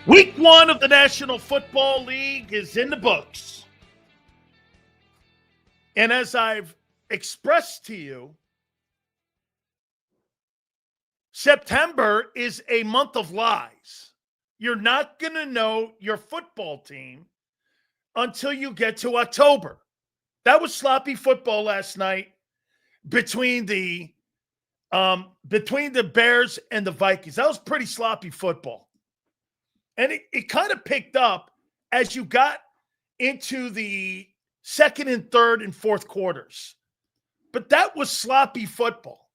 Week 1 of the National Football League is in the books. And as I've expressed to you, September is a month of lies. You're not going to know your football team until you get to October. That was sloppy football last night between the Bears and the Vikings. That was pretty sloppy football. And it kind of picked up as you got into the second and third and fourth quarters. But that was sloppy football.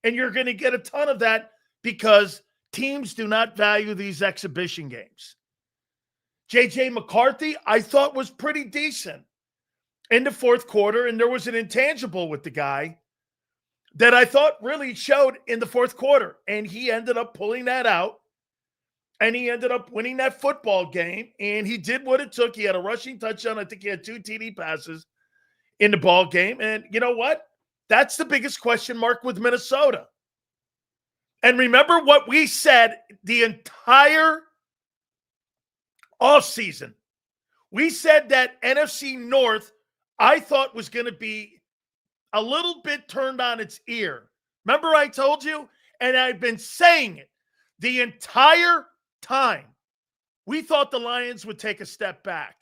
And you're going to get a ton of that because teams do not value these exhibition games. J.J. McCarthy, I thought, was pretty decent in the fourth quarter, and there was an intangible with the guy that I thought really showed in the fourth quarter. And he ended up pulling that out. And he ended up winning that football game, and he did what it took. He had a rushing touchdown. I think he had 2 TD passes in the ball game. And you know what? That's the biggest question mark with Minnesota. And remember what we said the entire offseason. We said that NFC North, I thought, was going to be a little bit turned on its ear. Remember I told you? And I've been saying it the entire time. We thought the Lions would take a step back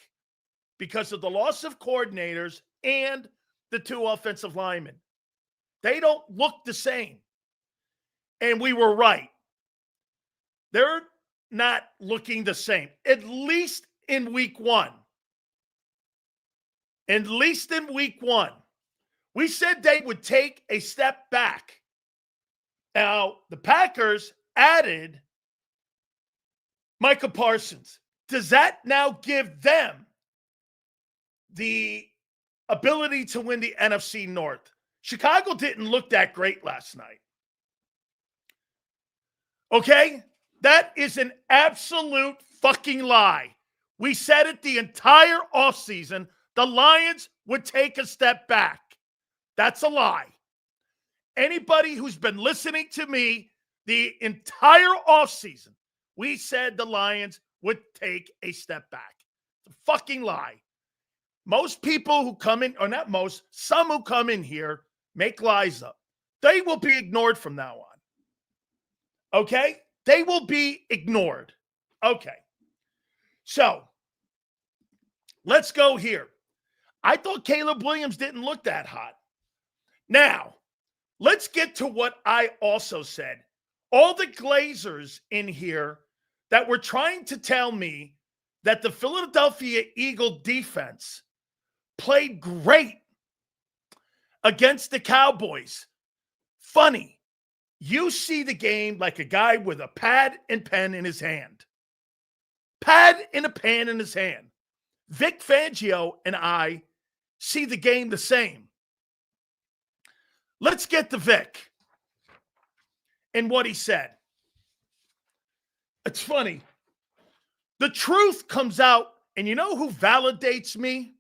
because of the loss of coordinators and the 2 offensive linemen. They don't look the same. And we were right. They're not looking the same, at least in week 1. At least in week 1. We said they would take a step back. Now, the Packers added Micah Parsons. Does that now give them the ability to win the NFC North? Chicago didn't look that great last night. Okay? That is an absolute fucking lie. We said it the entire offseason. The Lions would take a step back. That's a lie. Anybody who's been listening to me the entire offseason, we said the Lions would take a step back. It's a fucking lie. Most people who come in, or not most, some who come in here make lies up. They will be ignored from now on. Okay? They will be ignored. Okay. So, let's go here. I thought Caleb Williams didn't look that hot. Now, let's get to what I also said. All the Glazers in here that were trying to tell me that the Philadelphia Eagle defense played great against the Cowboys. Funny. You see the game like a guy with a pad and pen in his hand. Pad and a pen in his hand. Vic Fangio and I see the game the same. Let's get to Vic and what he said. It's funny. The truth comes out, and you know who validates me?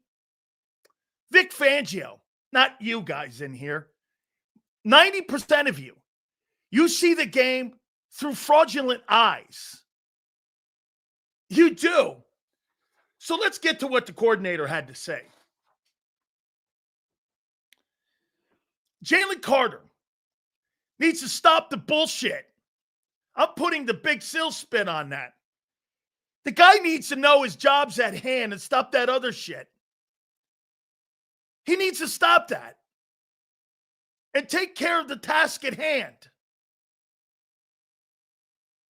Vic Fangio, not you guys in here. 90% of you, you see the game through fraudulent eyes. You do. So let's get to what the coordinator had to say. Jaylen Carter needs to stop the bullshit. I'm putting the Big Sil spin on that. The guy needs to know his job's at hand and stop that other shit. He needs to stop that and take care of the task at hand.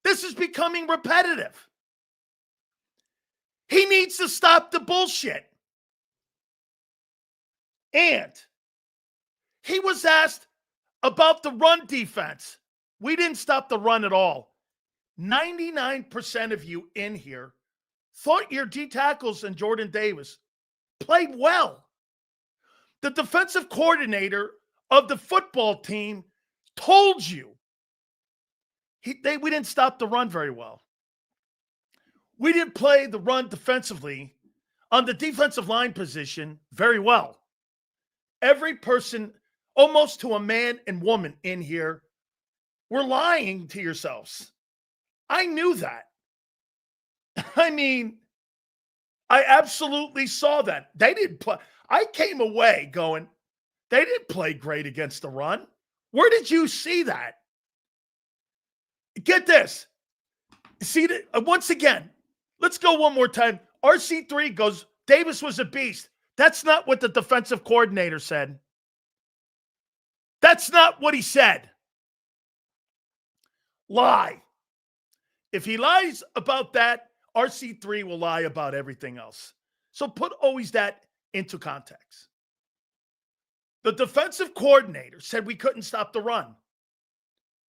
This is becoming repetitive. He needs to stop the bullshit. And he was asked about the run defense. We didn't stop the run at all. 99% of you in here thought your D tackles and Jordan Davis played well. The defensive coordinator of the football team told you we didn't stop the run very well. We didn't play the run defensively on the defensive line position very well. Every person, almost to a man and woman in here, were lying to yourselves. I knew that. I mean, I absolutely saw that. They didn't play. I came away going, they didn't play great against the run. Where did you see that? Get this. See that once again. Let's go one more time. RC3 goes, Davis was a beast. That's not what the defensive coordinator said. That's not what he said. Lie. If he lies about that, RC3 will lie about everything else. So put always that into context. The defensive coordinator said we couldn't stop the run.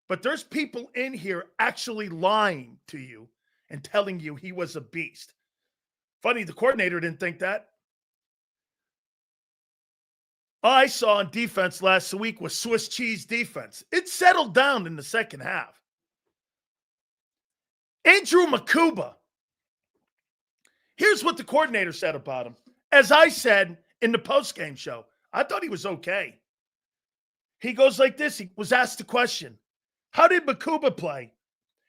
But there's people in here actually lying to you and telling you he was a beast. Funny, the coordinator didn't think that. All I saw on defense last week was Swiss cheese defense. It settled down in the second half. Andrew Makuba. Here's what the coordinator said about him. As I said in the postgame show, I thought he was okay. He goes like this. He was asked the question, how did Makuba play?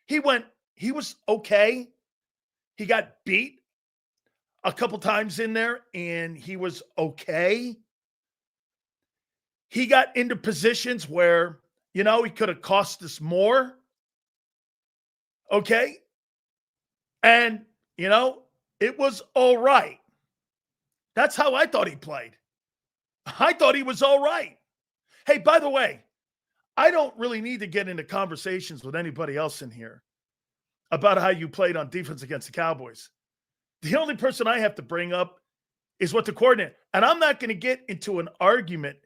He was okay. He got beat a couple times in there, and he was okay. He got into positions where, he could have cost us more. Okay. And, it was all right. That's how I thought he played. I thought he was all right. Hey, by the way, I don't really need to get into conversations with anybody else in here about how you played on defense against the Cowboys. The only person I have to bring up is what the coordinator, and I'm not going to get into an argument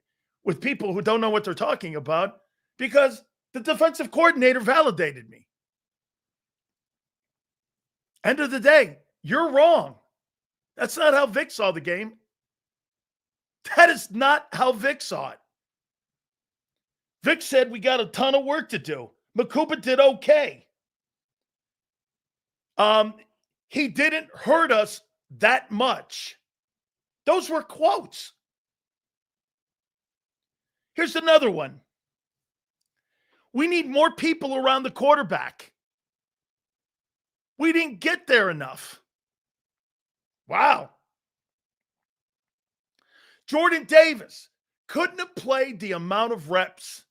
with people who don't know what they're talking about because the defensive coordinator validated me. End of the day, you're wrong. That's not how Vic saw the game. That is not how Vic saw it. Vic said we got a ton of work to do. Makuba did okay. He didn't hurt us that much. Those were quotes. Here's another one. We need more people around the quarterback. We didn't get there enough. Wow. Jordan Davis couldn't have played the amount of reps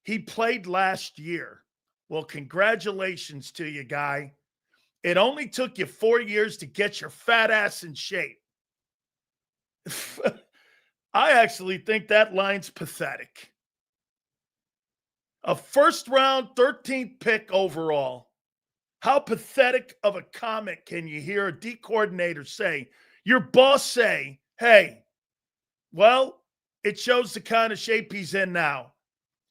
he played last year. Well, congratulations to you, guy. It only took you 4 years to get your fat ass in shape. I actually think that line's pathetic. A first-round, 13th pick overall. How pathetic of a comment can you hear a D coordinator say? Your boss say, hey, well, it shows the kind of shape he's in now.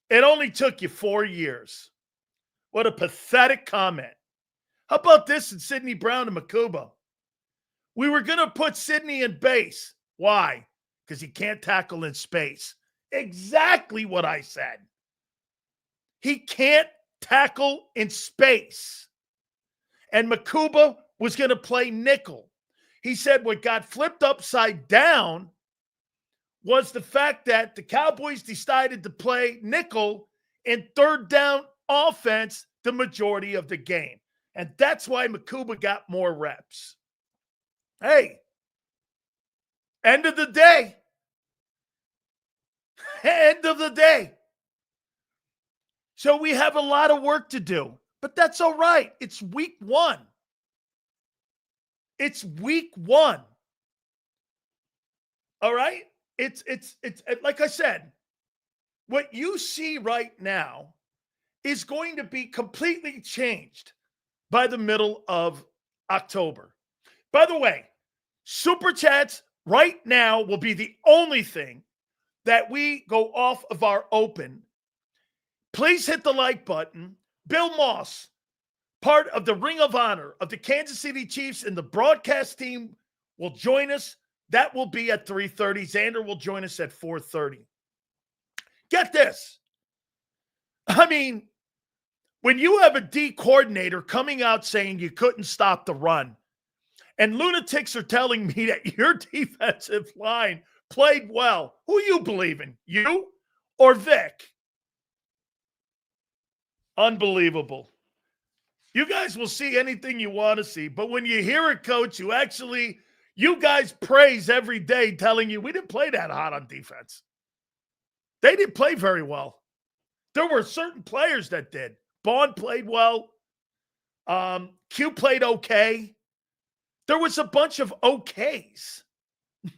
It only took you 4 years. What a pathetic comment. How about this in Sidney Brown and Makuba? We were going to put Sidney in base. Why? Because he can't tackle in space. Exactly what I said. He can't tackle in space. And Makuba was going to play nickel. He said what got flipped upside down was the fact that the Cowboys decided to play nickel in third down offense the majority of the game. And that's why Makuba got more reps. Hey, end of the day. End of the day. So we have a lot of work to do. But that's all right. It's week one. It's week one. All right? It's like I said, what you see right now is going to be completely changed by the middle of October. By the way, Super Chats right now will be the only thing that we go off of our open. Please hit the like button. Bill Moss, part of the Ring of Honor of the Kansas City Chiefs and the broadcast team, will join us. That will be at 3:30. Xander will join us at 4:30. Get this. I mean, when you have a D coordinator coming out saying you couldn't stop the run, and lunatics are telling me that your defensive line played well, who you believe in? You or Vic? Unbelievable. You guys will see anything you want to see, but when you hear a coach who actually, you guys praise every day telling you, we didn't play that hot on defense. They didn't play very well. There were certain players that did. Bond played well. Q played okay. There was a bunch of okays.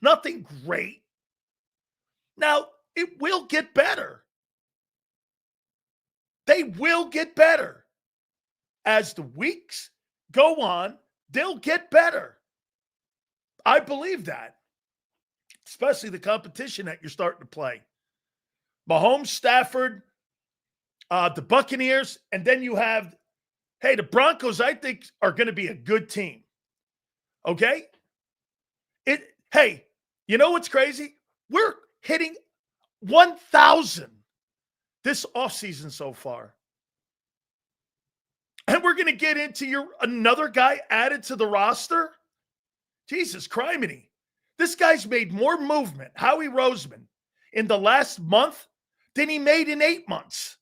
Nothing great. Now, it will get better. They will get better. As the weeks go on, they'll get better. I believe that. Especially the competition that you're starting to play. Mahomes, Stafford, the Buccaneers, and then you have, the Broncos, I think, are going to be a good team. Okay? Hey, you know what's crazy? We're hitting 1,000 this offseason so far. And we're going to get into another guy added to the roster? Jesus criminy. This guy's made more movement, Howie Roseman, in the last month than he made in 8 months.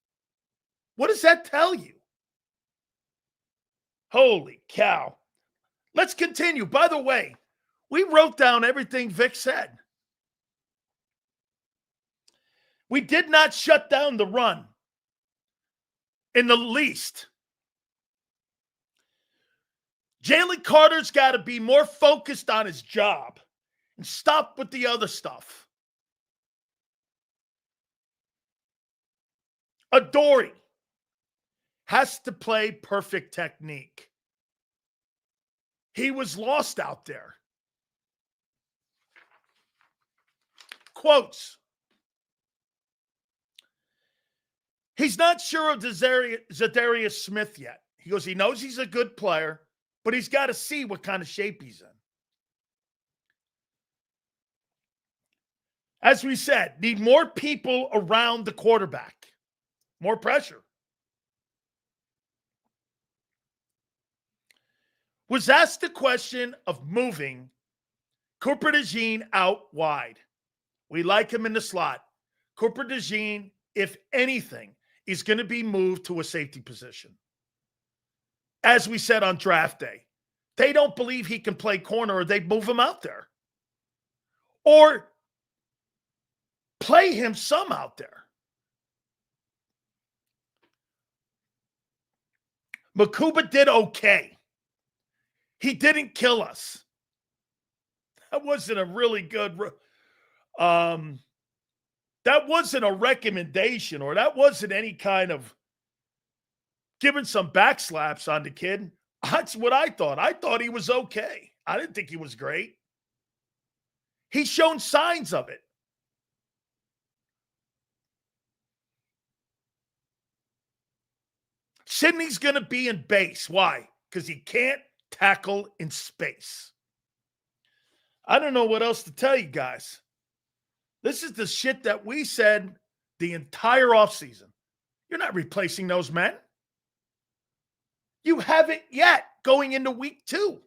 What does that tell you? Holy cow. Let's continue. By the way, we wrote down everything Vic said. We did not shut down the run in the least. Jaylen Carter's got to be more focused on his job and stop with the other stuff. Adoree has to play perfect technique. He was lost out there. Quotes. He's not sure of Zadarius Smith yet. He goes, he knows he's a good player, but he's got to see what kind of shape he's in. As we said, need more people around the quarterback. More pressure. Was asked the question of moving Cooper DeJean out wide. We like him in the slot. Cooper DeJean, if anything, is going to be moved to a safety position. As we said on draft day, they don't believe he can play corner or they'd move him out there. Or play him some out there. Makuba did okay. He didn't kill us. That wasn't a really good, that wasn't a recommendation, or that wasn't any kind of giving some backslaps on the kid. That's what I thought. I thought he was okay. I didn't think he was great. He's shown signs of it. Sidney's going to be in base. Why? Because he can't tackle in space. I don't know what else to tell you guys. This is the shit that we said the entire offseason. You're not replacing those men. You haven't yet going into week 2.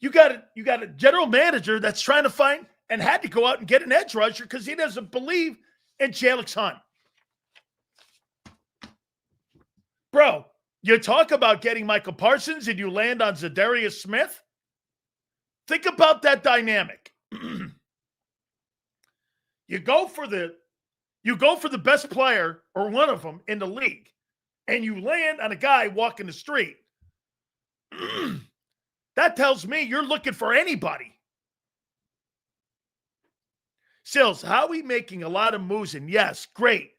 You got a general manager that's trying to find and had to go out and get an edge rusher because he doesn't believe in Jalix Hunt. Bro, you talk about getting Michael Parsons and you land on Zadarius Smith? Think about that dynamic. You go for the best player or one of them in the league, and you land on a guy walking the street. That tells me you're looking for anybody. Sills, how are we making a lot of moves? And yes, great.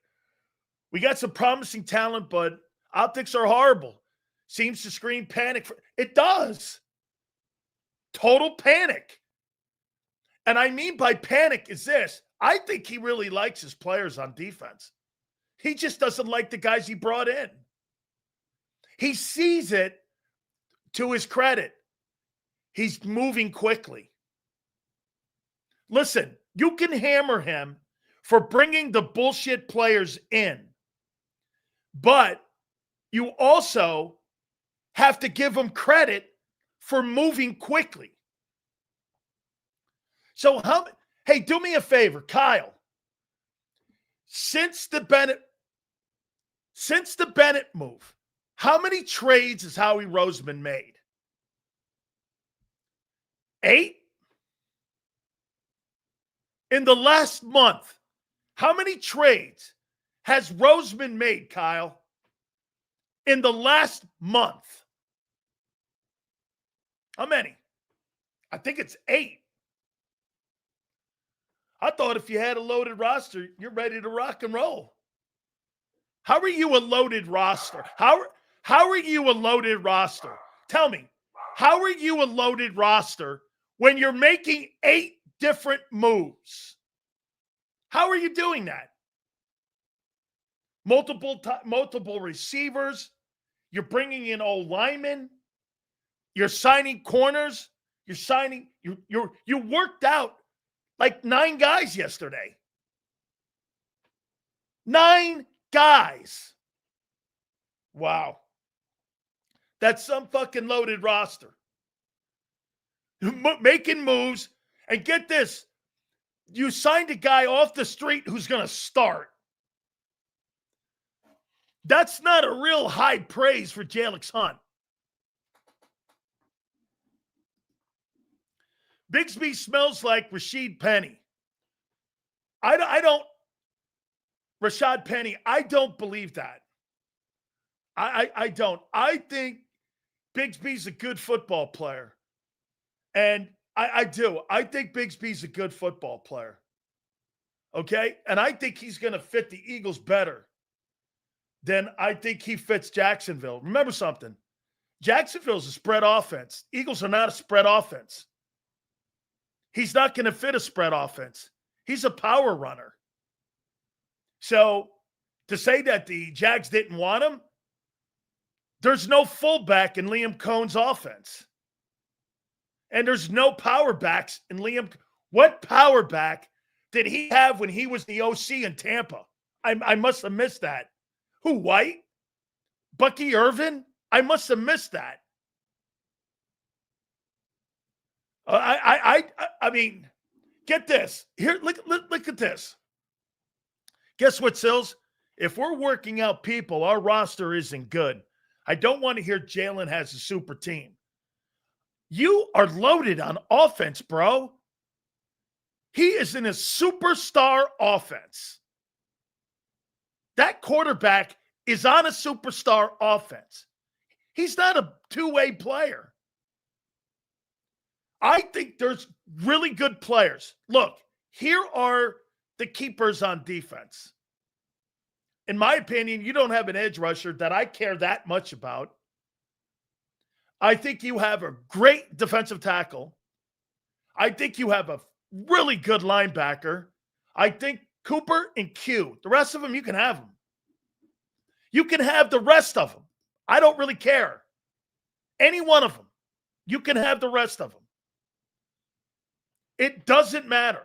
We got some promising talent, but optics are horrible. Seems to scream panic. It does. Total panic. And I mean by panic is this. I think he really likes his players on defense. He just doesn't like the guys he brought in. He sees it to his credit. He's moving quickly. Listen, you can hammer him for bringing the bullshit players in, but you also have to give him credit for moving quickly. So, hey, do me a favor, Kyle. Since the Bennett move, How many trades has Howie Roseman made? 8? In the last month, how many trades has Roseman made, Kyle? In the last month? How many? I think it's 8. I thought if you had a loaded roster, you're ready to rock and roll. How are you a loaded roster? How are you a loaded roster? Tell me, how are you a loaded roster when you're making 8 different moves? How are you doing that? Multiple receivers. You're bringing in old linemen. You're signing corners. You're signing. You worked out like 9 guys yesterday. 9 guys. Wow. That's some fucking loaded roster. Making moves. And get this. You signed a guy off the street who's going to start. That's not a real high praise for Jalen Hunt. Bigsby smells like Rashad Penny. Rashad Penny, I don't believe that. I don't. I think Bigsby's a good football player. And I do. I think Bigsby's a good football player. Okay? And I think he's going to fit the Eagles better than I think he fits Jacksonville. Remember something. Jacksonville's a spread offense. Eagles are not a spread offense. He's not going to fit a spread offense. He's a power runner. So to say that the Jags didn't want him, there's no fullback in Liam Cohn's offense. And there's no power backs in Liam. What power back did he have when he was the OC in Tampa? I must have missed that. Who, White? Bucky Irvin? I must have missed that. I mean, get this. Here, look at this. Guess what, Sills? If we're working out people, our roster isn't good. I don't want to hear Jalen has a super team. You are loaded on offense, bro. He is in a superstar offense. That quarterback is on a superstar offense. He's not a two-way player. I think there's really good players. Look, here are the keepers on defense. In my opinion, you don't have an edge rusher that I care that much about. I think you have a great defensive tackle. I think you have a really good linebacker. I think Cooper and Q. The rest of them, you can have them. You can have the rest of them. I don't really care. Any one of them. You can have the rest of them. It doesn't matter.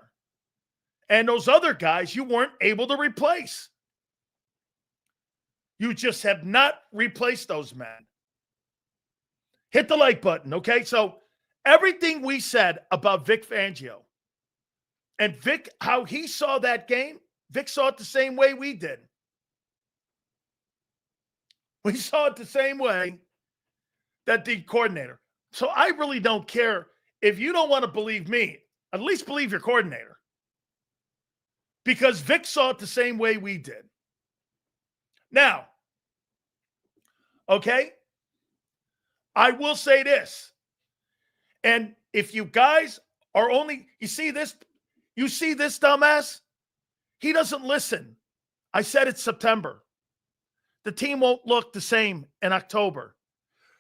And those other guys you weren't able to replace. You just have not replaced those men. Hit the like button, okay? So everything we said about Vic Fangio and Vic, how he saw that game, Vic saw it the same way we did. We saw it the same way that the coordinator. So I really don't care. If you don't want to believe me, at least believe your coordinator. Because Vic saw it the same way we did. Now, okay, I will say this. And if you guys are only, you see this dumbass? He doesn't listen. I said it's September. The team won't look the same in October.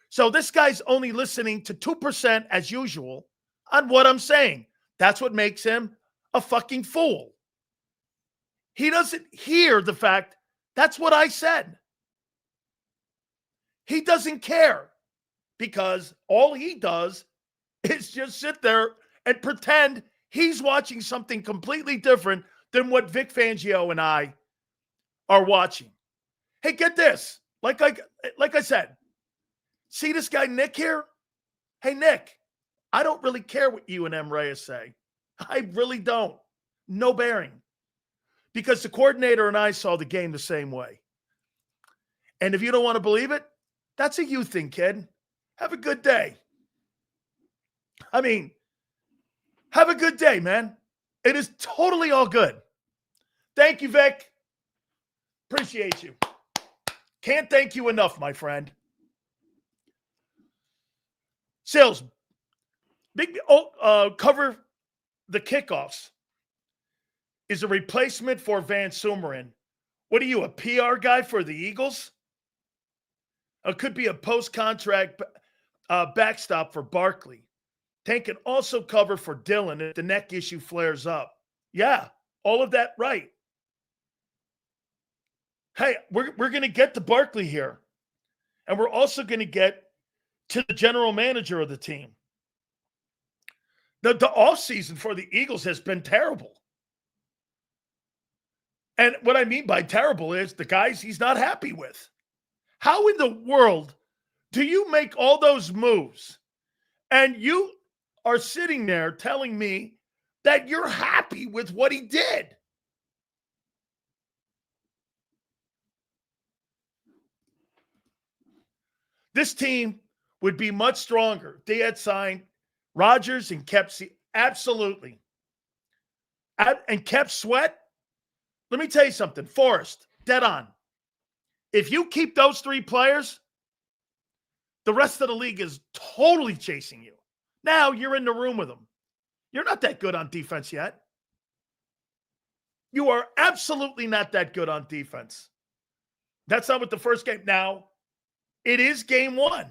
So this guy's only listening to 2% as usual on what I'm saying. That's what makes him a fucking fool. He doesn't hear the fact that's what I said. He doesn't care because all he does is just sit there and pretend he's watching something completely different than what Vic Fangio and I are watching. Hey, get this. Like I said, see this guy Nick here? Hey, Nick, I don't really care what you and M. Reyes say. I really don't. No bearing. Because the coordinator and I saw the game the same way. And if you don't want to believe it, That's a you thing, kid. Have a good day. I mean, have a good day, man. It is totally all good. Thank you, Vic. Appreciate you. Can't thank you enough, my friend. Sales, big cover the kickoffs is a replacement for Van Sumeren. What are you, a PR guy for the Eagles? It could be a post-contract backstop for Barkley. Tank can also cover for Dylan if the neck issue flares up. Yeah, all of that right. Hey, we're going to get to Barkley here. And we're also going to get to the general manager of the team. The offseason for the Eagles has been terrible. And what I mean by terrible is the guys he's not happy with. How in the world do you make all those moves and you are sitting there telling me that you're happy with what he did? This team would be much stronger if they had signed Rodgers and kept absolutely. And kept Sweat. Let me tell you something. Forrest, dead on. If you keep those three players, the rest of the league is totally chasing you. Now you're in the room with them. You're not that good on defense yet. You are absolutely not that good on defense. That's not what the first game. Now, it is game one.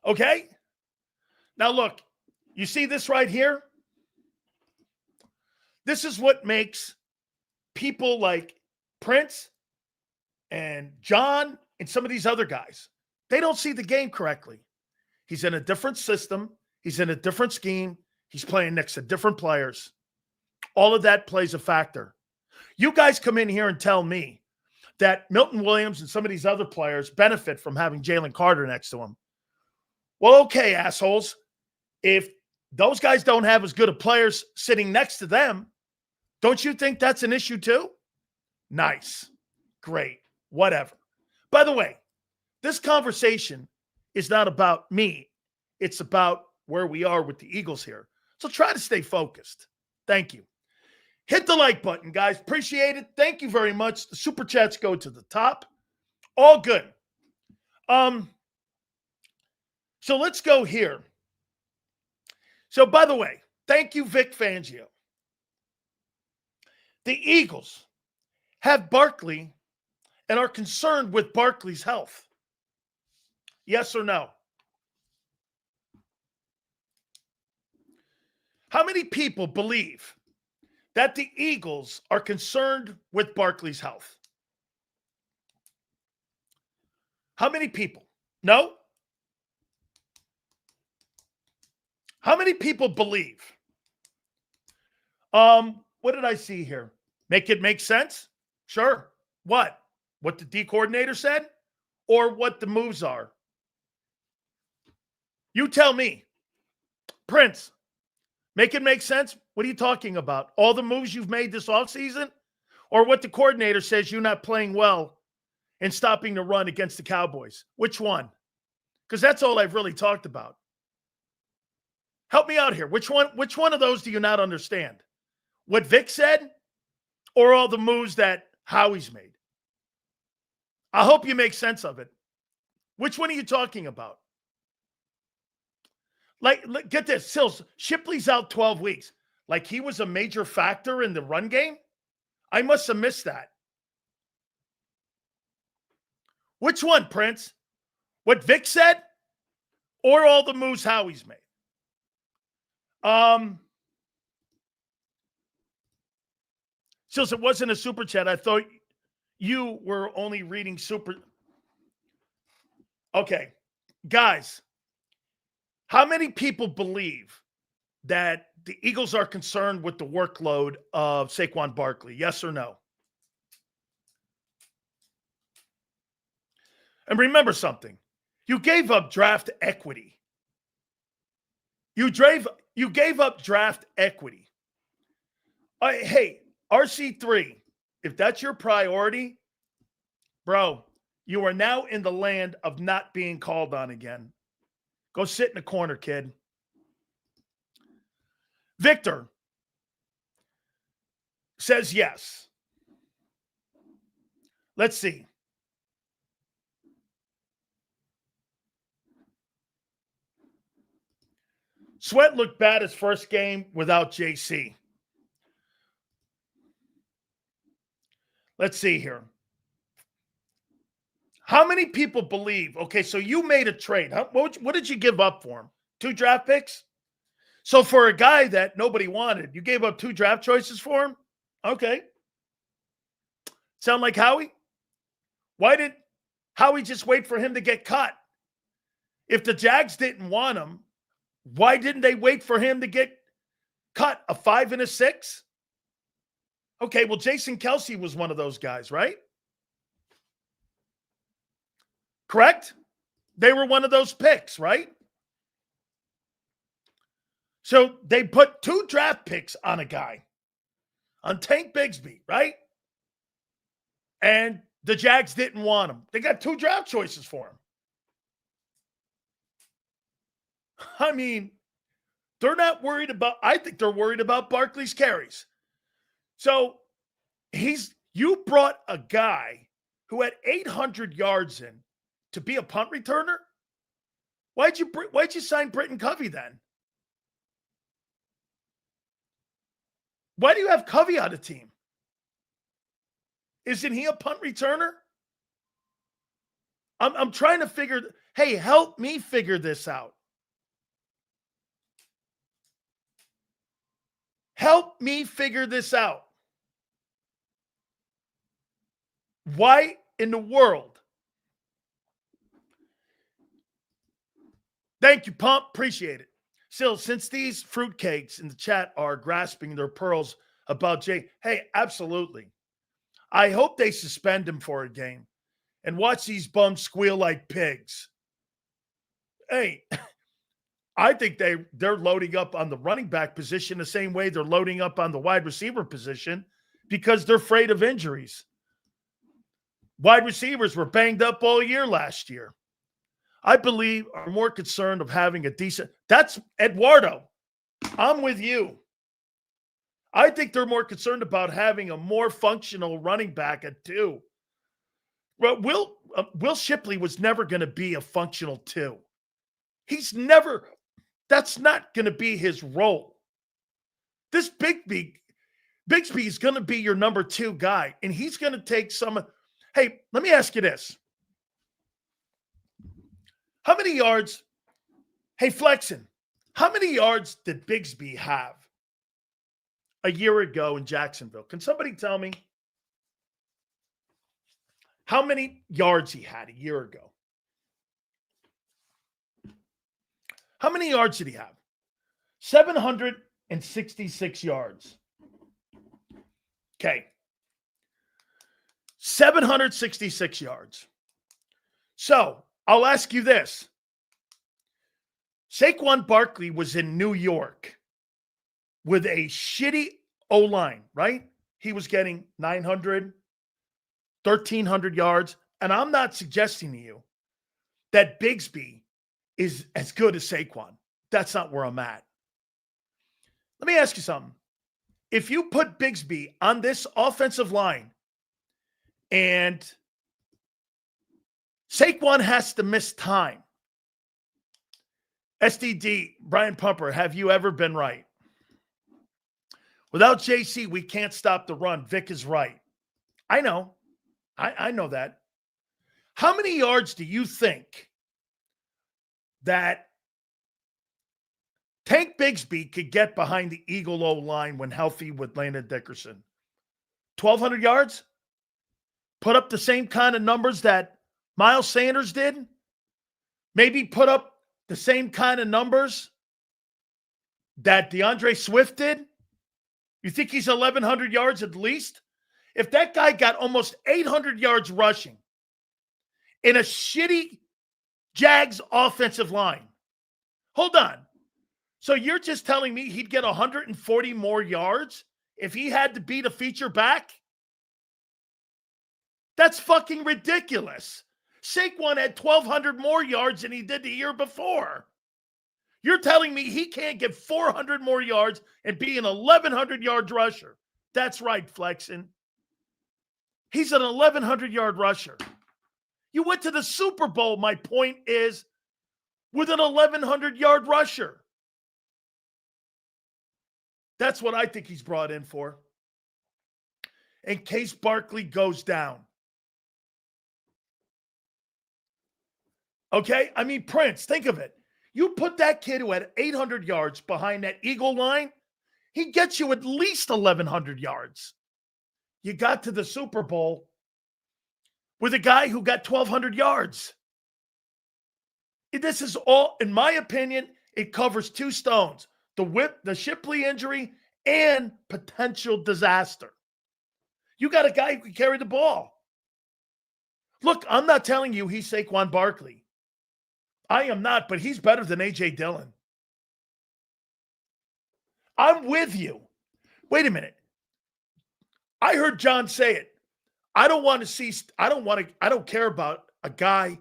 Okay? Now, look, you see this right here? This is what makes people like Prince and John and some of these other guys, they don't see the game correctly. He's in a different system. He's in a different scheme. He's playing next to different players. All of that plays a factor. You guys come in here and tell me that Milton Williams and some of these other players benefit from having Jaylen Carter next to him. Well, okay, assholes. If those guys don't have as good of players sitting next to them, don't you think that's an issue too? Nice. Great. Whatever. By the way, this conversation is not about me. It's about where we are with the Eagles here. So try to stay focused. Thank you. Hit the like button, guys. Appreciate it. Thank you very much. The super chats go to the top. All good. So let's go here. So by the way, thank you, Vic Fangio. The Eagles have Barkley and are concerned with Barkley's health. Yes or no? How many people believe that the Eagles are concerned with Barkley's health? How many people? No? How many people believe? What did I see here? Make it make sense? Sure. What? What the D coordinator said? Or what the moves are? You tell me. Prince, make it make sense? What are you talking about? All the moves you've made this offseason? Or what the coordinator says you're not playing well and stopping the run against the Cowboys? Which one? Because that's all I've really talked about. Help me out here. Which one of those do you not understand? What Vic said or all the moves that Howie's made? I hope you make sense of it. Which one are you talking about? Like, get this. Sills, Shipley's out 12 weeks. Like he was a major factor in the run game? I must have missed that. Which one, Prince? What Vic said or all the moves Howie's made? Since it wasn't a super chat, I thought you were only reading super. Okay, guys, how many people believe that the Eagles are concerned with the workload of Saquon Barkley? Yes or no? And remember something. You gave up draft equity. You gave up draft equity. Hey, RC3, if that's your priority, bro, You are now in the land of not being called on again. Go sit in the corner, kid. Victor says yes. Let's see. Sweat looked bad his first game without JC. Let's see here. How many people believe? Okay, so you made a trade. What did you give up for him? 2 draft picks? So for a guy that nobody wanted, you gave up 2 draft choices for him? Okay. Sound like Howie? Why did Howie just wait for him to get cut? If the Jags didn't want him, why didn't they wait for him to get cut? A 5 and a 6? Okay, well, Jason Kelce was one of those guys, right? Correct? They were one of those picks, right? So they put 2 draft picks on a guy, on Tank Bigsby, right? And the Jags didn't want him. They got 2 draft choices for him. I mean, they're not worried about, I think they're worried about Barkley's carries. So you brought a guy who had 800 yards in to be a punt returner? Why'd you sign Britton Covey then? Why do you have Covey on the team? Isn't he a punt returner? I'm trying to figure, hey, help me figure this out. Help me figure this out. Why in the world? Thank you, Pump. Appreciate it. Still, since these fruitcakes in the chat are grasping their pearls about Jay, hey, absolutely. I hope they suspend him for a game and watch these bums squeal like pigs. Hey, I think they're loading up on the running back position the same way they're loading up on the wide receiver position because they're afraid of injuries. Wide receivers were banged up all year last year. I believe are more concerned of having a decent. That's Eduardo. I'm with you. I think they're more concerned about having a more functional running back at 2. Well, Will Shipley was never going to be a functional 2. That's not going to be his role. This Bigsby is going to be your number 2 guy, and he's going to take some. Hey, let me ask you this. How many yards? Hey, Flexen, how many yards did Bigsby have a year ago in Jacksonville? Can somebody tell me how many yards he had a year ago? How many yards did he have? 766 yards. Okay. 766 yards. So I'll ask you this. Saquon Barkley was in New York with a shitty O-line, right? He was getting 900, 1,300 yards. And I'm not suggesting to you that Bigsby is as good as Saquon. That's not where I'm at. Let me ask you something. If you put Bigsby on this offensive line and Saquon has to miss time, SDD, Brian Pumper, have you ever been right? Without JC, we can't stop the run. Vic is right. I know. I know that. How many yards do you think that Tank Bigsby could get behind the Eagle O-line when healthy with Landon Dickerson? 1,200 yards? Put up the same kind of numbers that Miles Sanders did? Maybe put up the same kind of numbers that DeAndre Swift did? You think he's 1,100 yards at least? If that guy got almost 800 yards rushing in a shitty Jags offensive line, hold on. So you're just telling me he'd get 140 more yards if he had to beat a feature back? That's fucking ridiculous. Saquon had 1,200 more yards than he did the year before. You're telling me he can't get 400 more yards and be an 1,100-yard rusher? That's right, Flexen. He's an 1,100-yard rusher. You went to the Super Bowl, my point is, with an 1,100-yard rusher. That's what I think he's brought in for. In case Barkley goes down. Okay? I mean, Prince, think of it. You put that kid who had 800 yards behind that Eagle line, he gets you at least 1,100 yards. You got to the Super Bowl with a guy who got 1,200 yards. This is all, in my opinion, it covers two stones. The Shipley injury and potential disaster. You got a guy who can carry the ball. Look, I'm not telling you he's Saquon Barkley. I am not, but he's better than A.J. Dillon. I'm with you. Wait a minute. I heard John say it. I don't care about a guy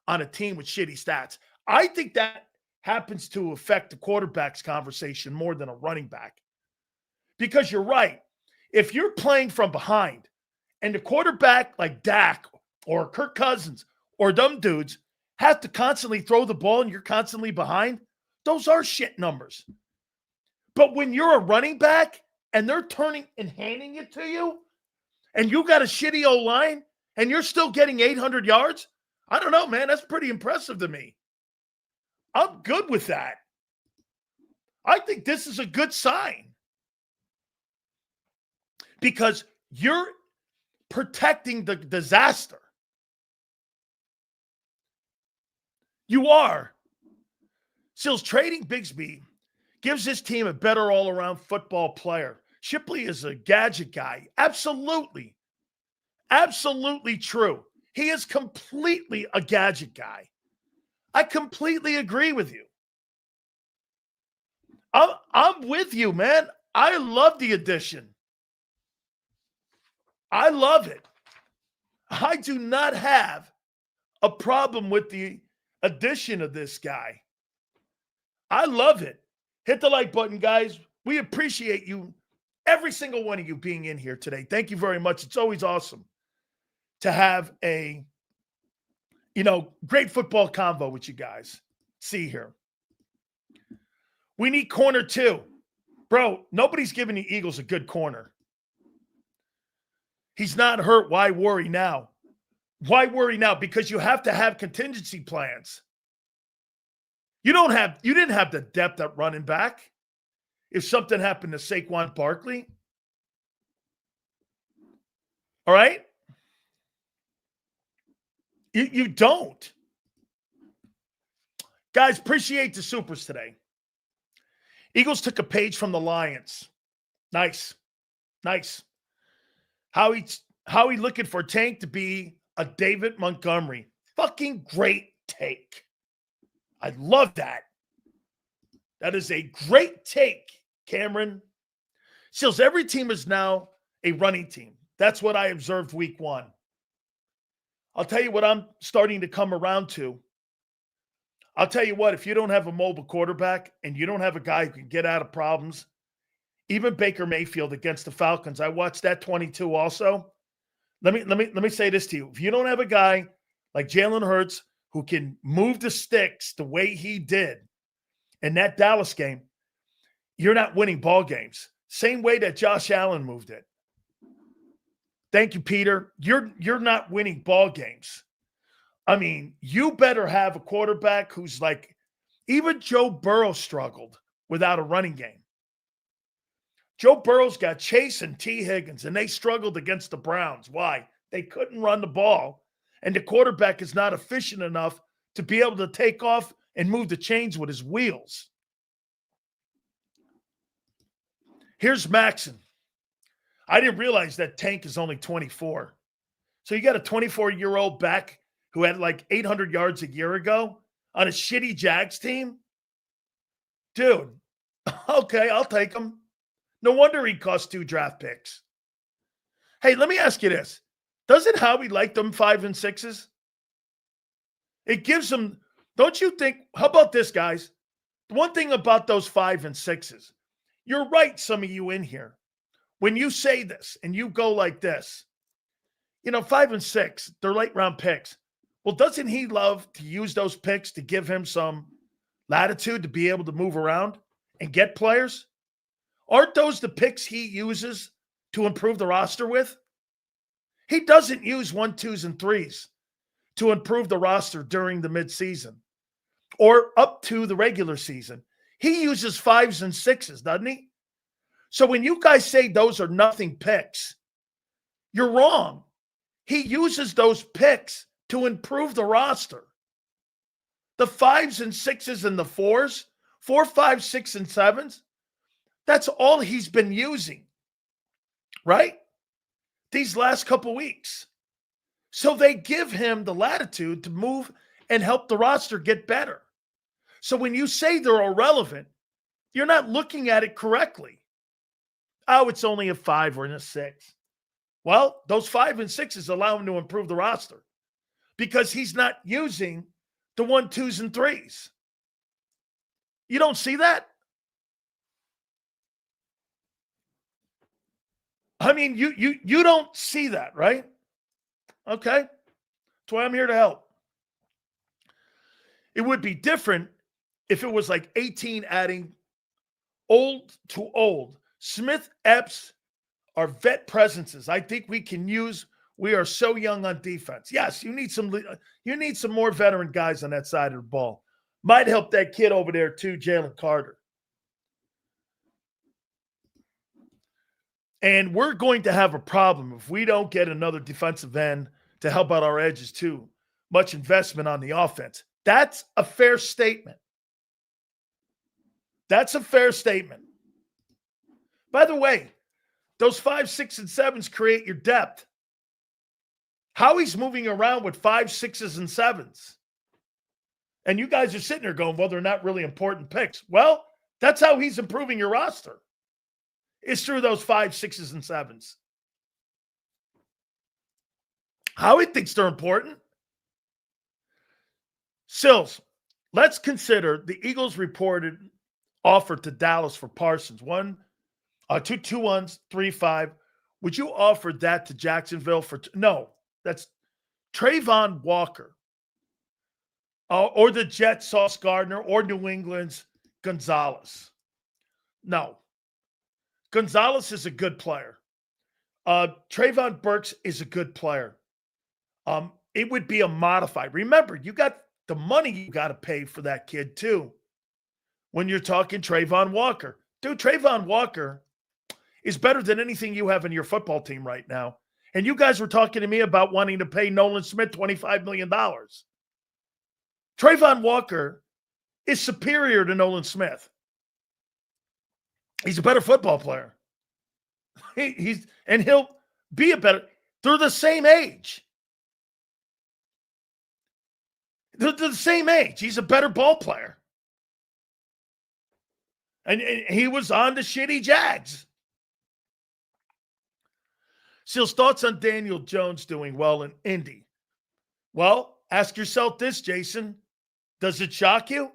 on a team with shitty stats. I think that happens to affect the quarterback's conversation more than a running back. Because you're right. If you're playing from behind and the quarterback like Dak or Kirk Cousins or them dudes have to constantly throw the ball and you're constantly behind, those are shit numbers. But when you're a running back and they're turning and handing it to you and you got a shitty O-line and you're still getting 800 yards, I don't know, man. That's pretty impressive to me. I'm good with that. I think this is a good sign because you're protecting the disaster. You are. Sills, trading Bigsby gives this team a better all-around football player. Shipley is a gadget guy. Absolutely. Absolutely true. He is completely a gadget guy. I completely agree with you. I'm with you, man. I love the addition. I love it. I do not have a problem with the addition of this guy. I love it. Hit the like button, guys. We appreciate you, every single one of you being in here today. Thank you very much. It's always awesome to have a, great football convo with you guys. See here. We need corner 2. Bro, nobody's giving the Eagles a good corner. He's not hurt. Why worry now? Why worry now? Because you have to have contingency plans. You didn't have the depth at running back if something happened to Saquon Barkley. All right? You don't. Guys, appreciate the supers today. Eagles took a page from the Lions. Nice. Nice. How he looking for Tank to be a David Montgomery. Fucking great take. I love that. That is a great take, Cameron. Sills, every team is now a running team. That's what I observed week 1. I'll tell you what I'm starting to come around to. I'll tell you what, if you don't have a mobile quarterback and you don't have a guy who can get out of problems, even Baker Mayfield against the Falcons, I watched that 22 also. Let me say this to you. If you don't have a guy like Jalen Hurts who can move the sticks the way he did in that Dallas game, you're not winning ball games. Same way that Josh Allen moved it. Thank you, Peter. You're not winning ball games. I mean, you better have a quarterback who's like, even Joe Burrow struggled without a running game. Joe Burrow's got Chase and T. Higgins, and they struggled against the Browns. Why? They couldn't run the ball, and the quarterback is not efficient enough to be able to take off and move the chains with his wheels. Here's Maxon. I didn't realize that Tank is only 24. So you got a 24-year-old back who had like 800 yards a year ago on a shitty Jags team? Dude, okay, I'll take him. No wonder he cost 2 draft picks. Hey, let me ask you this. Doesn't Howie like them 5 and 6s? It gives them, don't you think? How about this, guys? The one thing about those 5 and 6s, you're right, some of you in here. When you say this and you go like this, 5 and 6, they're late round picks. Well, doesn't he love to use those picks to give him some latitude to be able to move around and get players? Aren't those the picks he uses to improve the roster with? He doesn't use 1, 2s, and 3s to improve the roster during the midseason or up to the regular season. He uses 5s and 6s, doesn't he? So when you guys say those are nothing picks, you're wrong. He uses those picks to improve the roster. The 5s and 6s and the 4s, 4, 5, 6, and 7s, that's all he's been using, right? These last couple weeks. So they give him the latitude to move and help the roster get better. So when you say they're irrelevant, you're not looking at it correctly. Oh, it's only a 5 or a 6. Well, those 5 and 6s allow him to improve the roster because he's not using the 1, 2s, and 3s. You don't see that? I mean, you don't see that, right? Okay. That's why I'm here to help. It would be different if it was like 18 adding old to old. Smith, Epps are vet presences. I think we can use. We are so young on defense. Yes, you need some more veteran guys on that side of the ball. Might help that kid over there too, Jaylen Carter. And we're going to have a problem if we don't get another defensive end to help out our edges too. Much investment on the offense. That's a fair statement. That's a fair statement. By the way, those 5, 6, and 7s create your depth. Howie's moving around with 5, 6s, and 7s. And you guys are sitting there going, well, they're not really important picks. Well, that's how he's improving your roster. It's through those 5, 6s, and 7s. Howie thinks they're important. Sills, let's consider the Eagles reported offer to Dallas for Parsons. 2 2-1s, 3-5. Would you offer that to Jacksonville for no? That's Trayvon Walker. Or the Jets, Sauce Gardner, or New England's Gonzalez. No. Gonzalez is a good player. Trayvon Burks is a good player. It would be a modified. Remember, you got the money you got to pay for that kid too. When you're talking Trayvon Walker. Dude, Trayvon Walker is better than anything you have in your football team right now. And you guys were talking to me about wanting to pay Nolan Smith $25 million. Trayvon Walker is superior to Nolan Smith. He's a better football player. He'll be a better. They're the same age. They're the same age. He's a better ball player. And he was on the shitty Jags. Seal's thoughts on Daniel Jones doing well in Indy. Well, ask yourself this, Jason. Does it shock you?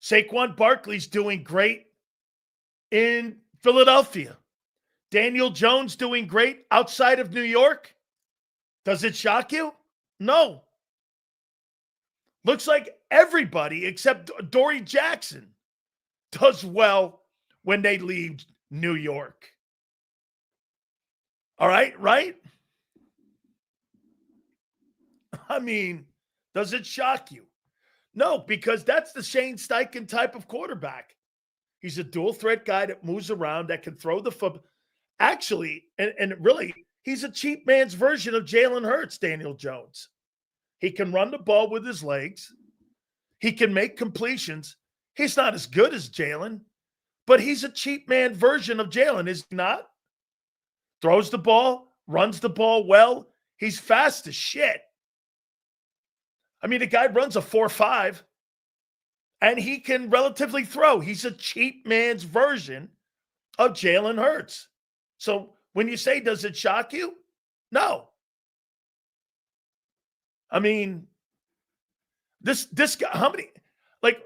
Saquon Barkley's doing great in Philadelphia. Daniel Jones doing great outside of New York. Does it shock you? No. Looks like everybody except Dory Jackson does well when they leave New York. All right, right? I mean, does it shock you? No, because that's the Shane Steichen type of quarterback. He's a dual threat guy that moves around, that can throw the football. Actually, and really, he's a cheap man's version of Jalen Hurts, Daniel Jones. He can run the ball with his legs. He can make completions. He's not as good as Jalen, but he's a cheap man version of Jalen, is he not? Throws the ball, runs the ball well. He's fast as shit. I mean, the guy runs a 4.5, and he can relatively throw. He's a cheap man's version of Jalen Hurts. So when you say, does it shock you? No. I mean, This guy, how many, like,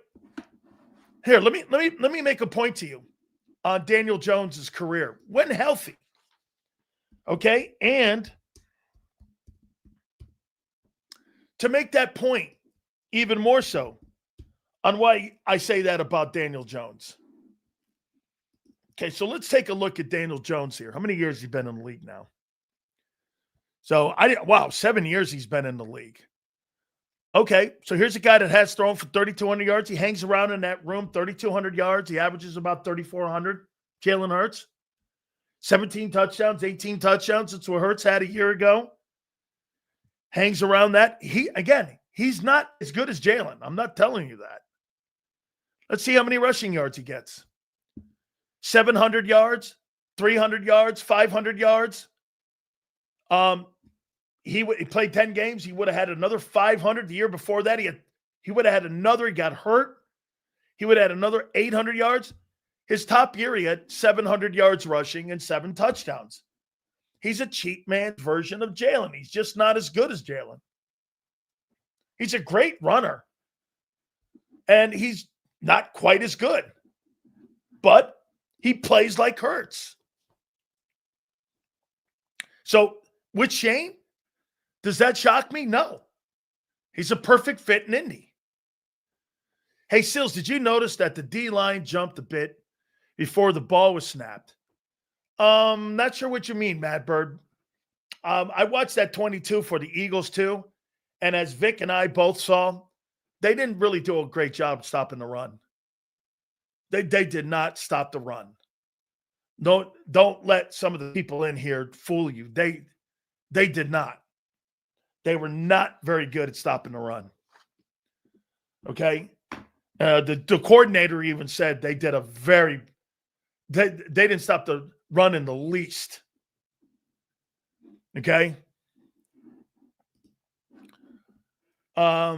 here, let me make a point to you on Daniel Jones's career. When healthy. Okay? And to make that point even more so on why I say that about Daniel Jones. Okay, so let's take a look at Daniel Jones here. How many years has he been in the league now? So, 7 years he's been in the league. Okay, so here's a guy that has thrown for 3,200 yards. He hangs around in that room, 3,200 yards. He averages about 3,400. Jalen Hurts, 17 touchdowns, 18 touchdowns. That's what Hurts had a year ago. Hangs around that. He's not as good as Jalen. I'm not telling you that. Let's see how many rushing yards he gets. 700 yards, 300 yards, 500 yards. He played 10 games. He would have had another 500 the year before that. He would have had another. He got hurt. He would have had another 800 yards. His top year, he had 700 yards rushing and 7 touchdowns. He's a cheap man's version of Jalen. He's just not as good as Jalen. He's a great runner. And he's not quite as good. But he plays like Hurts. So, with Shane, does that shock me? No. He's a perfect fit in Indy. Hey, Sills, did you notice that the D-line jumped a bit before the ball was snapped? Not sure what you mean, Mad Bird. I watched that 22 for the Eagles too, and as Vic and I both saw, they didn't really do a great job stopping the run. They did not stop the run. Don't let some of the people in here fool you. They did not. They were not very good at stopping the run. Okay? The coordinator even said they did they didn't stop the run in the least. Okay? I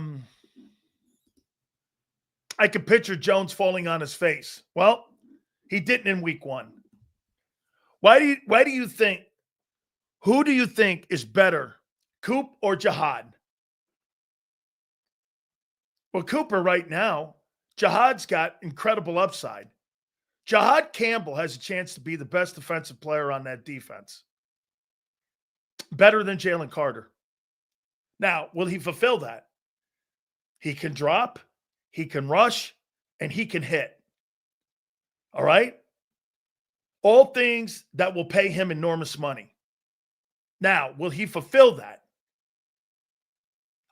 could picture Jones falling on his face. Well, he didn't in week 1. Why do you think, who do you think is better, Coop or Jihad? Well, Cooper right now, Jihad's got incredible upside. Jihad Campbell has a chance to be the best defensive player on that defense. Better than Jaylen Carter. Now, will he fulfill that? He can drop, he can rush, and he can hit. All right? All things that will pay him enormous money. Now, will he fulfill that?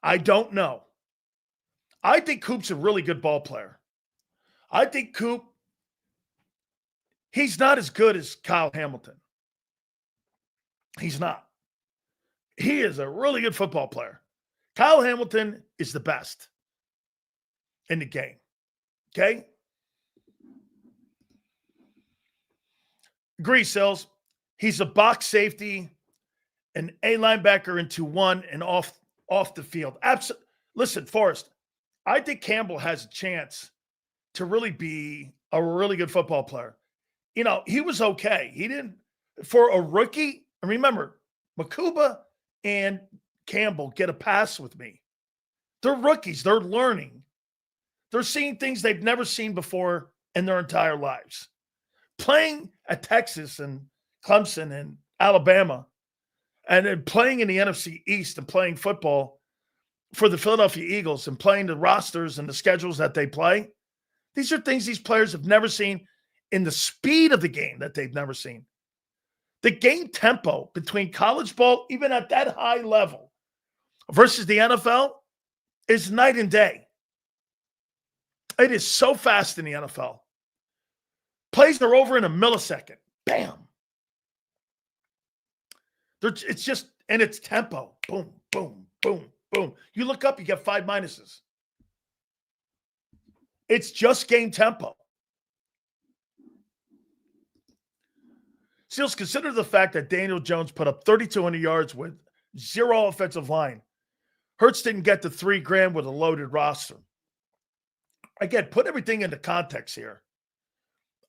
I don't know. I think Coop's a really good ball player. I think Coop, he's not as good as Kyle Hamilton. He's not. He is a really good football player. Kyle Hamilton is the best in the game. Okay? Agree, Sills. He's a box safety, an A linebacker into one and off the field. Listen, Forrest, I think Campbell has a chance to really be a really good football player. You know, he was okay. He didn't, for a rookie, and remember, Makuba and Campbell get a pass with me. They're rookies. They're learning. They're seeing things they've never seen before in their entire lives. Playing at Texas and Clemson and Alabama, and then playing in the NFC East and playing football for the Philadelphia Eagles and playing the rosters and the schedules that they play, these are things these players have never seen in the speed of the game that they've never seen. The game tempo between college ball, even at that high level, versus the NFL is night and day. It is so fast in the NFL. Plays are over in a millisecond. Bam. It's just, and it's tempo. Boom, boom, boom, boom. You look up, you get 5 minuses. It's just game tempo. Seals, consider the fact that Daniel Jones put up 3,200 yards with 0 offensive line. Hurts didn't get to $3,000 with a loaded roster. Again, put everything into context here.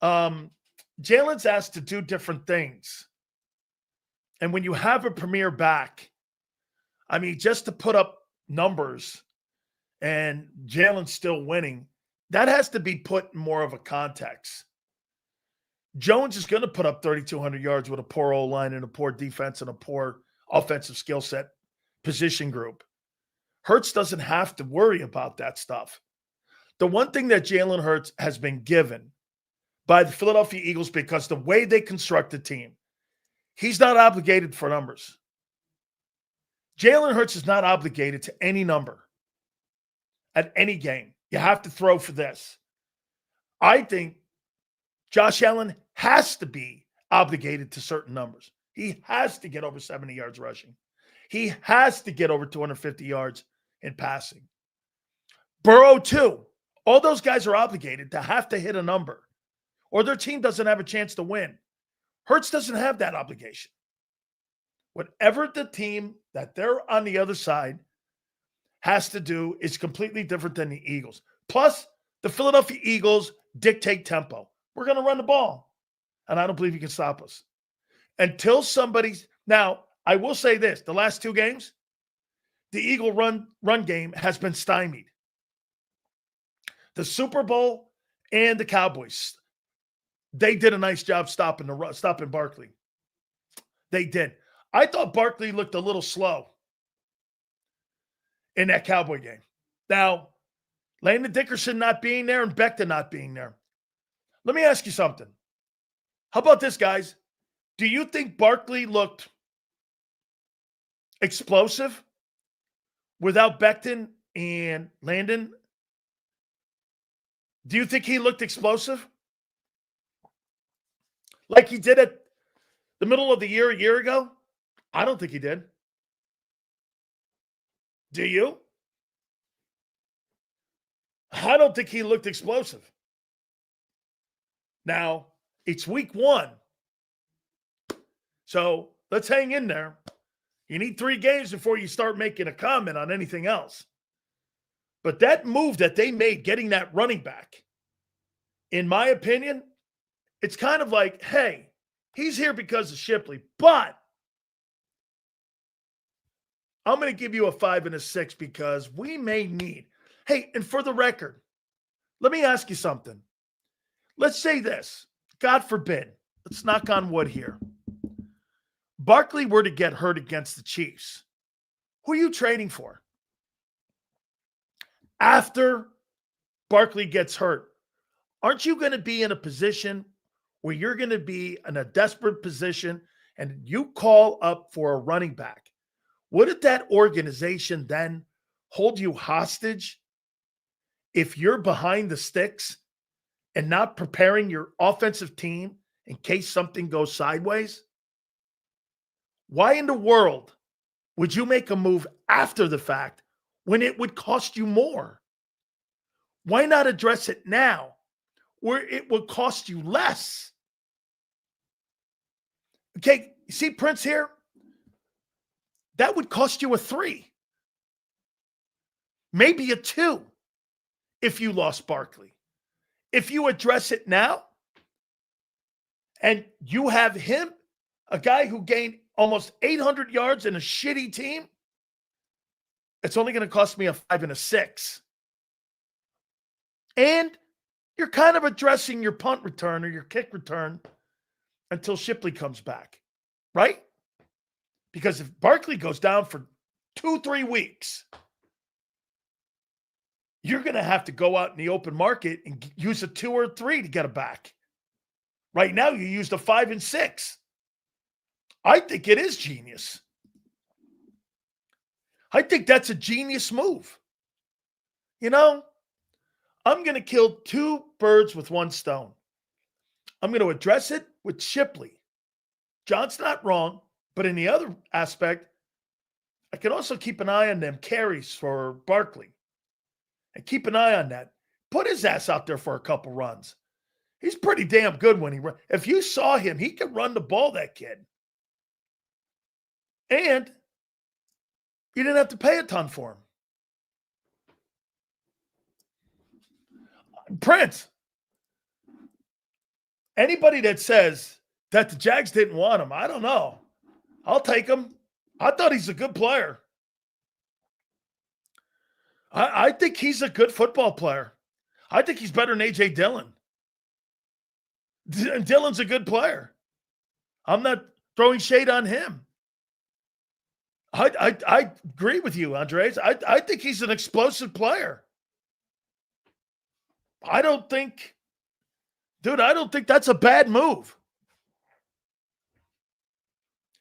Jalen's asked to do different things. And when you have a premier back, I mean, just to put up numbers and Jalen's still winning, that has to be put in more of a context. Jones is going to put up 3,200 yards with a poor O-line and a poor defense and a poor offensive skill set position group. Hurts doesn't have to worry about that stuff. The one thing that Jalen Hurts has been given by the Philadelphia Eagles, because the way they construct the team, he's not obligated for numbers. Jalen Hurts is not obligated to any number at any game. You have to throw for this. I think Josh Allen has to be obligated to certain numbers. He has to get over 70 yards rushing. He has to get over 250 yards in passing. Burrow, too. All those guys are obligated to have to hit a number, or their team doesn't have a chance to win. Hurts doesn't have that obligation. Whatever the team that they're on the other side has to do is completely different than the Eagles. Plus, the Philadelphia Eagles dictate tempo. We're going to run the ball, and I don't believe you can stop us. Until somebody's – now, I will say this. The last two games, the Eagle run game has been stymied. The Super Bowl and the Cowboys, they did a nice job stopping Barkley. They did. I thought Barkley looked a little slow in that Cowboy game. Now, Landon Dickerson not being there and Becton not being there. Let me ask you something. How about this, guys? Do you think Barkley looked explosive without Becton and Landon? Do you think he looked explosive? Like he did at the middle of the year a year ago? I don't think he did. Do you? I don't think he looked explosive. Now, it's week 1. So let's hang in there. You need 3 games before you start making a comment on anything else. But that move that they made, getting that running back, in my opinion, it's kind of like, hey, he's here because of Shipley, but I'm going to give you a 5 and a 6 because we may need. Hey, and for the record, let me ask you something. Let's say this. God forbid. Let's knock on wood here. Barkley were to get hurt against the Chiefs. Who are you trading for? After Barkley gets hurt, aren't you going to be in a position where you're going to be in a desperate position and you call up for a running back? Wouldn't that organization then hold you hostage if you're behind the sticks and not preparing your offensive team in case something goes sideways? Why in the world would you make a move after the fact when it would cost you more? Why not address it now where it would cost you less? Okay, you see Prince here? That would cost you a 3, maybe a 2 if you lost Barkley. If you address it now and you have him, a guy who gained almost 800 yards in a shitty team, it's only going to cost me a 5 and a 6. And you're kind of addressing your punt return or your kick return until Shipley comes back, right? Because if Barkley goes down for 2-3 weeks, you're going to have to go out in the open market and use a 2 or 3 to get it back. Right now, you used a 5 and 6. I think it is genius. I think that's a genius move. You know, I'm going to kill 2 birds with 1 stone. I'm going to address it with Shipley. John's not wrong, but in the other aspect, I can also keep an eye on them carries for Barkley. And keep an eye on that. Put his ass out there for a couple runs. He's pretty damn good when he runs. If you saw him, he could run the ball, that kid. And you didn't have to pay a ton for him. Prince, anybody that says that the Jags didn't want him, I don't know. I'll take him. I thought he's a good player. I think he's a good football player. I think he's better than A.J. Dillon. Dillon's a good player. I'm not throwing shade on him. I agree with you, Andres. I think he's an explosive player. I don't think that's a bad move.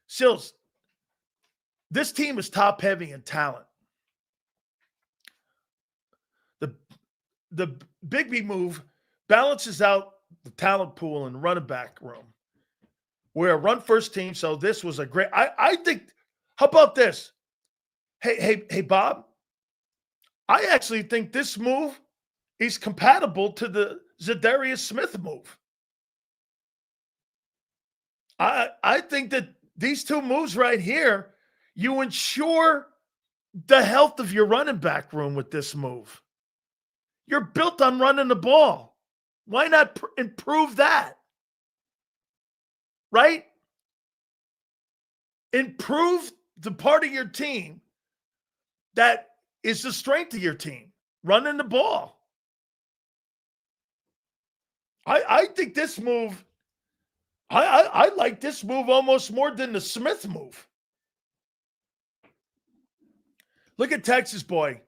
Sills, this team is top heavy in talent. The Bigsby move balances out the talent pool in the running back room. We're a run first team, so this was a great. I think. How about this? Hey, Bob. I actually think this move is compatible to the Zadarius Smith move. I think that these two moves right here, you ensure the health of your running back room with this move. You're built on running the ball. Why not improve that? Right? Improve the part of your team that is the strength of your team, running the ball. I think this move, I like this move almost more than the Smith move. Look at Texas Boy.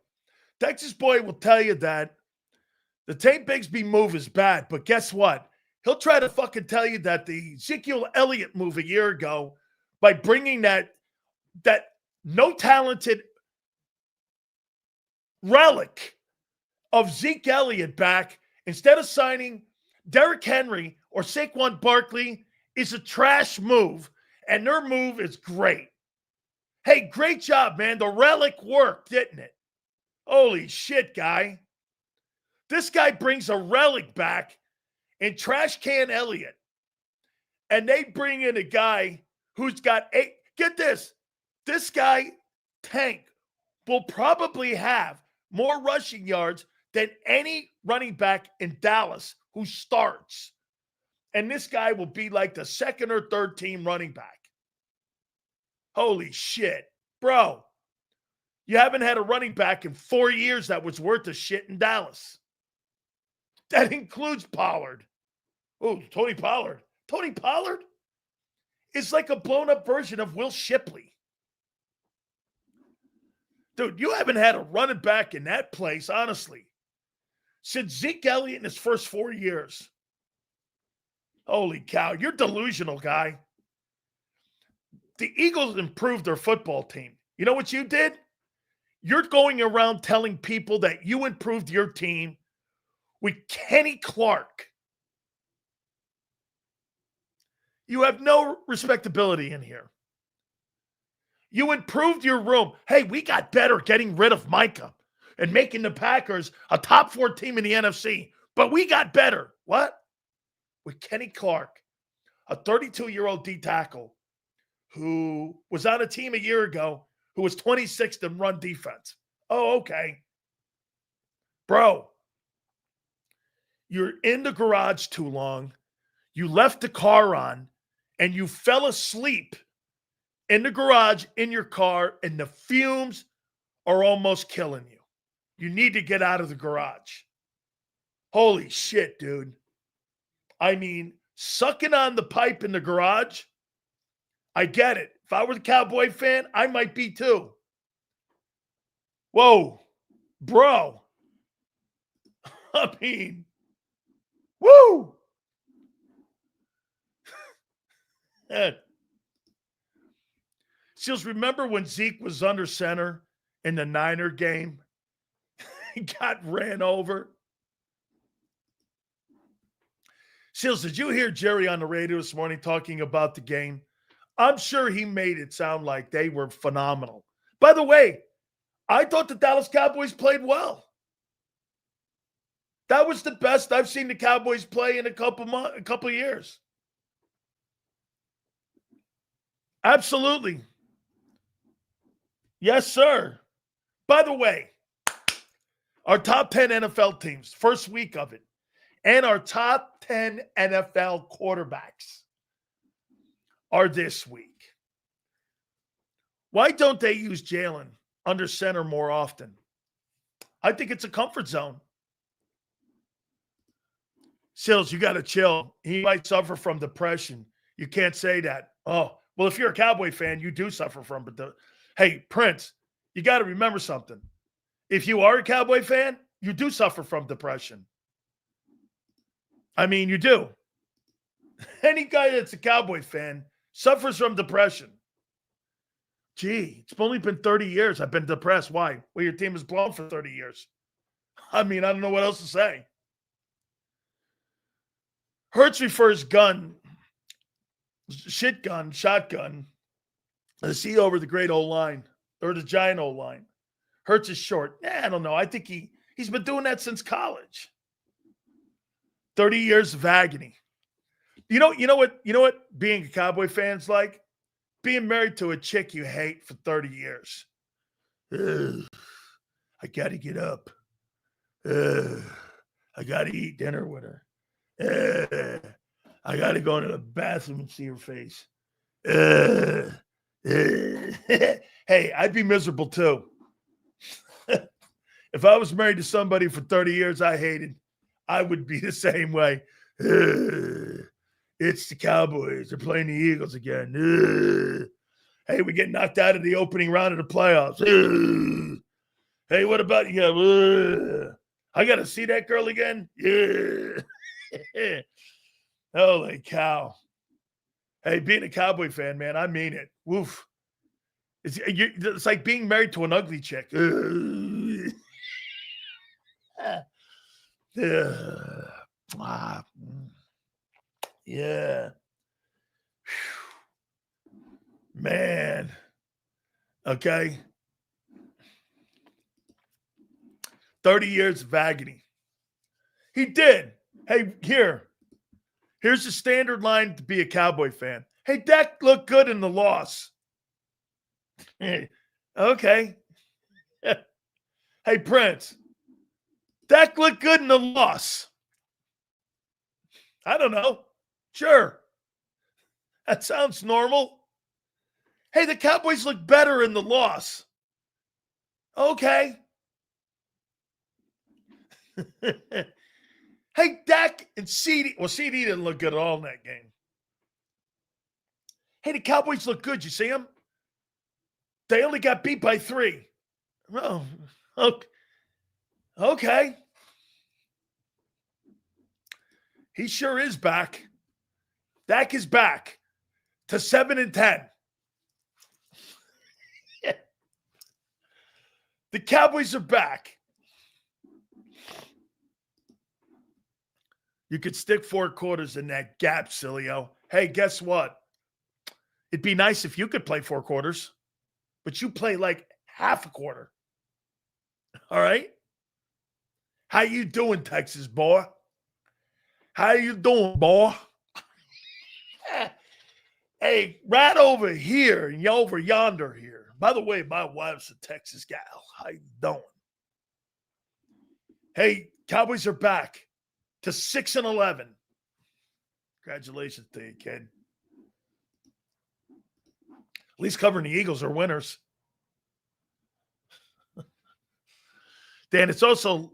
Texas Boy will tell you that the Tate Bigsby move is bad, but guess what? He'll try to fucking tell you that the Ezekiel Elliott move a year ago, by bringing that no talented relic of Zeke Elliott back instead of signing Derrick Henry or Saquon Barkley is a trash move, and their move is great. Hey, great job, man. The relic worked, didn't it? Holy shit, guy. This guy brings a relic back in Trash Can Elliott, and they bring in a guy who's got eight. Get this. This guy, Tank, will probably have more rushing yards than any running back in Dallas who starts. And this guy will be like the second or third team running back. Holy shit. Bro, you haven't had a running back in 4 years that was worth a shit in Dallas. That includes Pollard. Oh, Tony Pollard. Tony Pollard is like a blown-up version of Will Shipley. Dude, you haven't had a running back in that place, honestly, since Zeke Elliott in his first 4 years. Holy cow, you're delusional, guy. The Eagles improved their football team. You know what you did? You're going around telling people that you improved your team with Kenny Clark. You have no respectability in here. You improved your room. Hey, we got better getting rid of Micah and making the Packers a top 4 team in the NFC. But we got better. What? With Kenny Clark, a 32-year-old D tackle who was on a team a year ago who was 26th in run defense. Oh, okay. Bro, you're in the garage too long. You left the car on and you fell asleep in the garage in your car, and the fumes are almost killing you. You need to get out of the garage. Holy shit, dude. I mean, sucking on the pipe in the garage, I get it. If I were a Cowboy fan, I might be too. Whoa, bro. I mean, woo. Seals, remember when Zeke was under center in the Niner game? He got ran over. Seals, did you hear Jerry on the radio this morning talking about the game? I'm sure he made it sound like they were phenomenal. By the way, I thought the Dallas Cowboys played well. That was the best I've seen the Cowboys play in a couple of years. Absolutely. Yes, sir. By the way, our top 10 NFL teams, first week of it, and our top 10 NFL quarterbacks are this week. Why don't they use Jaylen under center more often? I think it's a comfort zone. Sills, you got to chill. He might suffer from depression. You can't say that. Oh, well, if you're a Cowboy fan, you do suffer from it. Hey, Prince, you got to remember something. If you are a Cowboy fan, you do suffer from depression. I mean, you do. Any guy that's a Cowboy fan suffers from depression. Gee, it's only been 30 years. I've been depressed. Why? Well, your team has blown for 30 years. I mean, I don't know what else to say. Hurts refers gun, shotgun, to see over the great old line or the giant old line. Hurts is short. I don't know. I think he's been doing that since college. 30 years of agony. You know what being a Cowboy fan's like? Being married to a chick you hate for 30 years. Ugh, I got to get up. I got to eat dinner with her. I got to go to the bathroom and see her face. Hey, I'd be miserable too. If I was married to somebody for 30 years I hated, I would be the same way. It's the Cowboys. They're playing the Eagles again. Hey, we get knocked out of the opening round of the playoffs. Hey, what about you? I got to see that girl again? Yeah. Holy cow. Hey, being a Cowboy fan, man, I mean it. Woof. It's like being married to an ugly chick. Yeah. Man. Okay. 30 years of agony. He did. Hey, here's the standard line to be a Cowboy fan. Hey, Dak looked good in the loss. Okay. Hey, Prince. Dak looked good in the loss. I don't know. Sure. That sounds normal. Hey, the Cowboys look better in the loss. Okay. Hey, Dak and CD. Well, CD didn't look good at all in that game. Hey, the Cowboys look good. You see them? They only got beat by 3. Oh, okay. He sure is back. Dak is back to 7-10. The Cowboys are back. You could stick 4 quarters in that gap, Sileo. Hey, guess what? It'd be nice if you could play 4 quarters, but you play like half a quarter. All right? How you doing, Texas boy? How you doing, boy? Hey, right over here and over yonder here. By the way, my wife's a Texas gal. How you doing? Hey, Cowboys are back to 6-11. Congratulations to you, kid. At least covering the Eagles are winners. Dan, it also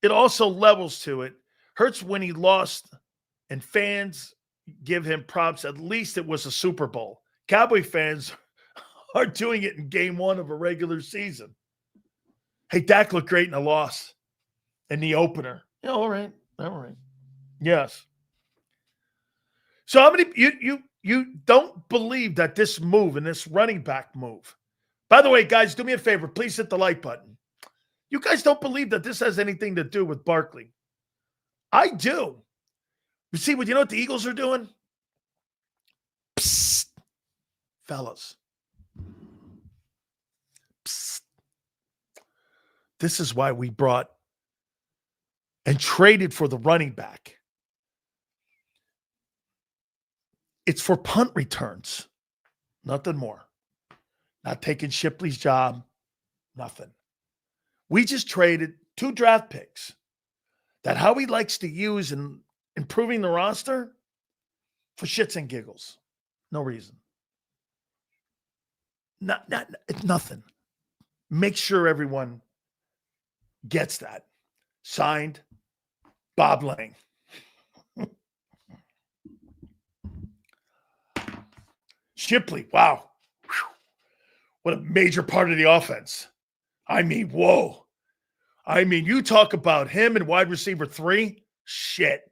levels to it. Hurts when he lost, and fans give him props. At least it was a Super Bowl. Cowboy fans are doing it in game 1 of a regular season. Hey, Dak looked great in the loss, in the opener. Yeah, all right. Yes. So how many you don't believe that this move and this running back move? By the way, guys, do me a favor. Please hit the like button. You guys don't believe that this has anything to do with Barkley. I do. You know what the Eagles are doing? Psst, fellas. Psst. This is why we brought and traded for the running back. It's for punt returns. Nothing more. Not taking Shipley's job. Nothing. We just traded 2 draft picks that Howie likes to use in improving the roster for shits and giggles. No reason. It's nothing. Make sure everyone gets that. Signed, Bob Lang. Shipley, wow. Whew. What a major part of the offense. I mean, whoa. I mean, you talk about him and wide receiver 3, shit.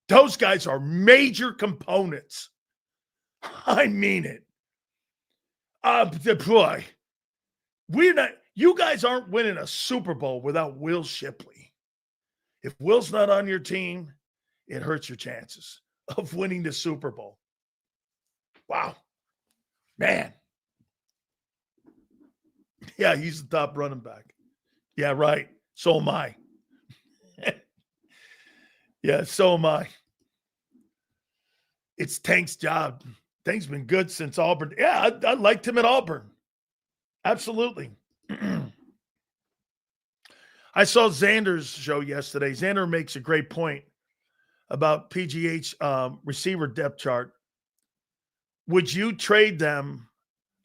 Those guys are major components. I mean it. Boy, you guys aren't winning a Super Bowl without Will Shipley. If Will's not on your team, it hurts your chances of winning the Super Bowl. Wow. Man. Yeah, he's the top running back. Yeah, right. So am I. Yeah, so am I. It's Tank's job. Tank's been good since Auburn. Yeah, I liked him at Auburn. Absolutely. I saw Xander's show yesterday. Xander makes a great point about PGH receiver depth chart. Would you trade them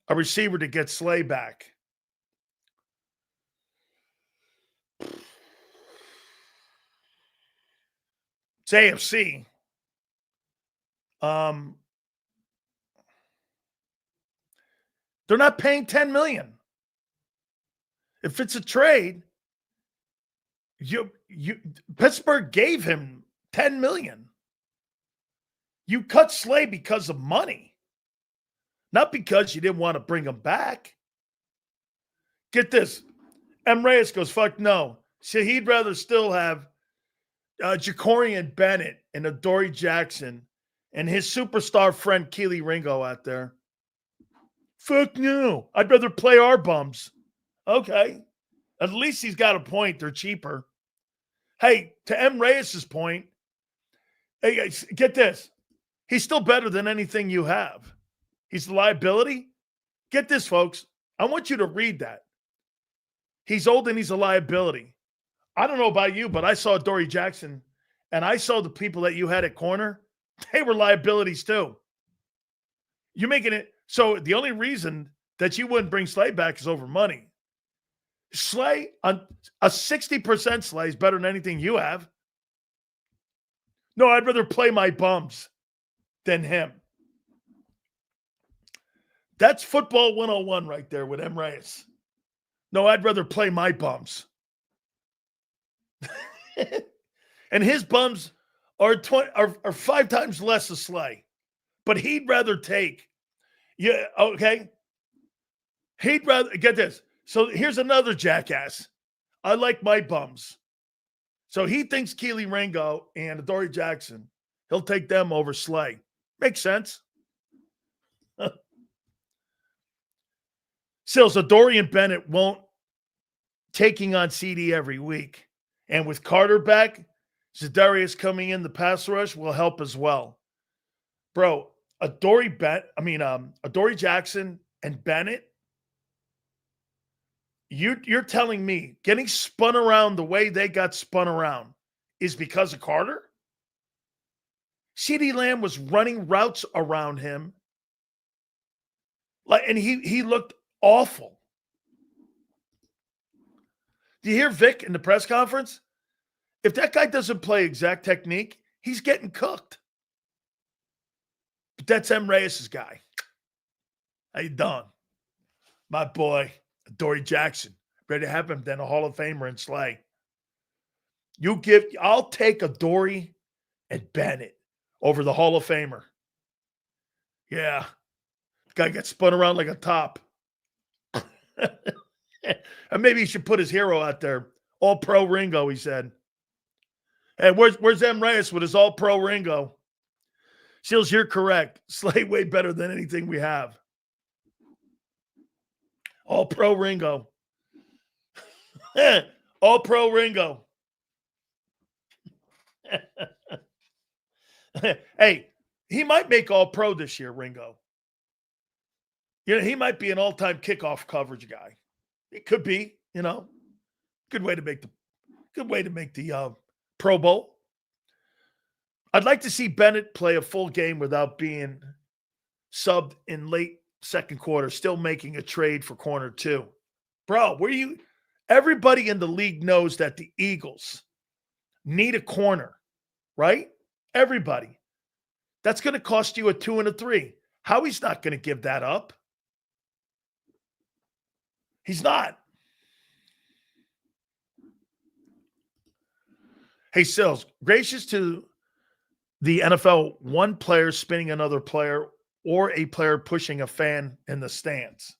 a receiver to get Slay back? It's AFC. They're not paying $10 million. If it's a trade, Pittsburgh gave him $10 million. You cut Slay because of money, not because you didn't want to bring him back. Get this. M. Reyes goes, fuck no. So he'd rather still have Jacorian Bennett and Adoree Jackson and his superstar friend Keely Ringo out there. Fuck no. I'd rather play our bums. Okay. At least he's got a point. They're cheaper. Hey, to M. Reyes' point, hey, guys, get this. He's still better than anything you have. He's the liability. Get this, folks. I want you to read that. He's old and he's a liability. I don't know about you, but I saw Adoree Jackson and I saw the people that you had at corner. They were liabilities too. You're making it. So the only reason that you wouldn't bring Slay back is over money. Slay, a 60% Slay is better than anything you have. No, I'd rather play my bums than him. That's football 101 right there with M. Reyes. No, I'd rather play my bums. And his bums are 5 times less a Slay. But he'd rather take. Yeah, okay. He'd rather get this. So here's another jackass. I like my bums. So he thinks Keely Ringo and Adoree Jackson, he'll take them over Slay. Makes sense. Sills, Adoree and Bennett won't taking on CD every week. And with Carter back, Za'Darius coming in the pass rush will help as well. Bro, Adoree Jackson and Bennett, you're telling me getting spun around the way they got spun around is because of Carter? CeeDee Lamb was running routes around him. And he looked awful. Do you hear Vic in the press conference? If that guy doesn't play exact technique, he's getting cooked. But that's M. Reyes' guy. How you doing? My boy, Adoree Jackson. Ready to have him then a Hall of Famer in Slay. I'll take Adoree and Bennett over the Hall of Famer. Yeah. The guy gets spun around like a top. And maybe he should put his hero out there. All-Pro Ringo, he said. Hey, where's M. Reyes with his All-Pro Ringo? Seals, you're correct. Slay way better than anything we have. All-Pro Ringo. All-Pro Ringo. Hey, he might make All-Pro this year, Ringo. He might be an all-time kickoff coverage guy. It could be, good way to make the Pro Bowl. I'd like to see Bennett play a full game without being subbed in late second quarter, still making a trade for corner 2. Bro, Everybody in the league knows that the Eagles need a corner, right? Everybody. That's going to cost you a 2 and a 3. Howie's not going to give that up. He's not. Hey, Sills, gracious to the NFL, one player spinning another player or a player pushing a fan in the stands.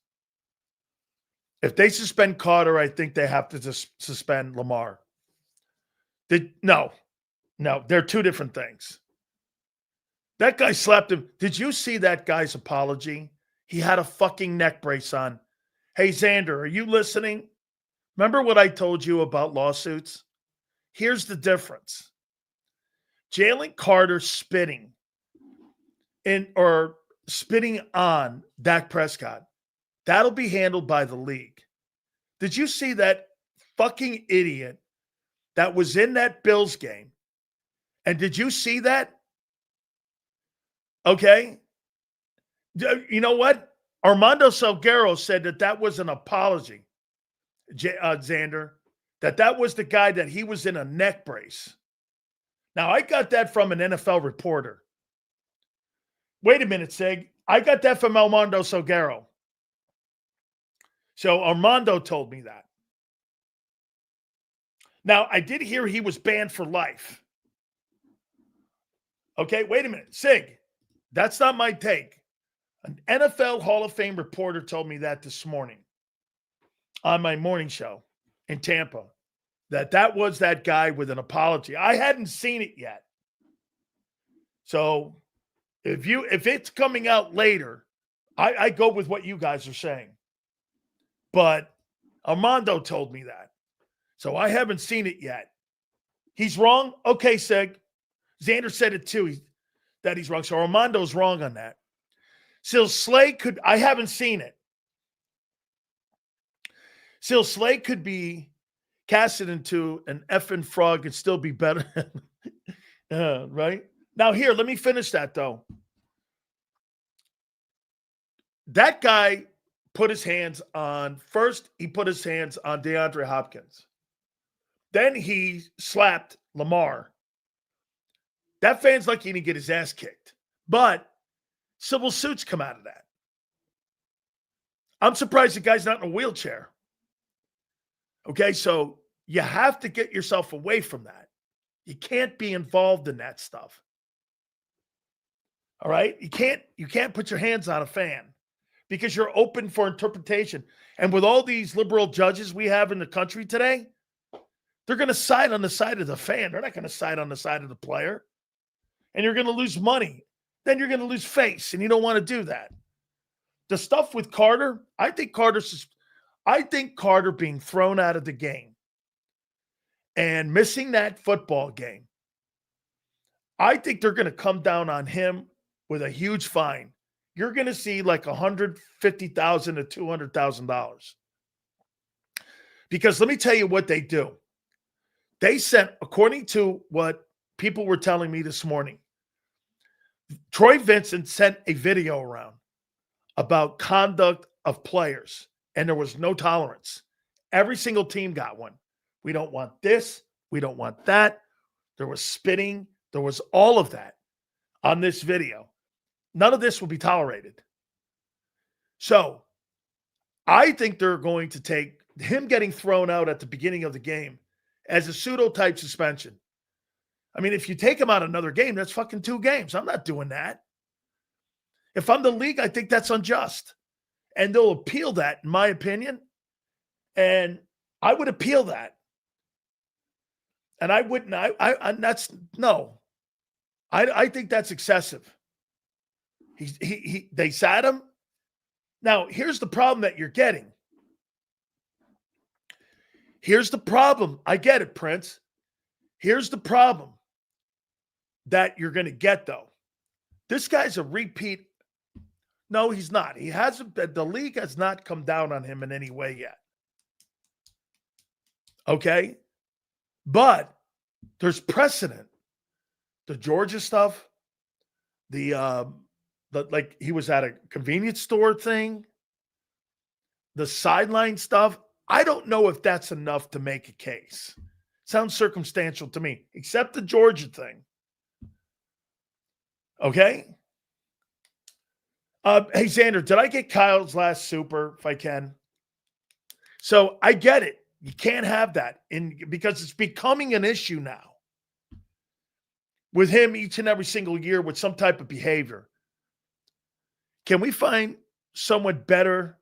If they suspend Carter, I think they have to suspend Lamar. No, they're two different things. That guy slapped him. Did you see that guy's apology? He had a fucking neck brace on. Hey, Xander, are you listening? Remember what I told you about lawsuits? Here's the difference. Jaylen Carter spitting on Dak Prescott. That'll be handled by the league. Did you see that fucking idiot that was in that Bills game? And did you see that? Okay. You know what? Armando Salguero said that was an apology, Xander, that was the guy that he was in a neck brace. Now, I got that from an NFL reporter. Wait a minute, Sig. I got that from Armando Salguero. So Armando told me that. Now, I did hear he was banned for life. Okay, wait a minute. Sig, that's not my take. An NFL Hall of Fame reporter told me that this morning on my morning show in Tampa, that was that guy with an apology. I hadn't seen it yet. So if it's coming out later, I go with what you guys are saying. But Armando told me that. So I haven't seen it yet. He's wrong? Okay, Sig. Xander said it too, that he's wrong. So Armando's wrong on that. Still, Slay could, I haven't seen it. Still, Slay could be casted into an effing frog and still be better. Right? Now, here, let me finish that, though. That guy put his hands on, first, he put his hands on DeAndre Hopkins. Then he slapped Lamar. That fan's lucky to get his ass kicked. But civil suits come out of that. I'm surprised the guy's not in a wheelchair. Okay, so you have to get yourself away from that. You can't be involved in that stuff. All right? You can't put your hands on a fan because you're open for interpretation. And with all these liberal judges we have in the country today, they're going to side on the side of the fan. They're not going to side on the side of the player. And you're going to lose money. Then you're going to lose face, and you don't want to do that. The stuff with Carter, I think Carter being thrown out of the game and missing that football game, I think they're going to come down on him with a huge fine. You're going to see like $150,000 to $200,000. Because let me tell you what they do. They sent, according to what people were telling me this morning, Troy Vincent sent a video around about conduct of players, and there was no tolerance. Every single team got one. We don't want this. We don't want that. There was spitting. There was all of that on this video. None of this will be tolerated. So I think they're going to take him getting thrown out at the beginning of the game as a pseudo-type suspension. I mean, if you take him out another game, that's fucking 2 games. I'm not doing that. If I'm the league, I think that's unjust. And they'll appeal that, in my opinion. And I would appeal that. And I wouldn't, I think that's excessive. They sat him. Now, here's the problem that you're getting. Here's the problem. I get it, Prince. Here's the problem that you're going to get, though. This guy's a repeat. No, he's not. He hasn't. The league has not come down on him in any way yet. Okay? But there's precedent. The Georgia stuff, the like he was at a convenience store thing, the sideline stuff. I don't know if that's enough to make a case. Sounds circumstantial to me, except the Georgia thing. Okay? Hey, Xander, did I get Kyle's last super if I can? So I get it. You can't have that because it's becoming an issue now with him each and every single year with some type of behavior. Can we find someone better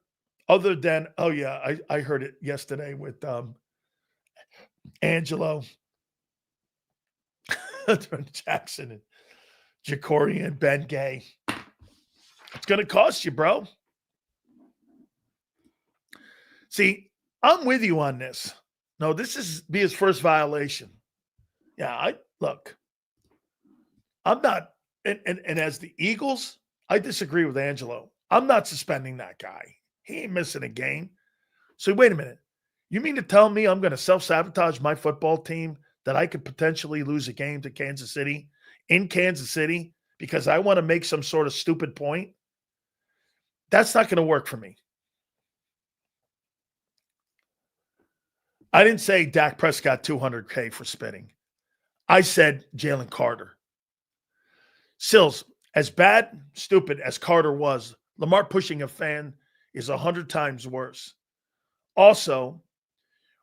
other than, oh, yeah, I heard it yesterday with Angelo, Jackson, and Jacory and Ben Gay. It's going to cost you, bro. See, I'm with you on this. No, this is be his first violation. Yeah, I'm not, and as the Eagles, I disagree with Angelo. I'm not suspending that guy. He ain't missing a game. So wait a minute. You mean to tell me I'm going to self-sabotage my football team that I could potentially lose a game to Kansas City in Kansas City because I want to make some sort of stupid point? That's not going to work for me. I didn't say Dak Prescott $200K for spitting. I said Jaylen Carter. Sills, as bad, stupid as Carter was, Lamar pushing a fan is 100 times worse. Also,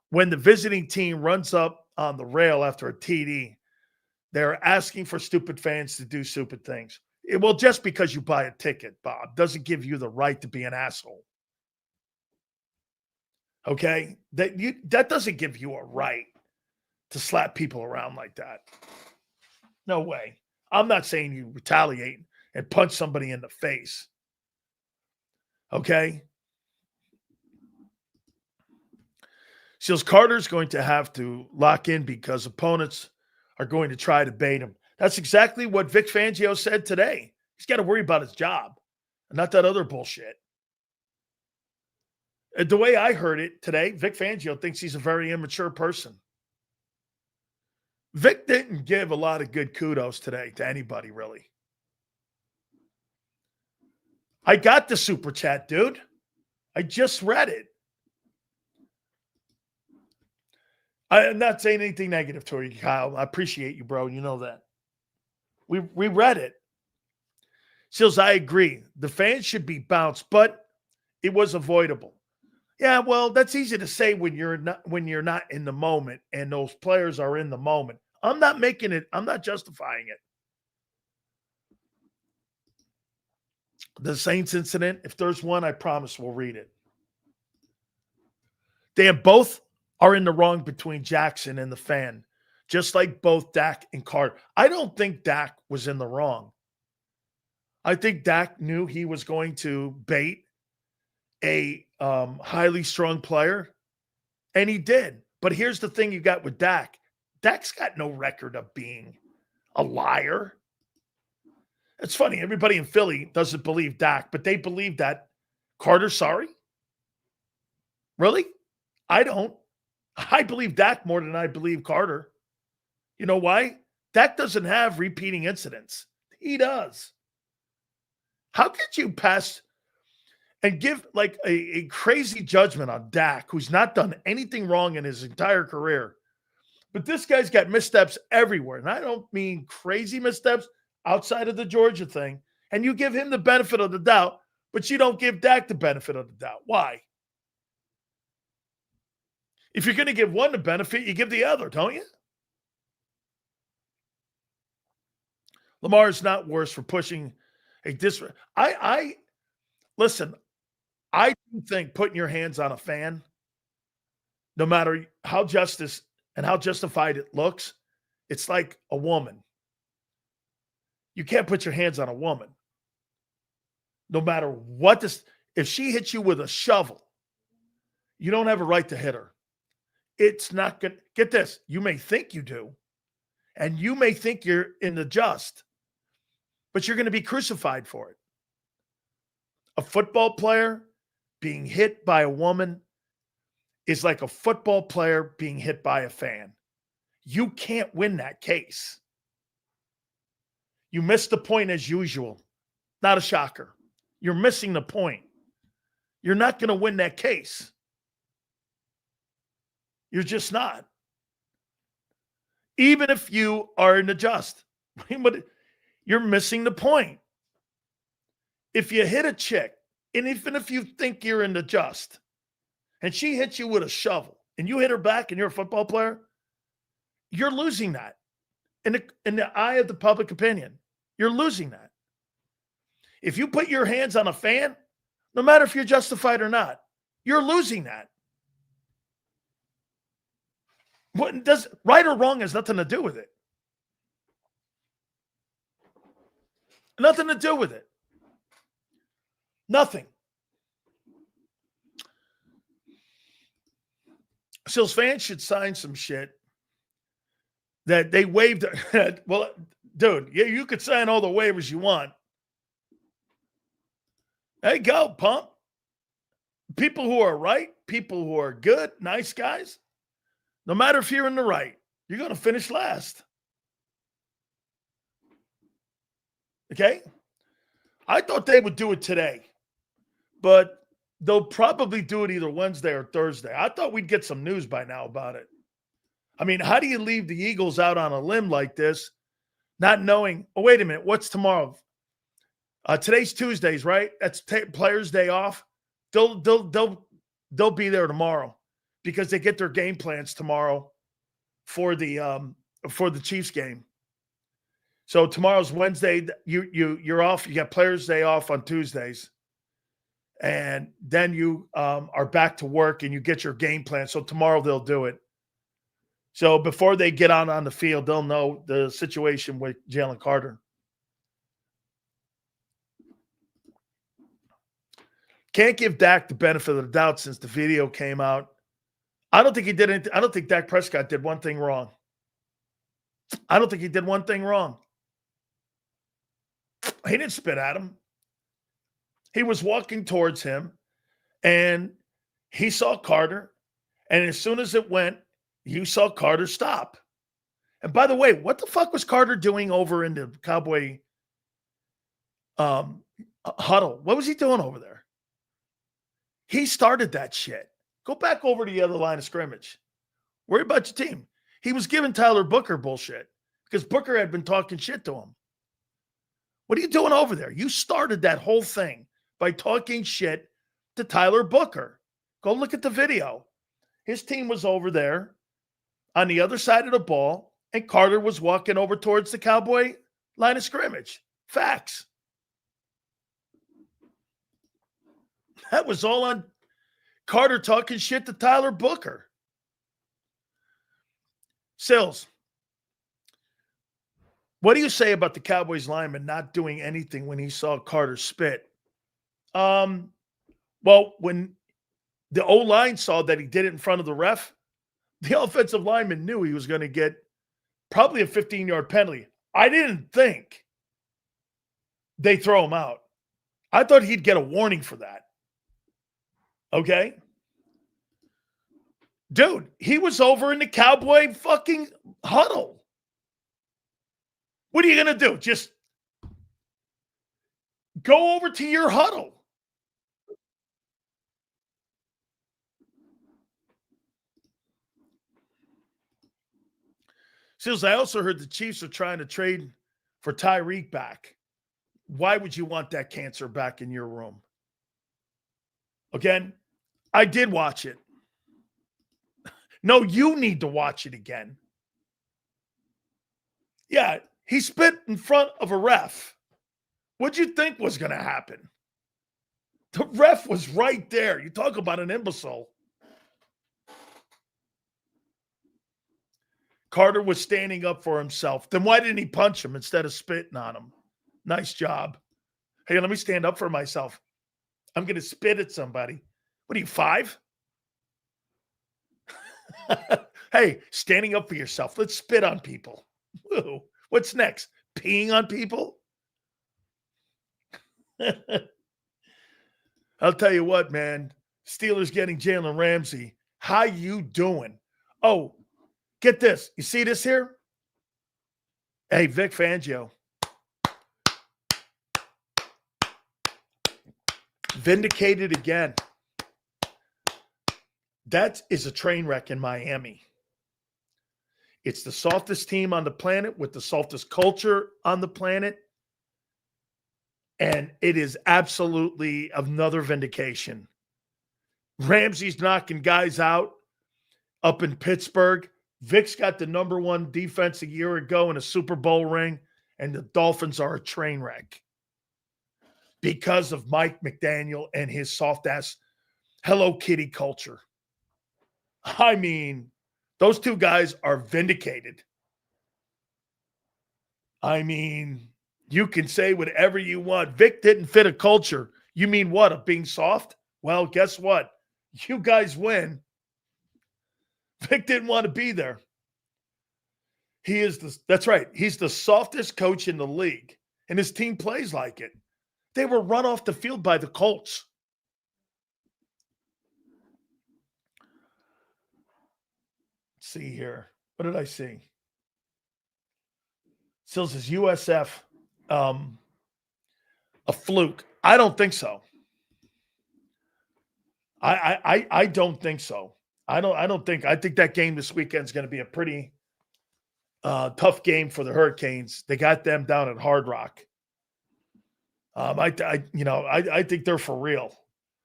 when the visiting team runs up on the rail after a TD, they're asking for stupid fans to do stupid things. Well, just because you buy a ticket, Bob, doesn't give you the right to be an asshole. Okay? That doesn't give you a right to slap people around like that. No way. I'm not saying you retaliate and punch somebody in the face. Okay? Seals Carter's going to have to lock in because opponents are going to try to bait him. That's exactly what Vic Fangio said today. He's got to worry about his job and not that other bullshit. The way I heard it today, Vic Fangio thinks he's a very immature person. Vic didn't give a lot of good kudos today to anybody, really. I got the super chat, dude. I just read it. I'm not saying anything negative to you, Kyle. I appreciate you, bro. You know that. We read it. Seals, I agree. The fans should be bounced, but it was avoidable. Yeah, well, that's easy to say when you're not in the moment and those players are in the moment. I'm not justifying it. The Saints incident, if there's one, I promise we'll read it. They both are in the wrong between Jackson and the fan, just like both Dak and Carter. I don't think Dak was in the wrong. I think Dak knew he was going to bait a highly strung player, and he did. But here's the thing you got with Dak. Dak's got no record of being a liar. It's funny. Everybody in Philly doesn't believe Dak, but they believe that Carter's sorry. Really? I don't. I believe Dak more than I believe Carter. You know why? Dak doesn't have repeating incidents. He does. How could you pass and give like a crazy judgment on Dak, who's not done anything wrong in his entire career? But this guy's got missteps everywhere. And I don't mean crazy missteps outside of the Georgia thing. And you give him the benefit of the doubt, but you don't give Dak the benefit of the doubt. Why? If you're going to give one the benefit, you give the other, don't you? Lamar is not worse for pushing a listen, I do think putting your hands on a fan, no matter how justified it looks, it's like a woman. You can't put your hands on a woman. No matter what if she hits you with a shovel, you don't have a right to hit her. It's not good. Get this. You may think you do, and you may think you're in the just, but you're going to be crucified for it. A football player being hit by a woman is like a football player being hit by a fan. You can't win that case. You missed the point as usual. Not a shocker. You're missing the point. You're not going to win that case. You're just not. Even if you are an adjust. But you're missing the point. If you hit a chick, and even if you think you're an adjust, and she hits you with a shovel, and you hit her back and you're a football player, you're losing that. In the eye of the public opinion, you're losing that. If you put your hands on a fan, no matter if you're justified or not, you're losing that. What does right or wrong has nothing to do with it. Nothing to do with it. Nothing. Sills fans should sign some shit that they waived. Well, dude, yeah, you could sign all the waivers you want. There you go, pump. People who are right, people who are good, nice guys, no matter if you're in the right, you're going to finish last. Okay? I thought they would do it today, but they'll probably do it either Wednesday or Thursday. I thought we'd get some news by now about it. I mean, how do you leave the Eagles out on a limb like this, not knowing, oh, wait a minute, what's tomorrow? Today's Tuesdays, right? That's Players' Day off. They'll be there tomorrow because they get their game plans tomorrow for the Chiefs game. So tomorrow's Wednesday. You're off. You got Players' Day off on Tuesdays, and then you are back to work and you get your game plan. So tomorrow they'll do it. So before they get on the field, they'll know the situation with Jaylen Carter. Can't give Dak the benefit of the doubt since the video came out. I don't think he did anything. I don't think Dak Prescott did one thing wrong. I don't think he did one thing wrong. He didn't spit at him. He was walking towards him, and he saw Carter, and as soon as it went, you saw Carter stop. And by the way, what the fuck was Carter doing over in the Cowboy huddle? What was he doing over there? He started that shit. Go back over to the other line of scrimmage. Worry about your team. He was giving Tyler Booker bullshit because Booker had been talking shit to him. What are you doing over there? You started that whole thing by talking shit to Tyler Booker. Go look at the video. His team was over there on the other side of the ball, and Carter was walking over towards the Cowboy line of scrimmage. Facts. That was all on Carter talking shit to Tyler Booker. Sills, what do you say about the Cowboys lineman not doing anything when he saw Carter spit? Well, when the O-line saw that he did it in front of the ref, the offensive lineman knew he was going to get probably a 15-yard penalty. I didn't think they throw him out. I thought he'd get a warning for that. Okay? Dude, he was over in the Cowboy fucking huddle. What are you going to do? Just go over to your huddle. Seals, I also heard the Chiefs are trying to trade for Tyreek back. Why would you want that cancer back in your room? Again, I did watch it. No, you need to watch it again. Yeah, he spit in front of a ref. What'd you think was going to happen? The ref was right there. You talk about an imbecile. Carter was standing up for himself. Then why didn't he punch him instead of spitting on him? Nice job. Hey, let me stand up for myself. I'm going to spit at somebody. What are you, 5? Hey, standing up for yourself. Let's spit on people. Woo. What's next? Peeing on people? I'll tell you what, man. Steelers getting Jalen Ramsey. How you doing? Oh, get this. You see this here? Hey, Vic Fangio. Vindicated again. That is a train wreck in Miami. It's the softest team on the planet with the softest culture on the planet. And it is absolutely another vindication. Ramsey's knocking guys out up in Pittsburgh. Vic's got the number one defense a year ago in a Super Bowl ring, and the Dolphins are a train wreck because of Mike McDaniel and his soft-ass Hello Kitty culture. I mean, those two guys are vindicated. I mean, you can say whatever you want. Vic didn't fit a culture. You mean what, of being soft? Well, guess what? You guys win. Vic didn't want to be there. That's right. He's the softest coach in the league, and his team plays like it. They were run off the field by the Colts. Let's see here. What did I see? Still says USF, a fluke. I don't think so. I don't think so. I think that game this weekend is going to be a pretty tough game for the Hurricanes. They got them down at Hard Rock. I think they're for real.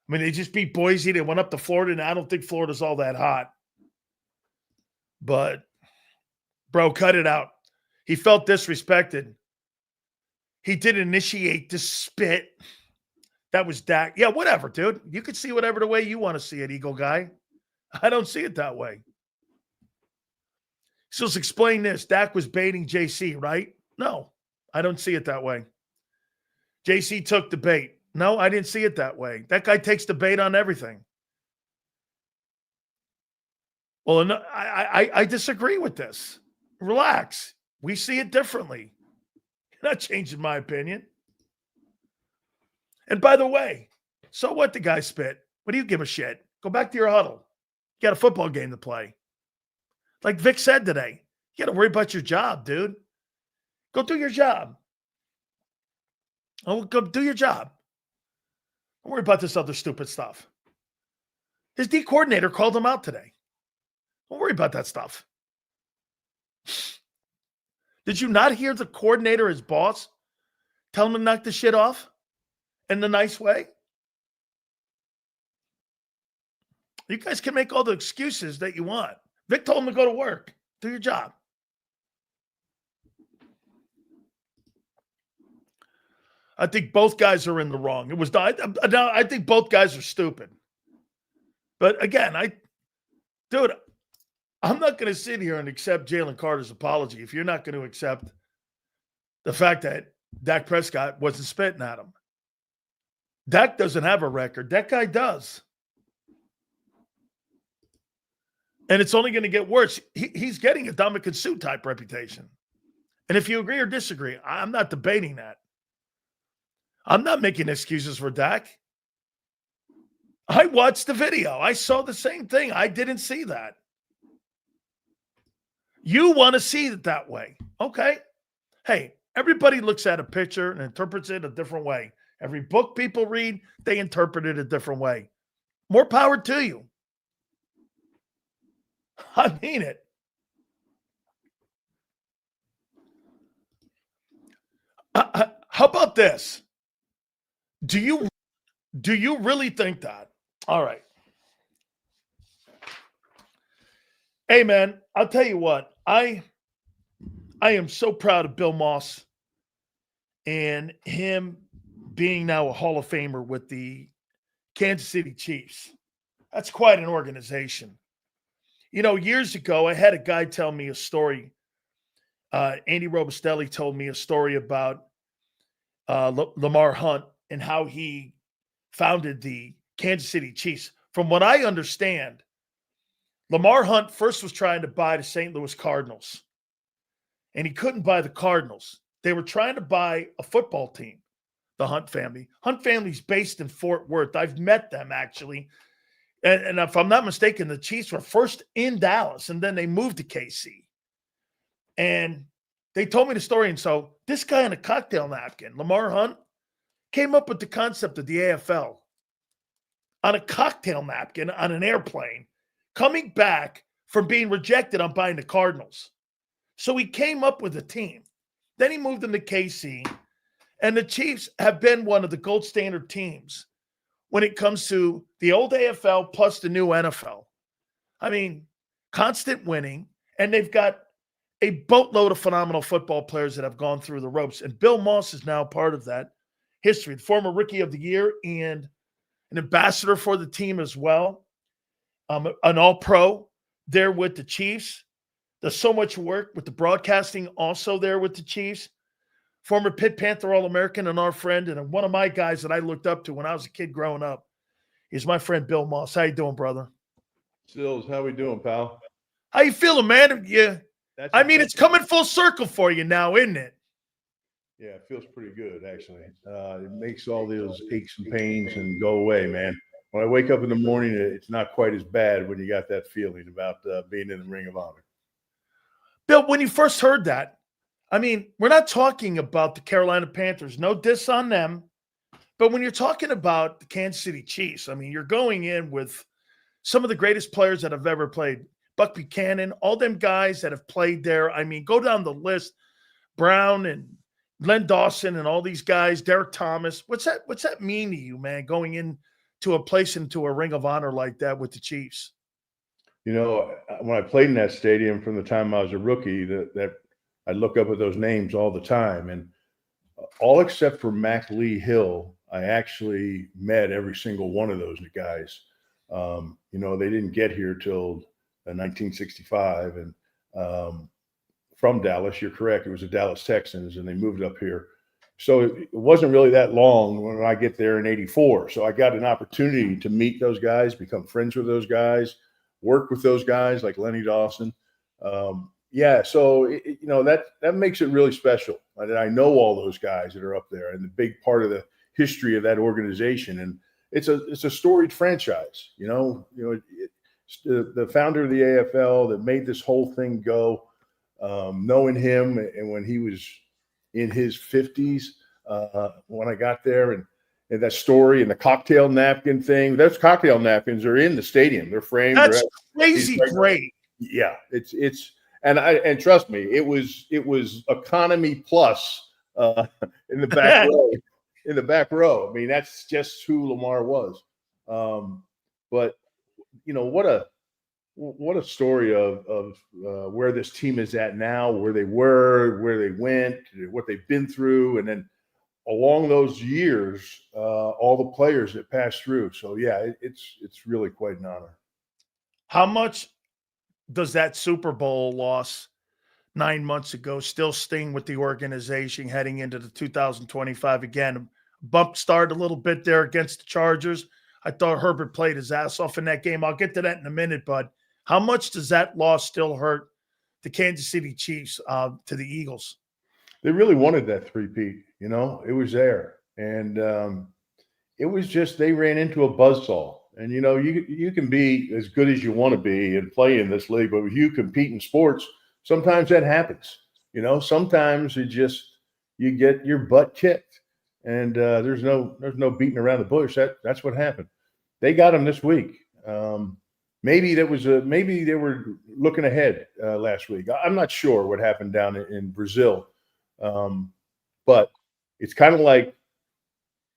I mean, they just beat Boise. They went up to Florida, and I don't think Florida's all that hot. But, bro, cut it out. He felt disrespected. He did initiate the spit. That was Dak. Yeah, whatever, dude. You can see whatever the way you want to see it, Eagle Guy. I don't see it that way. So let's explain this. Dak was baiting JC, right? No, I don't see it that way. JC took the bait. No, I didn't see it that way. That guy takes the bait on everything. Well, no, I disagree with this. Relax. We see it differently. You're not changing my opinion. And by the way, so what the guy spit? What do you give a shit? Go back to your huddle. You got a football game to play. Like Vic said today, you got to worry about your job, dude. Go do your job. Oh, go do your job. Don't worry about this other stupid stuff. His D coordinator called him out today. Don't worry about that stuff. Did you not hear the coordinator, his boss, tell him to knock the shit off in the nice way? You guys can make all the excuses that you want. Vic told him to go to work. Do your job. I think both guys are in the wrong. I think both guys are stupid. But again, I'm not going to sit here and accept Jaylen Carter's apology if you're not going to accept the fact that Dak Prescott wasn't spitting at him. Dak doesn't have a record. That guy does. And it's only going to get worse. He's getting a Dominican Sue type reputation. And if you agree or disagree, I'm not debating that. I'm not making excuses for Dak. I watched the video. I saw the same thing. I didn't see that. You want to see it that way. Okay. Hey, everybody looks at a picture and interprets it a different way. Every book people read, they interpret it a different way. More power to you. I mean it. How about this? Do you really think that? All right. Hey, man, I'll tell you what. I am so proud of Bill Moss and him being now a Hall of Famer with the Kansas City Chiefs. That's quite an organization. You know, years ago, I had a guy tell me a story. Andy Robustelli told me a story about Lamar Hunt and how he founded the Kansas City Chiefs. From what I understand, Lamar Hunt first was trying to buy the St. Louis Cardinals, and he couldn't buy the Cardinals. They were trying to buy a football team, the Hunt family. Hunt family's based in Fort Worth. I've met them, actually. And if I'm not mistaken, the Chiefs were first in Dallas, and then they moved to KC. And they told me the story. And so this guy in a cocktail napkin, Lamar Hunt, came up with the concept of the AFL on a cocktail napkin on an airplane. coming back from being rejected on buying the Cardinals. So he came up with a team. Then he moved them to KC. And the Chiefs have been one of the gold standard teams when it comes to the old AFL plus the new NFL. I mean, constant winning, and they've got a boatload of phenomenal football players that have gone through the ropes. And Bill Moss is now part of that history, the former Rookie of the Year and an ambassador for the team as well, an all-pro there with the Chiefs. Does so much work with the broadcasting also there with the Chiefs. Former Pitt Panther All-American and our friend, and one of my guys that I looked up to when I was a kid growing up is my friend Bill Moss. How you doing, brother? Sills, how we doing, pal? How you feeling, man? It's coming full circle for you now, isn't it? Yeah, it feels pretty good, actually. It makes all those aches and pains and go away, man. When I wake up in the morning, it's not quite as bad when you got that feeling about being in the Ring of Honor. Bill, when you first heard that, I mean, we're not talking about the Carolina Panthers, no diss on them. But when you're talking about the Kansas City Chiefs, I mean, you're going in with some of the greatest players that have ever played. Buck Buchanan, all them guys that have played there. I mean, go down the list. Brown and Len Dawson and all these guys, Derek Thomas. What's that mean to you, man, going into a place, into a Ring of Honor like that with the Chiefs? You know, when I played in that stadium from the time I was a rookie, that I look up at those names all the time. And all except for Mac Lee Hill, I actually met every single one of those guys. They didn't get here till 1965. And from Dallas, you're correct. It was the Dallas Texans, and they moved up here. So it wasn't really that long when I get there in 84. So I got an opportunity to meet those guys, become friends with those guys, work with those guys like Lenny Dawson. So that makes it really special. I know all those guys that are up there and the big part of the history of that organization. And it's a storied franchise. The founder of the AFL that made this whole thing go, knowing him and when he was in his 50s, when I got there, and that story and the cocktail napkin thing. Those cocktail napkins are in the stadium. They're framed. That's crazy great. Yeah, and trust me, it was economy plus in the back row. In the back row. I mean, that's just who Lamar was. But what a story of where this team is at now, where they were, where they went, what they've been through, and then along those years, all the players that passed through. So yeah, it's really quite an honor. How much does that Super Bowl loss 9 months ago still sting with the organization heading into the 2025? Again, bump start a little bit there against the Chargers. I thought Herbert played his ass off in that game. I'll get to that in a minute, but how much does that loss still hurt the Kansas City Chiefs to the Eagles? They really wanted that three-peat. It was there. And it was just they ran into a buzzsaw. And, you can be as good as you want to be and play in this league, but if you compete in sports, sometimes that happens. Sometimes you get your butt kicked. And there's no beating around the bush. That's what happened. They got him this week. Maybe they were looking ahead last week. I'm not sure what happened down in Brazil. But it's kind of like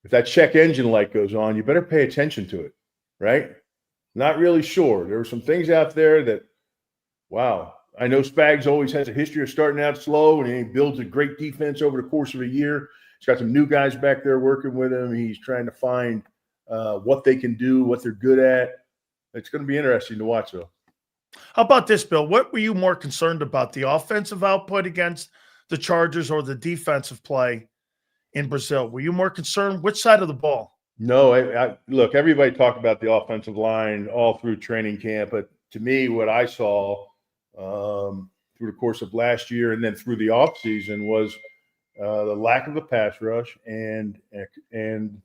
if that check engine light goes on, you better pay attention to it, right? Not really sure. There were some things out there that, wow. I know Spags always has a history of starting out slow, and he builds a great defense over the course of a year. He's got some new guys back there working with him. He's trying to find what they can do, what they're good at. It's going to be interesting to watch, though. How about this, Bill? What were you more concerned about, the offensive output against the Chargers or the defensive play in Brazil? Were you more concerned? Which side of the ball? No, look, everybody talked about the offensive line all through training camp, but to me, what I saw through the course of last year and then through the offseason was the lack of a pass rush and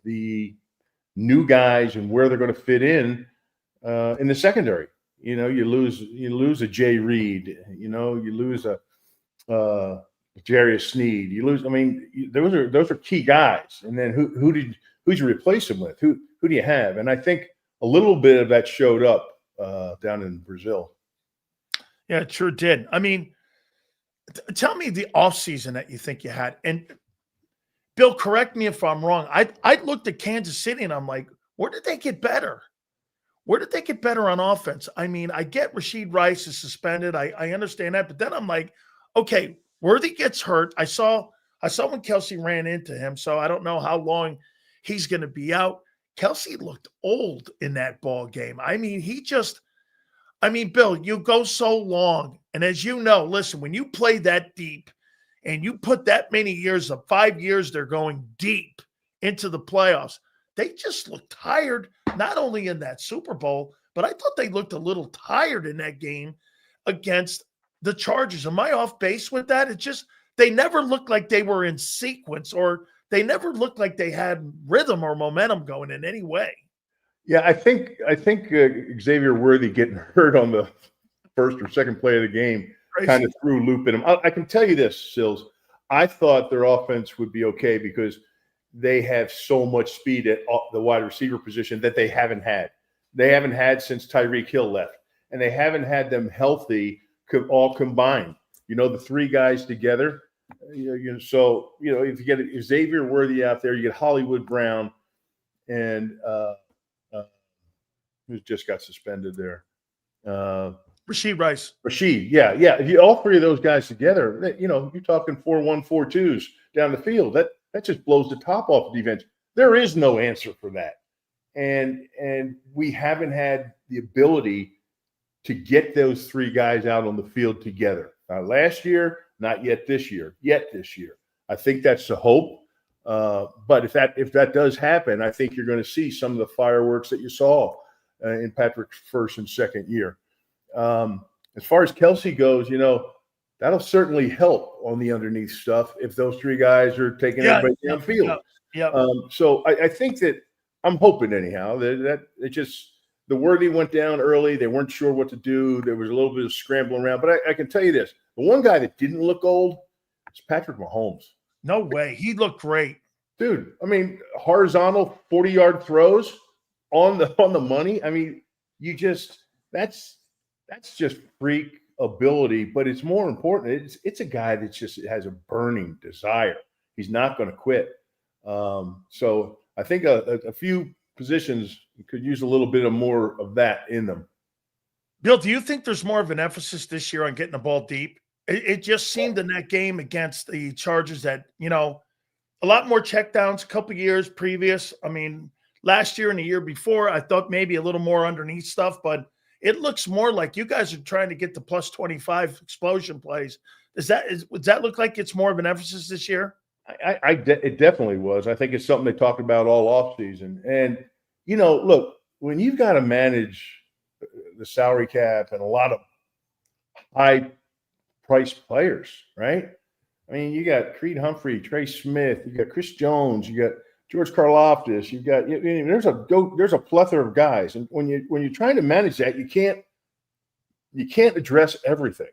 the new guys and where they're going to fit in the secondary. You lose a Jay Reed, you lose a Jarius Sneed. You lose. I mean, those are key guys. And then who'd you replace them with? Who do you have? And I think a little bit of that showed up down in Brazil. Yeah, it sure did. I mean, tell me the offseason that you think you had. And Bill, correct me if I'm wrong. I looked at Kansas City and I'm like, where did they get better? Where did they get better on offense? I mean, I get Rashid Rice is suspended. I understand that. But then I'm like, okay, Worthy gets hurt. I saw when Kelsey ran into him, so I don't know how long he's going to be out. Kelsey looked old in that ball game. I mean, Bill, you go so long. And as you know, listen, when you play that deep and you put that many years of 5 years, they're going deep into the playoffs. They just looked tired, not only in that Super Bowl, but I thought they looked a little tired in that game against the Chargers. Am I off base with that? It just, they never looked like they were in sequence, or they never looked like they had rhythm or momentum going in any way. Yeah, I think Xavier Worthy getting hurt on the first or second play of the game kind of threw a loop in him. I can tell you this, Sills. I thought their offense would be okay because they have so much speed at the wide receiver position that they haven't had. They haven't had since Tyreek Hill left, and they haven't had them healthy all combined. You know, the three guys together. So if you get Xavier Worthy out there, you get Hollywood Brown, and who just got suspended there? Rashid Rice. Yeah. If you all three of those guys together, you're talking 4-1, 4-2s down the field. That just blows the top off the defense. There is no answer for that, and we haven't had the ability to get those three guys out on the field together. Last year, not yet this year. I think that's the hope. But if that does happen, I think you're going to see some of the fireworks that you saw in Patrick's first and second year. As far as Kelsey goes, that'll certainly help on the underneath stuff if those three guys are taking everybody downfield. Yeah. So I think that I'm hoping anyhow that it just the Worthy went down early. They weren't sure what to do. There was a little bit of scrambling around. But I can tell you this: the one guy that didn't look old is Patrick Mahomes. No way. He looked great. Dude, I mean, horizontal 40-yard throws on the money. I mean, that's just freak ability, but it's more important. It's a guy that just has a burning desire. He's not going to quit. So I think a few positions could use a little bit more of that in them. Bill, do you think there's more of an emphasis this year on getting the ball deep? It just seemed in that game against the Chargers that, a lot more checkdowns a couple years previous. I mean, last year and the year before, I thought maybe a little more underneath stuff, but it looks more like you guys are trying to get the plus 25 explosion plays. Does that look like it's more of an emphasis this year? It definitely was. I think it's something they talked about all offseason. And, look, when you've got to manage the salary cap and a lot of high-priced players, right? I mean, you got Creed Humphrey, Trey Smith, you got Chris Jones, you got George Karlaftis, you've got there's a plethora of guys. And when you're trying to manage that, you can't address everything.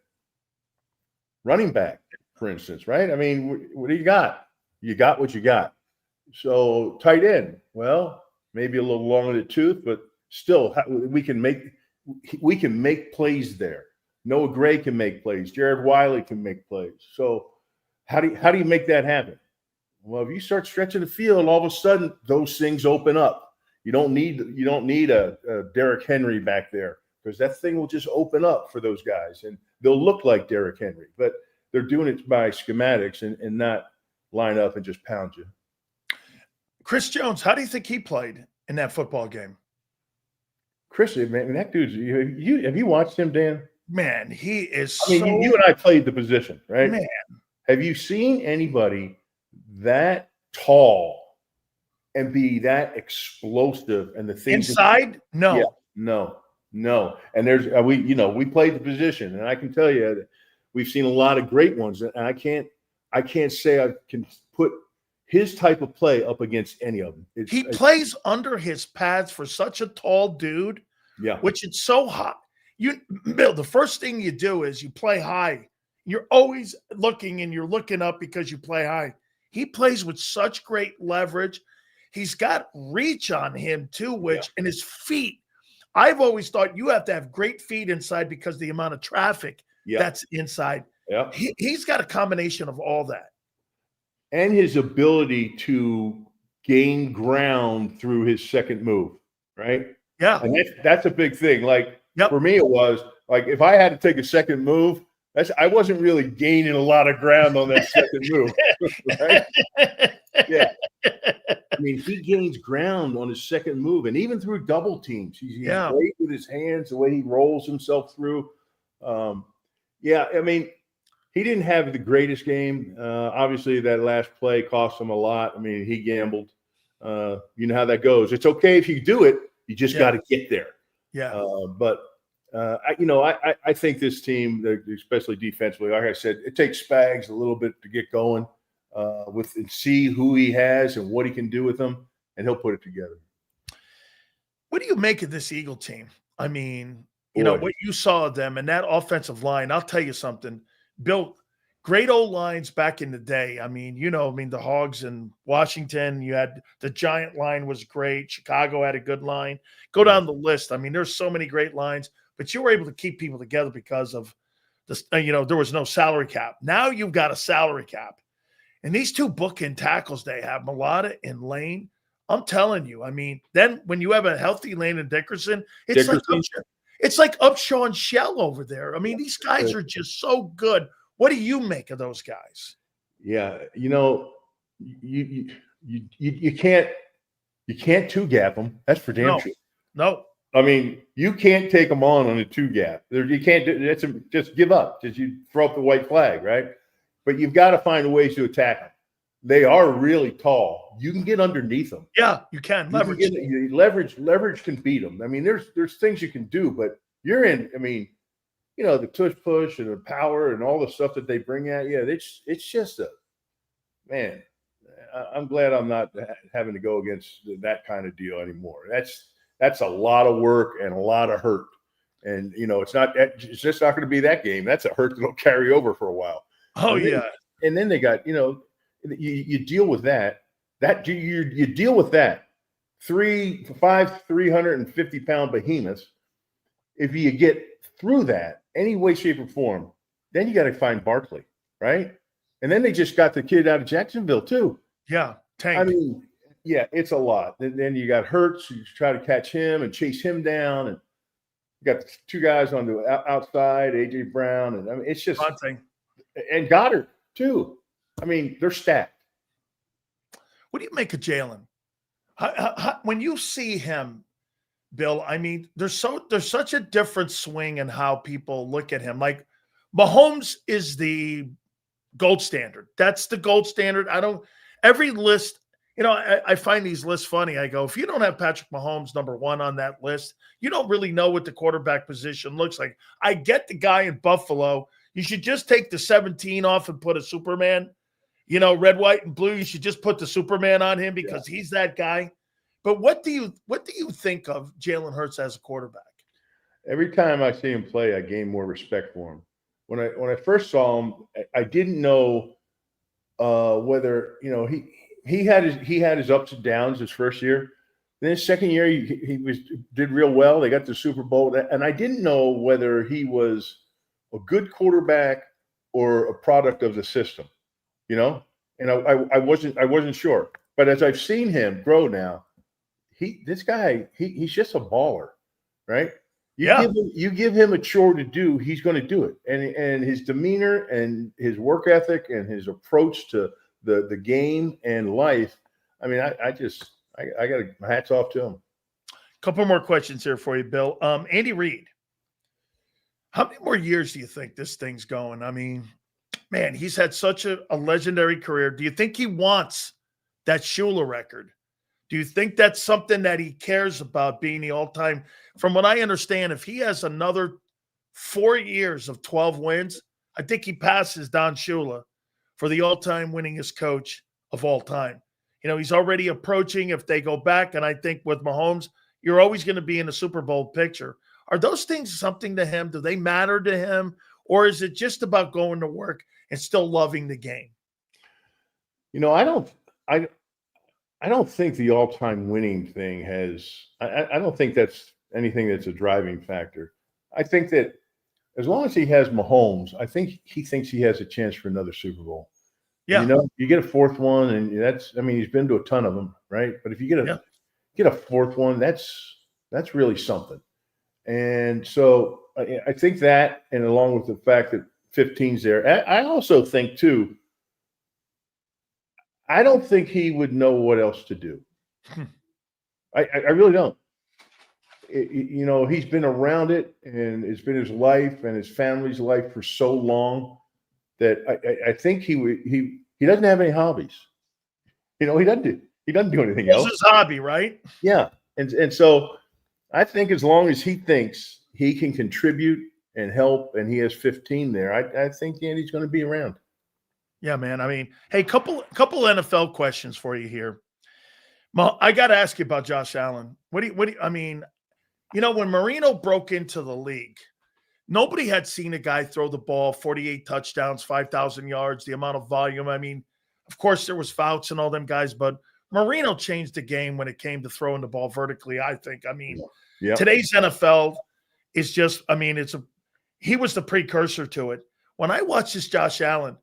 Running back, for instance, right? I mean, what do you got? You got what you got. So tight end, well, maybe a little long in the tooth, but still we can make plays there. Noah Gray can make plays. Jared Wiley can make plays. So how do you make that happen? Well, if you start stretching the field, all of a sudden those things open up. You don't need a Derrick Henry back there because that thing will just open up for those guys, and they'll look like Derrick Henry, but they're doing it by schematics and not line up and just pound you. Chris Jones, how do you think he played in that football game? Chris, man, that dude's have you watched him, Dan? Man, he is. I mean, you and I played the position, right? Man, have you seen anybody that tall and be that explosive and the things inside? No. Yeah, no. And there's we played the position, and I can tell you that we've seen a lot of great ones, and I can't say I can put his type of play up against any of them. He plays under his pads for such a tall dude. Yeah, which it's so hot. Bill, the first thing you do is you play high. You're always looking and you're looking up because you play high. He plays with such great leverage. He's got reach on him too, and his feet I've always thought you have to have great feet inside because the amount of traffic that's inside. Yeah. He's got a combination of all that. And his ability to gain ground through his second move, right? Yeah. And that's a big thing. Like Yep. for me, it was like if I had to take a second move, I wasn't really gaining a lot of ground on that second move. Right? Yeah. I mean, he gains ground on his second move, and even through double teams, he's great with his hands, the way he rolls himself through. Yeah, I mean, he didn't have the greatest game. Obviously, that last play cost him a lot. I mean, he gambled. You know how that goes. It's okay if you do it. You just got to get there. Yeah. I think this team, especially defensively, like I said, it takes Spags a little bit to get going and see who he has and what he can do with them, and he'll put it together. What do you make of this Eagle team? I mean, you know, what you saw of them and that offensive line, I'll tell you something. Bill, great old lines back in the day. I mean, the Hogs in Washington, you had the Giant line was great. Chicago had a good line. Go down the list. I mean, there's so many great lines, but you were able to keep people together because of this, there was no salary cap. Now you've got a salary cap. And these two bookend tackles they have, Mulata and Lane, I'm telling you, I mean, then when you have a healthy Lane and Dickerson, it's like Upshaw and Shell over there. I mean, these guys are just so good. What do you make of those guys? Yeah, you can't two gap them. That's for damn sure. No. I mean, you can't take them on a two gap. You can't do that's just give up. Just you throw up the white flag, right? But you've got to find ways to attack them. They are really tall. You can get underneath them. Yeah, you can. Leverage can beat them. I mean, there's things you can do, but you're in. I mean, the tush push and the power and all the stuff that they bring at you. It's just man. I'm glad I'm not having to go against that kind of deal anymore. That's a lot of work and a lot of hurt. And it's just not going to be that game. That's a hurt that'll carry over for a while. Oh, And then they got, you deal with that. You deal with that. 350-pound behemoths. If you get through that, any way, shape, or form, then you got to find Barkley, right? And then they just got the kid out of Jacksonville, too. Yeah, Tank. I mean, yeah, it's a lot. Then you got Hurts. You try to catch him and chase him down. And you got two guys on the outside, A.J. Brown. And I mean, it's just – and Goddard, too. I mean, they're stacked. What do you make of Jaylen? When you see him, Bill, I mean, there's such a different swing in how people look at him. Like Mahomes is the gold standard. That's the gold standard. Every list, I find these lists funny. I go, if you don't have Patrick Mahomes number one on that list, you don't really know what the quarterback position looks like. I get the guy in Buffalo. You should just take the 17 off and put a Superman, red, white, and blue. You should just put the Superman on him because he's that guy. But what do you think of Jalen Hurts as a quarterback? Every time I see him play, I gain more respect for him. When I first saw him, I didn't know whether he had his ups and downs his first year. Then his second year, he did real well. They got the Super Bowl, and I didn't know whether he was a good quarterback or a product of the system, And I wasn't sure. But as I've seen him grow now, he's just a baller, right? You give him a chore to do, he's going to do it. And his demeanor and his work ethic and his approach to the game and life. I mean, I got my hats off to him. Couple more questions here for you, Bill. Andy Reid. How many more years do you think this thing's going? I mean, man, he's had such a legendary career. Do you think he wants that Shula record? Do you think that's something that he cares about, being the all-time? From what I understand, if he has another 4 years of 12 wins, I think he passes Don Shula for the all-time winningest coach of all time. He's already approaching if they go back, and I think with Mahomes, you're always going to be in the Super Bowl picture. Are those things something to him? Do they matter to him? Or is it just about going to work and still loving the game? I don't think the all-time winning thing has – I don't think that's anything that's a driving factor. I think that as long as he has Mahomes, I think he thinks he has a chance for another Super Bowl. Yeah. You know, you get a fourth one, and that's, I mean, he's been to a ton of them, right? But if you get a fourth one, that's really something. And so I think that, and along with the fact that 15's there, I also think too, I don't think he would know what else to do. I really don't. You know, he's been around it, and it's been his life and his family's life for so long that I think he doesn't have any hobbies. You know, he doesn't do anything else. It's his hobby, right? Yeah, and so I think as long as he thinks he can contribute and help, and he has 15 there, I think Andy's going to be around. Yeah, man. I mean, hey, couple NFL questions for you here. Well, I got to ask you about Josh Allen. What do you, I mean, you know, when Marino broke into the league, nobody had seen a guy throw the ball 48 touchdowns, 5,000 yards, the amount of volume. I mean, of course, there was Fouts and all them guys, but Marino changed the game when it came to throwing the ball vertically, I think. I mean, today's NFL is just, I mean, he was the precursor to it. When I watch this Josh Allen,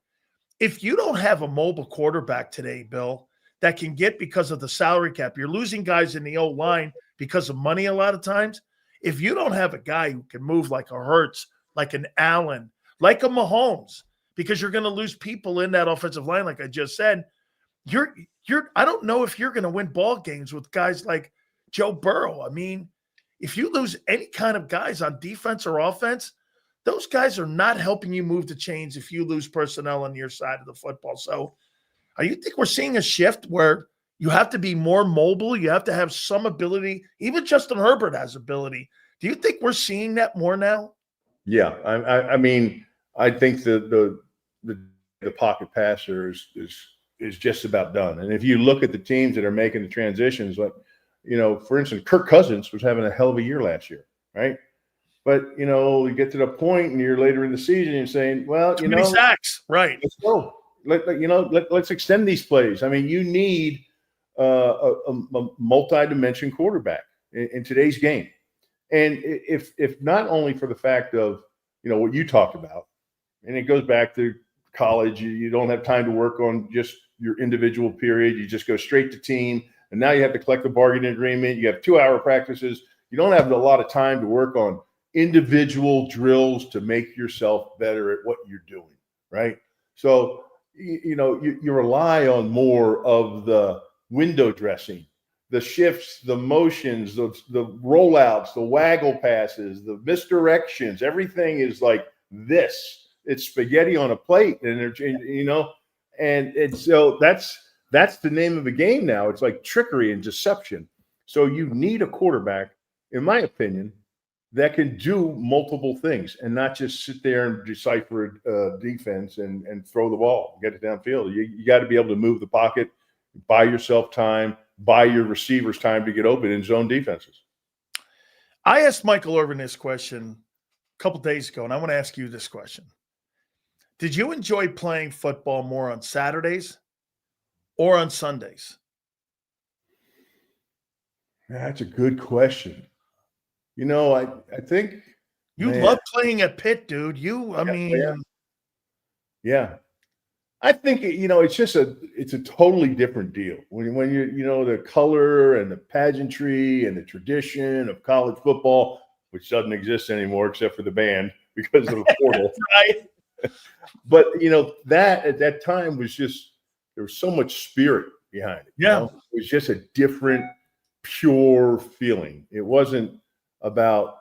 if you don't have a mobile quarterback today, Bill, that can get, because of the salary cap, you're losing guys in the O-line because of money a lot of times. If you don't have a guy who can move like a Hurts, like an Allen, like a Mahomes, because you're going to lose people in that offensive line, like I just said, I don't know if you're going to win ball games with guys like Joe Burrow. I mean, if you lose any kind of guys on defense or offense, those guys are not helping you move the chains if you lose personnel on your side of the football. So you think we're seeing a shift where you have to be more mobile? You have to have some ability. Even Justin Herbert has ability. Do you think we're seeing that more now? Yeah. I mean, I think the pocket passer is just about done. And if you look at the teams that are making the transitions, like, you know, for instance, Kirk Cousins was having a hell of a year last year, right? But, you know, you get to the point and you're later in the season and you're saying, well, too many sacks, right? Let's go. Let's extend these plays. I mean, you need a multi-dimension quarterback in today's game. And if not only for the fact of, you know, what you talked about, and it goes back to college, you don't have time to work on just your individual period. You just go straight to team. And now you have to collect the bargaining agreement. You have 2-hour practices. You don't have a lot of time to work on individual drills to make yourself better at what you're doing, right? So, you know, you rely on more of the window dressing, the shifts, the motions, the rollouts, the waggle passes, the misdirections. Everything is like this. It's spaghetti on a plate, and you know, and so that's the name of the game now. It's like trickery and deception. So you need a quarterback, in my opinion, that can do multiple things and not just sit there and decipher defense and throw the ball, get it downfield. You got to be able to move the pocket, buy yourself time, buy your receivers time to get open in zone defenses. I asked Michael Irvin this question a couple days ago, and I want to ask you this question. Did you enjoy playing football more on Saturdays or on Sundays? That's a good question. You know, I think you love playing at Pitt, dude. Yeah. I think, you know, it's a totally different deal when you know, the color and the pageantry and the tradition of college football, which doesn't exist anymore except for the band because of the portal. Right. But, you know, that at that time was just, there was so much spirit behind it. Yeah. You know? It was just a different, pure feeling. It wasn't about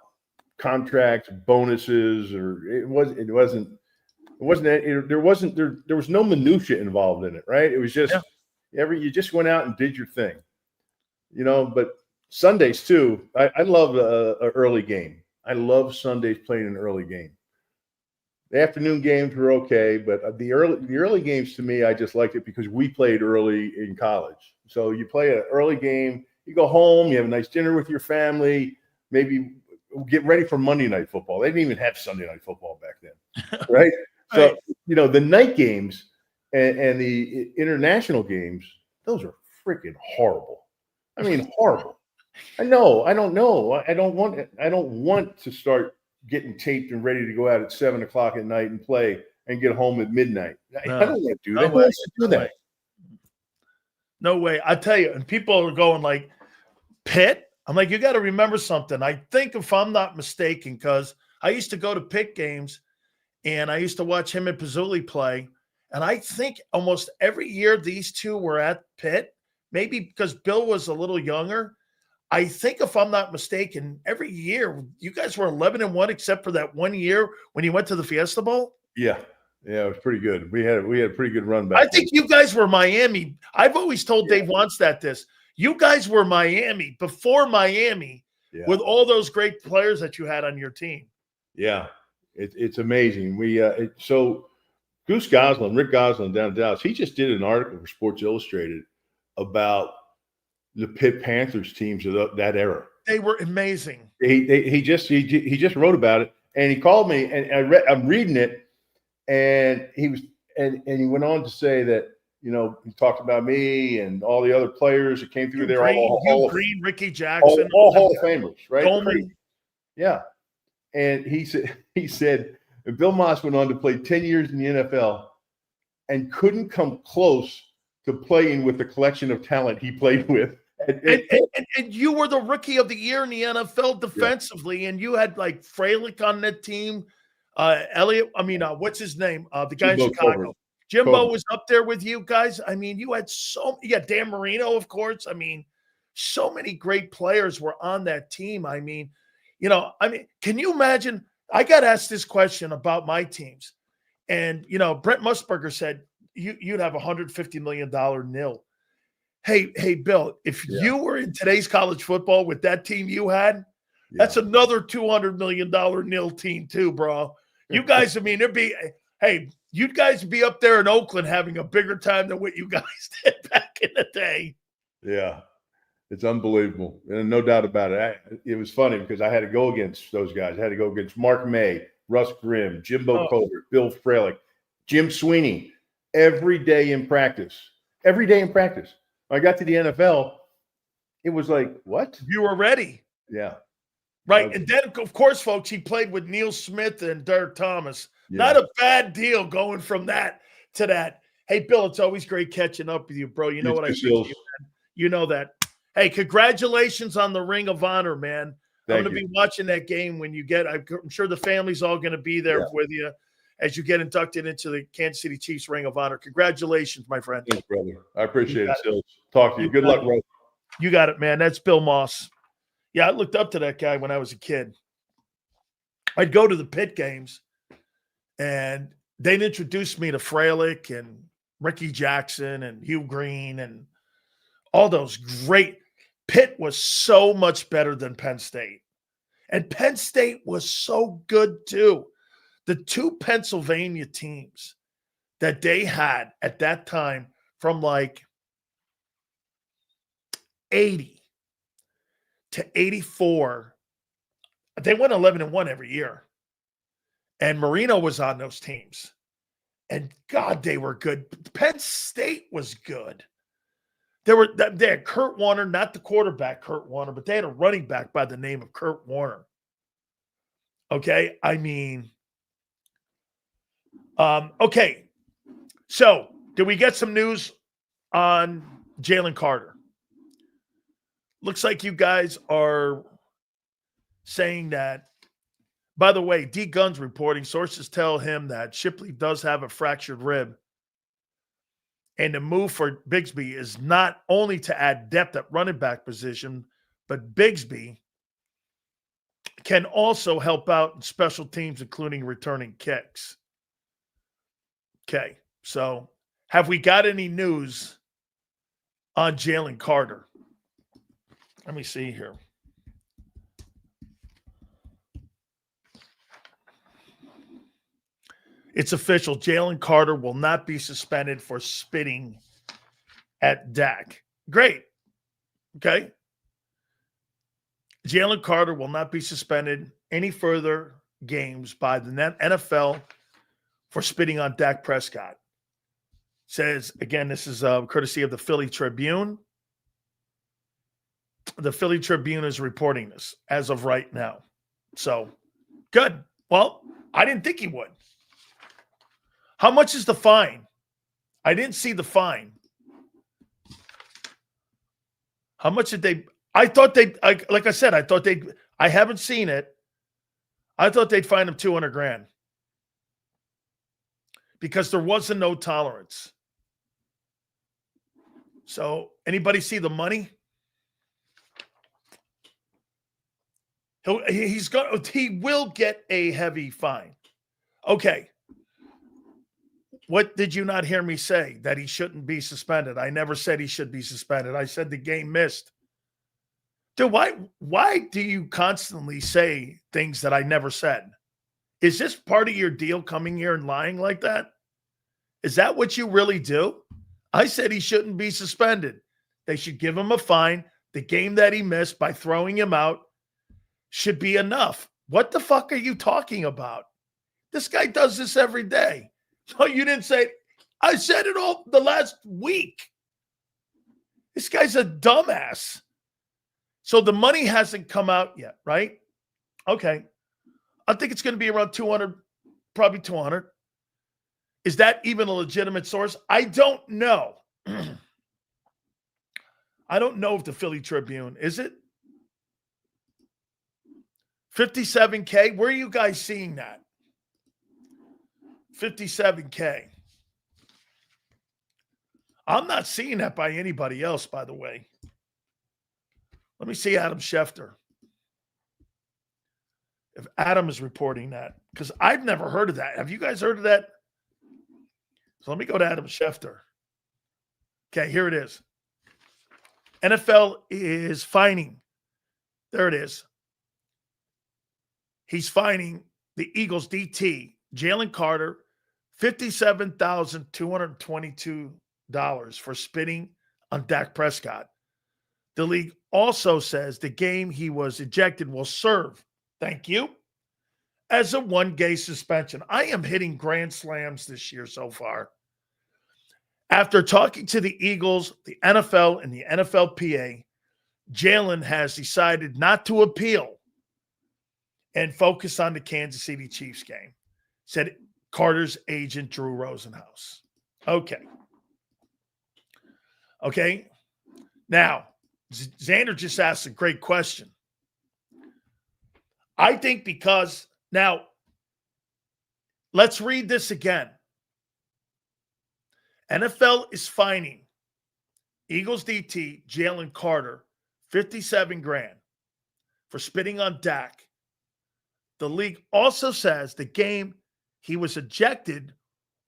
contracts, bonuses, or there was no minutia involved in it, right? It was just you just went out and did your thing, you know. But Sundays too, I love an early game. I love Sundays playing an early game. The afternoon games were okay, but the early games, to me, I just liked it because we played early in college. So you play an early game, you go home, you have a nice dinner with your family, maybe get ready for Monday Night Football. They didn't even have Sunday Night Football back then, right? So, you know, the night games and the international games, those are freaking horrible. I mean, horrible. I know. I don't know. I don't want. I don't want to start getting taped and ready to go out at 7 o'clock at night and play and get home at midnight. I No, don't want to do no that. Who way, wants to do no way. that? No way. I tell you, and people are going like, Pitt? I'm like, you got to remember something. I think if I'm not mistaken, because I used to go to Pitt games and I used to watch him and Pizzoli play. And I think almost every year these two were at Pitt, maybe because Bill was a little younger. I think if I'm not mistaken, every year you guys were 11-1, except for that 1 year when you went to the Fiesta Bowl. Yeah, it was pretty good. We had a pretty good run back. I think you guys were Miami. I've always told Dave Wannstedt this. You guys were Miami before Miami with all those great players that you had on your team. Yeah, it's amazing. So Goose Goslin, Rick Goslin down in Dallas, he just did an article for Sports Illustrated about the Pitt Panthers teams of that era. They were amazing. He just wrote about it, and he called me, and I'm reading it, and he went on to say that, you know, he talked about me and all the other players that came through there. Hugh Green, Ricky Jackson, all Hall of Famers, right? Coleman. Yeah, and he said, and Bill Moss went on to play 10 years in the NFL and couldn't come close to playing with the collection of talent he played with. And you were the rookie of the year in the NFL defensively, and you had like Freilich on that team. Elliott, what's his name? The guy in Chicago. Jimbo was up there with you guys. I mean, you had Dan Marino, of course. I mean, so many great players were on that team. I mean, can you imagine? I got asked this question about my teams. And, Brent Musburger said, you'd have $150 million nil. Hey, Bill, if you were in today's college football with that team you had, that's another $200 million nil team too, bro. You guys, you'd guys be up there in Oakland having a bigger time than what you guys did back in the day. Yeah, it's unbelievable. And no doubt about it. It was funny because I had to go against those guys. I had to go against Mark May, Russ Grimm, Jimbo Colbert, Bill Freilich, Jim Sweeney, every day in practice. Every day in practice. When I got to the NFL, it was like, what? You were ready. Yeah. Right. And then, of course, folks, he played with Neil Smith and Derek Thomas. Yeah. Not a bad deal going from that to that. Hey, Bill, it's always great catching up with you, bro. You know what I think of you, man. You know that. Hey, congratulations on the Ring of Honor, man. I'm going to be watching that game when you get – I'm sure the family's all going to be there with you as you get inducted into the Kansas City Chiefs Ring of Honor. Congratulations, my friend. Thanks, brother. I appreciate it, Sills. Talk to you. Good luck, bro. You got it, man. That's Bill Moss. Yeah, I looked up to that guy when I was a kid. I'd go to the Pitt games, and they'd introduce me to Freilich and Ricky Jackson and Hugh Green and all those great – Pitt was so much better than Penn State. And Penn State was so good too. The two Pennsylvania teams that they had at that time from like 80 to 84, they went 11-1 every year. And Marino was on those teams. And God, they were good. Penn State was good. They had Kurt Warner, not the quarterback Kurt Warner, but they had a running back by the name of Kurt Warner. Okay? I mean, okay. So, did we get some news on Jaylen Carter? Looks like you guys are saying that. By the way, D. Gunn's reporting, sources tell him that Shipley does have a fractured rib. And the move for Bigsby is not only to add depth at running back position, but Bigsby can also help out in special teams, including returning kicks. Okay, so have we got any news on Jaylen Carter? Let me see here. It's official. Jaylen Carter will not be suspended for spitting at Dak. Great. Okay. Jaylen Carter will not be suspended any further games by the NFL for spitting on Dak Prescott. Says, again, this is courtesy of the Philly Tribune. The Philly Tribune is reporting this as of right now. So, good. Well, I didn't think he would. How much is the fine? I didn't see the fine. How much did they? I thought like I said, I haven't seen it. I thought they'd fine him $200,000 because there was a no tolerance. So, anybody see the money? He will get a heavy fine. Okay. What did you not hear me say? That he shouldn't be suspended. I never said he should be suspended. I said the game missed. Dude, why do you constantly say things that I never said? Is this part of your deal, coming here and lying like that? Is that what you really do? I said he shouldn't be suspended. They should give him a fine. The game that he missed by throwing him out should be enough. What the fuck are you talking about? This guy does this every day. So you didn't say, I said it all the last week. This guy's a dumbass. So the money hasn't come out yet, right? Okay. I think it's going to be around 200, probably 200. Is that even a legitimate source? I don't know. I don't know if the Philly Tribune, is it? 57K? Where are you guys seeing that? 57K. I'm not seeing that by anybody else, by the way. Let me see Adam Schefter. If Adam is reporting that, because I've never heard of that. Have you guys heard of that? So let me go to Adam Schefter. Okay, here it is. NFL is fining. There it is. He's fining the Eagles DT, Jaylen Carter, $57,222 for spitting on Dak Prescott. The league also says the game he was ejected will serve, thank you, as a one-game suspension. I am hitting grand slams this year so far. After talking to the Eagles, the NFL, and the NFLPA, Jaylen has decided not to appeal and focus on the Kansas City Chiefs game, said Carter's agent, Drew Rosenhaus. Okay. Now, Xander just asked a great question. I think because, now, let's read this again. NFL is fining Eagles DT, Jaylen Carter, $57,000 for spitting on Dak. The league also says the game he was ejected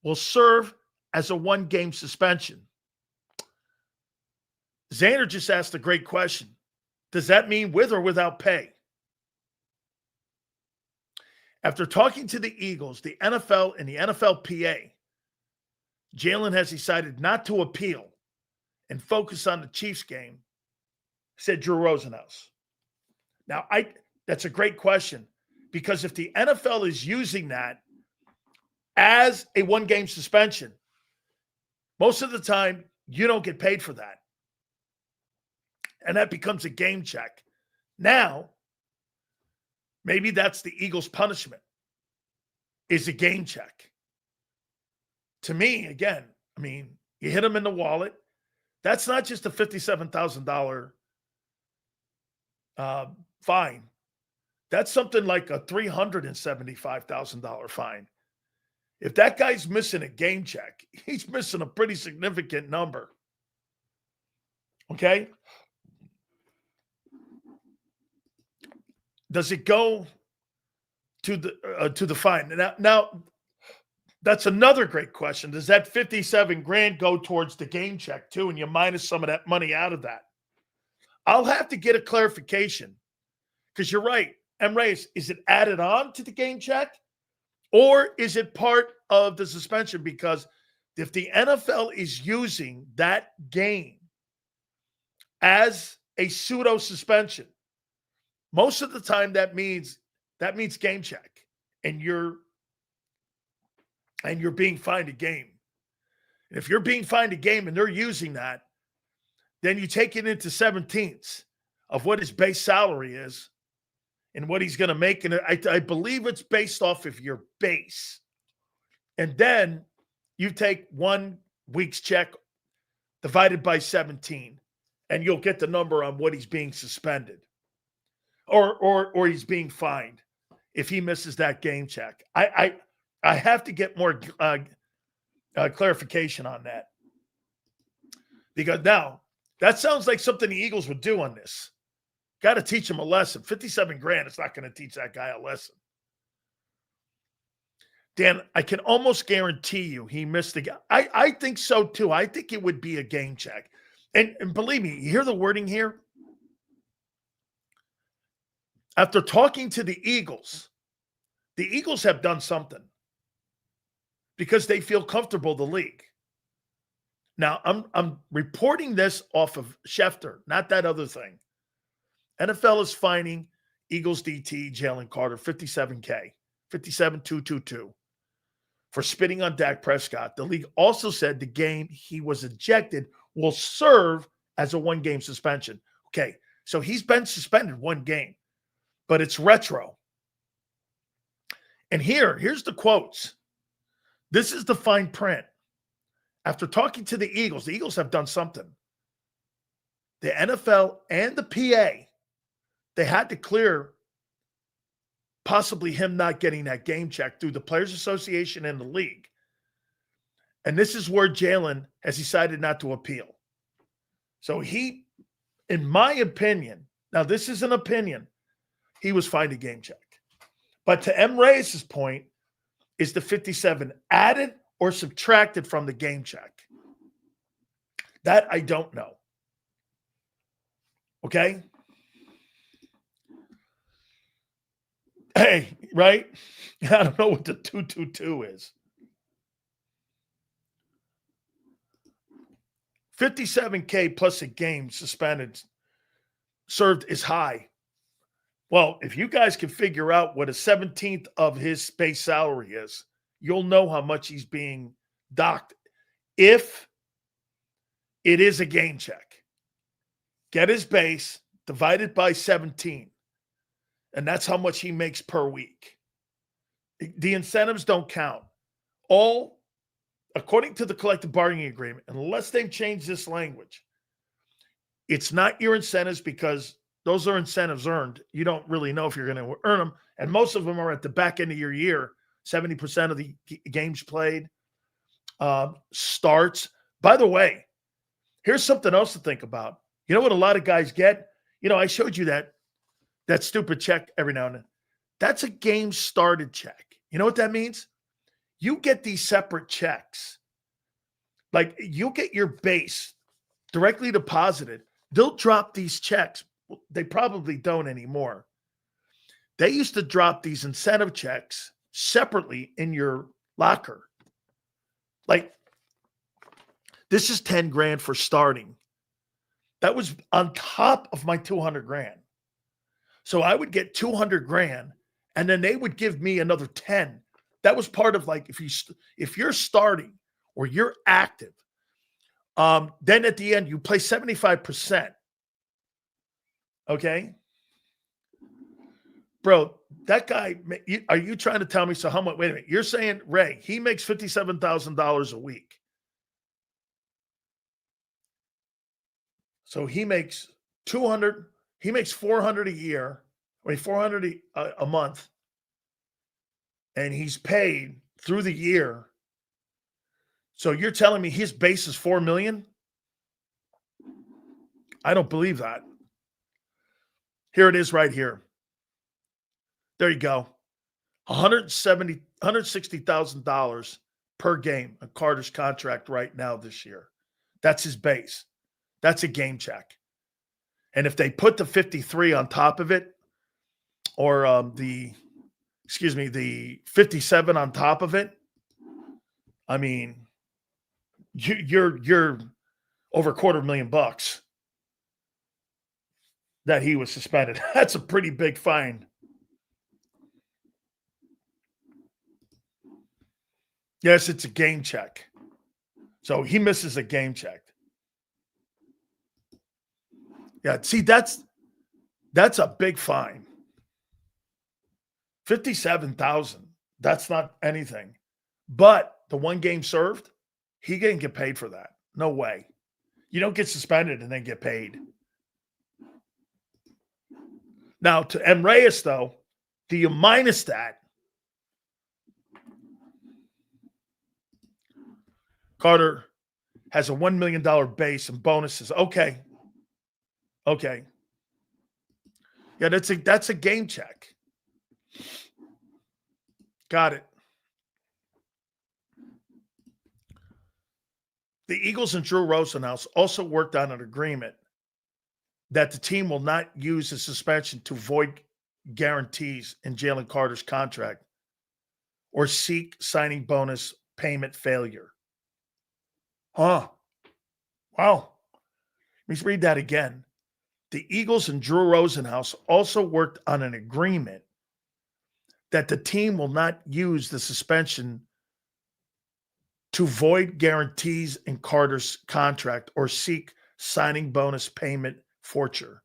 will serve as a one-game suspension. Xander just asked a great question. Does that mean with or without pay? After talking to the Eagles, the NFL, and the NFLPA, Jaylen has decided not to appeal and focus on the Chiefs game, said Drew Rosenhaus. Now, that's a great question, because if the NFL is using that as a one-game suspension, most of the time you don't get paid for that. And that becomes a game check. Now, maybe that's the Eagles' punishment, is a game check. To me, again, I mean, you hit them in the wallet. That's not just a $57,000 fine. That's something like a $375,000 fine. If that guy's missing a game check, he's missing a pretty significant number. Okay? Does it go to the fine? Now, that's another great question. Does that $57,000 go towards the game check too, and you minus some of that money out of that? I'll have to get a clarification, because you're right. Reyes, is it added on to the game check, or is it part of the suspension? Because if the NFL is using that game as a pseudo suspension, most of the time that means game check, and you're being fined a game. And if you're being fined a game and they're using that, then you take it into 17ths. of what his base salary is and what he's going to make. And I believe it's based off of your base. And then you take 1 week's check divided by 17, and you'll get the number on what he's being suspended or he's being fined if he misses that game check. I have to get more clarification on that, because now that sounds like something the Eagles would do on this. Got to teach him a lesson. 57 grand is not going to teach that guy a lesson. Dan, I can almost guarantee you he missed the game. I think so too. I think it would be a game check. And believe me, you hear the wording here? After talking to the Eagles have done something because they feel comfortable, the league. Now, I'm reporting this off of Schefter, not that other thing. NFL is fining Eagles DT Jaylen Carter $57K, $57,222 for spitting on Dak Prescott. The league also said the game he was ejected will serve as a 1-game suspension. Okay, so he's been suspended 1 game, but it's retro. And here's the quotes. This is the fine print. After talking to the Eagles have done something. The NFL and the PA, they had to clear possibly him not getting that game check through the Players Association and the league. And this is where Jaylen has decided not to appeal. So he, in my opinion, now this is an opinion, he was fined a game check. But to M. Reyes' point, is the 57 added or subtracted from the game check? That I don't know. Okay? Hey, right? I don't know what the 222 is. 57K plus a game suspended served is high. Well, if you guys can figure out what a 17th of his base salary is, you'll know how much he's being docked if it is a game check. Get his base, divide it by 17, and that's how much he makes per week. The incentives don't count. All, according to the collective bargaining agreement, unless they've changed this language, it's not your incentives, because those are incentives earned. You don't really know if you're going to earn them, and most of them are at the back end of your year. 70% of the games played, starts. By the way, here's something else to think about. You know what a lot of guys get? You know, I showed you that stupid check every now and then. That's a game started check. You know what that means? You get these separate checks. Like, you'll get your base directly deposited. They'll drop these checks. They probably don't anymore. They used to drop these incentive checks separately in your locker. Like, this is 10 grand for starting. That was on top of my 200 grand. So I would get 200 grand, and then they would give me another 10. That was part of, like, if you're starting or you're active, then at the end you play 75%. Okay? Bro, that guy, are you trying to tell me, so how much? Wait a minute. You're saying, Ray, he makes $57,000 a week. So he makes 200, he makes 400 a year, or 400 a month, and he's paid through the year. So you're telling me his base is $4 million? I don't believe that. Here it is right here. There you go. $160,000 per game on Carter's contract right now this year. That's his base. That's a game check. And if they put the 53 on top of it, or the 57 on top of it, I mean, you're over $250,000 that he was suspended. That's a pretty big fine. Yes, it's a game check. So he misses a game check. Yeah, see, that's That's a big fine. 57,000. That's not anything. But the one game served, he didn't get paid for that. No way. You don't get suspended and then get paid. Now, to M. Reyes, though, do you minus that? Carter has a $1 million base and bonuses. Okay. Yeah, that's a game check. Got it. The Eagles and Drew Rosenhaus also worked on an agreement that the team will not use the suspension to void guarantees in Jaylen Carter's contract or seek signing bonus payment failure. Huh. Wow. Let me read that again. The Eagles and Drew Rosenhaus also worked on an agreement that the team will not use the suspension to void guarantees in Carter's contract or seek signing bonus payment forfeiture.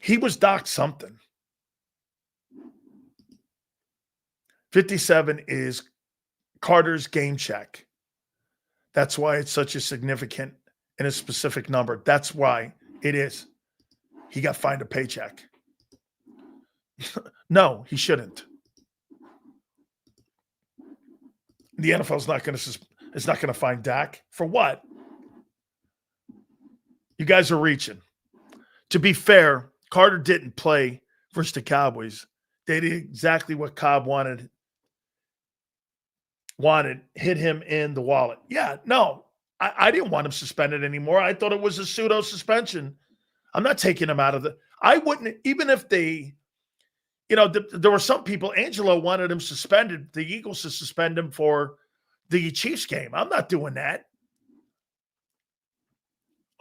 He was docked something. 57 is Carter's game check. That's why it's such a significant and a specific number. That's why it is. He got fined a paycheck. No, he shouldn't. The NFL is not going to fine Dak for what? You guys are reaching. To be fair, Carter didn't play versus the Cowboys. They did exactly what Cobb wanted, hit him in the wallet. Yeah, no, I didn't want him suspended anymore. I thought it was a pseudo suspension. I'm not taking him out of the. I wouldn't, even if they, there were some people. Angelo wanted him suspended. The Eagles to suspend him for the Chiefs game. I'm not doing that.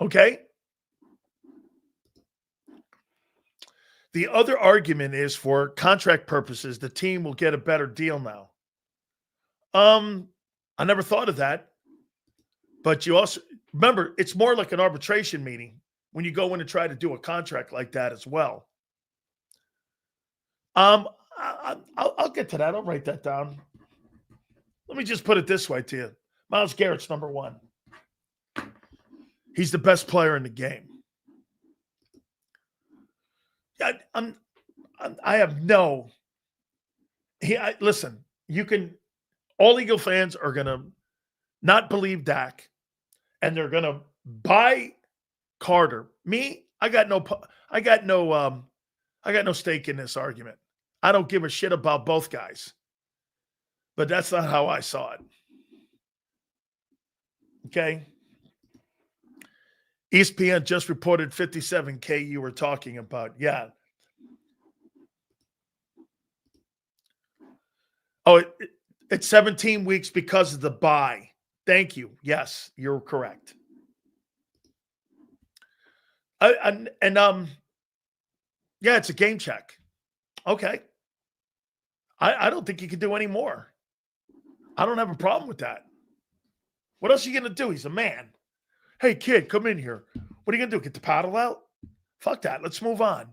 Okay. The other argument is for contract purposes, the team will get a better deal now. I never thought of that. But you also remember, it's more like an arbitration meeting when you go in and try to do a contract like that as well. I'll get to that. I'll write that down. Let me just put it this way to you. Myles Garrett's number one. He's the best player in the game. I have no. Listen, you can. All Eagle fans are gonna not believe Dak, and they're gonna buy Carter. Me, I got no stake in this argument. I don't give a shit about both guys, but that's not how I saw it. Okay. ESPN just reported 57K you were talking about. Yeah. Oh, it's 17 weeks because of the bye. Thank you. Yes, you're correct. Yeah, it's a game check. Okay. I don't think he can do any more. I don't have a problem with that. What else are you going to do? He's a man. Hey, kid, come in here. What are you going to do? Get the paddle out? Fuck that. Let's move on.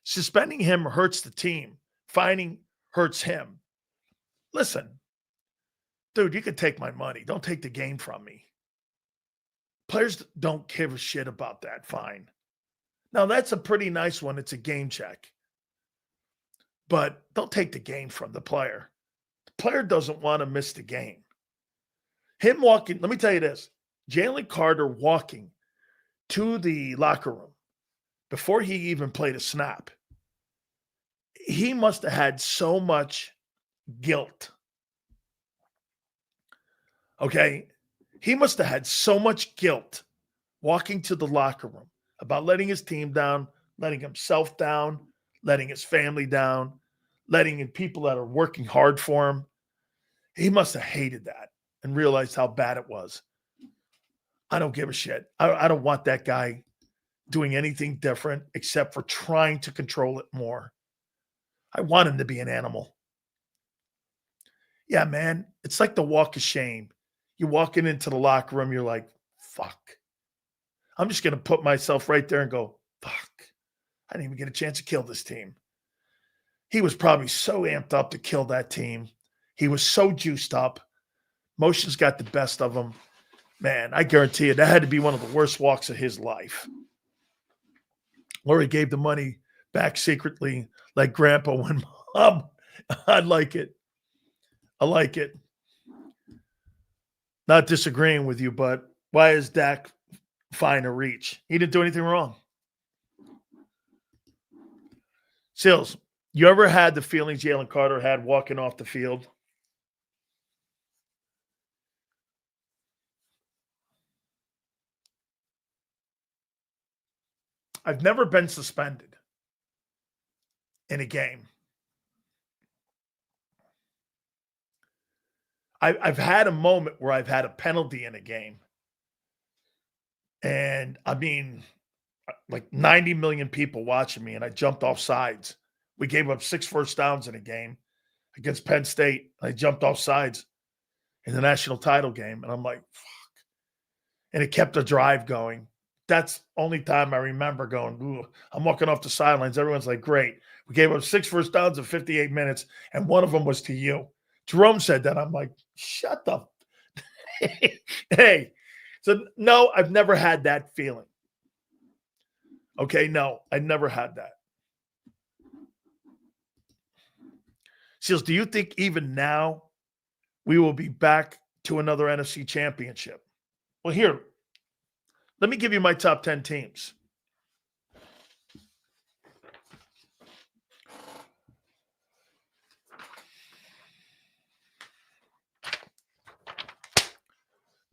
Suspending him hurts the team. Fining hurts him. Listen, dude, you can take my money. Don't take the game from me. Players don't give a shit about that fine. Now, that's a pretty nice one. It's a game check. But don't take the game from the player. The player doesn't want to miss the game. Him walking, let me tell you this. Jaylen Carter walking to the locker room before he even played a snap, he must have had so much guilt. Okay? He must have had so much guilt walking to the locker room about letting his team down, letting himself down, letting his family down, letting in people that are working hard for him. He must have hated that and realized how bad it was. I don't give a shit. I don't want that guy doing anything different except for trying to control it more. I want him to be an animal. Yeah, man. It's like the walk of shame. You're walking into the locker room, you're like, fuck. I'm just going to put myself right there and go, fuck, I didn't even get a chance to kill this team. He was probably so amped up to kill that team. He was so juiced up. Emotions got the best of him. Man, I guarantee you that had to be one of the worst walks of his life. Lori gave the money back secretly like Grandpa when Mom. I like it. I like it. Not disagreeing with you, but why is Dak fine to reach? He didn't do anything wrong. Sills, you ever had the feelings Jaylen Carter had walking off the field? I've never been suspended in a game. I've had a moment where I've had a penalty in a game. And I mean, like 90 million people watching me, and I jumped off sides. We gave up 6 first downs in a game against Penn State. I jumped off sides in the national title game. And I'm like, fuck. And it kept the drive going. That's only time I remember going, ooh, I'm walking off the sidelines. Everyone's like, great. We gave up 6 first downs in 58 minutes, and one of them was to you. Jerome said that. I'm like, shut the hey. So, no, I've never had that feeling. Okay, no, I never had that. Seals, do you think even now we will be back to another NFC championship? Well, here, let me give you my top 10 teams.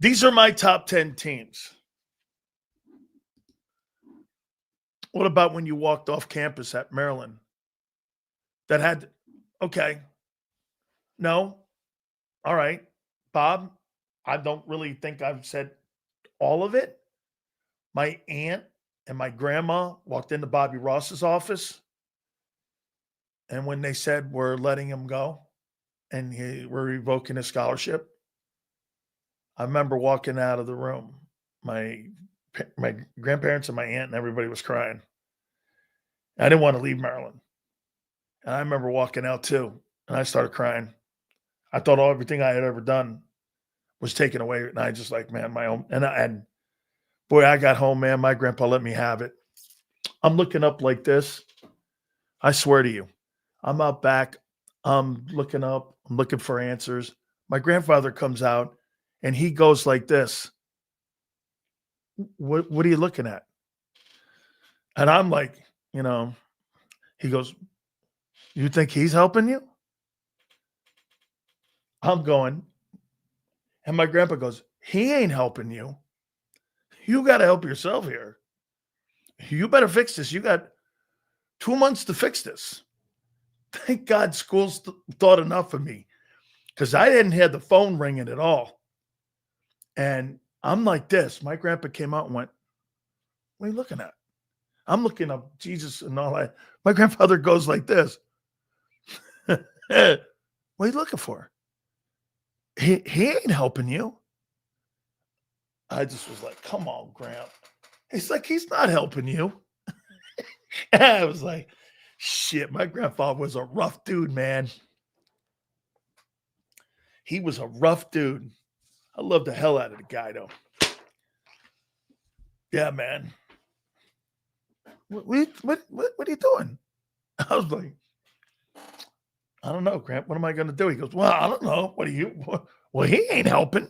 These are my top 10 teams. What about when you walked off campus at Maryland? That had, okay. No. All right. Bob, I don't really think I've said all of it. My aunt and my grandma walked into Bobby Ross's office. And when they said we're letting him go and we're revoking his scholarship, I remember walking out of the room. My grandparents and my aunt and everybody was crying. I didn't want to leave Maryland. And I remember walking out too, and I started crying. I thought everything I had ever done was taken away. And I just like, man, my own. And boy, I got home, man. My grandpa let me have it. I'm looking up like this. I swear to you, I'm out back. I'm looking up. I'm looking for answers. My grandfather comes out, and he goes like this. What are you looking at? And I'm like, he goes, you think he's helping you? I'm going. And my grandpa goes, he ain't helping you. You got to help yourself here. You better fix this. You got 2 months to fix this. Thank God school's thought enough of me because I didn't have the phone ringing at all. And I'm like this. My grandpa came out and went, what are you looking at? I'm looking up Jesus and all that. My grandfather goes like this. What are you looking for? He ain't helping you. I just was like, come on, Grandp. He's like, he's not helping you. And I was like, shit, my grandfather was a rough dude, man. He was a rough dude. I love the hell out of the guy, though. Yeah, man. What are you doing? I was like, I don't know, Grant. What am I going to do? He goes, well, I don't know. What are you? Well, he ain't helping.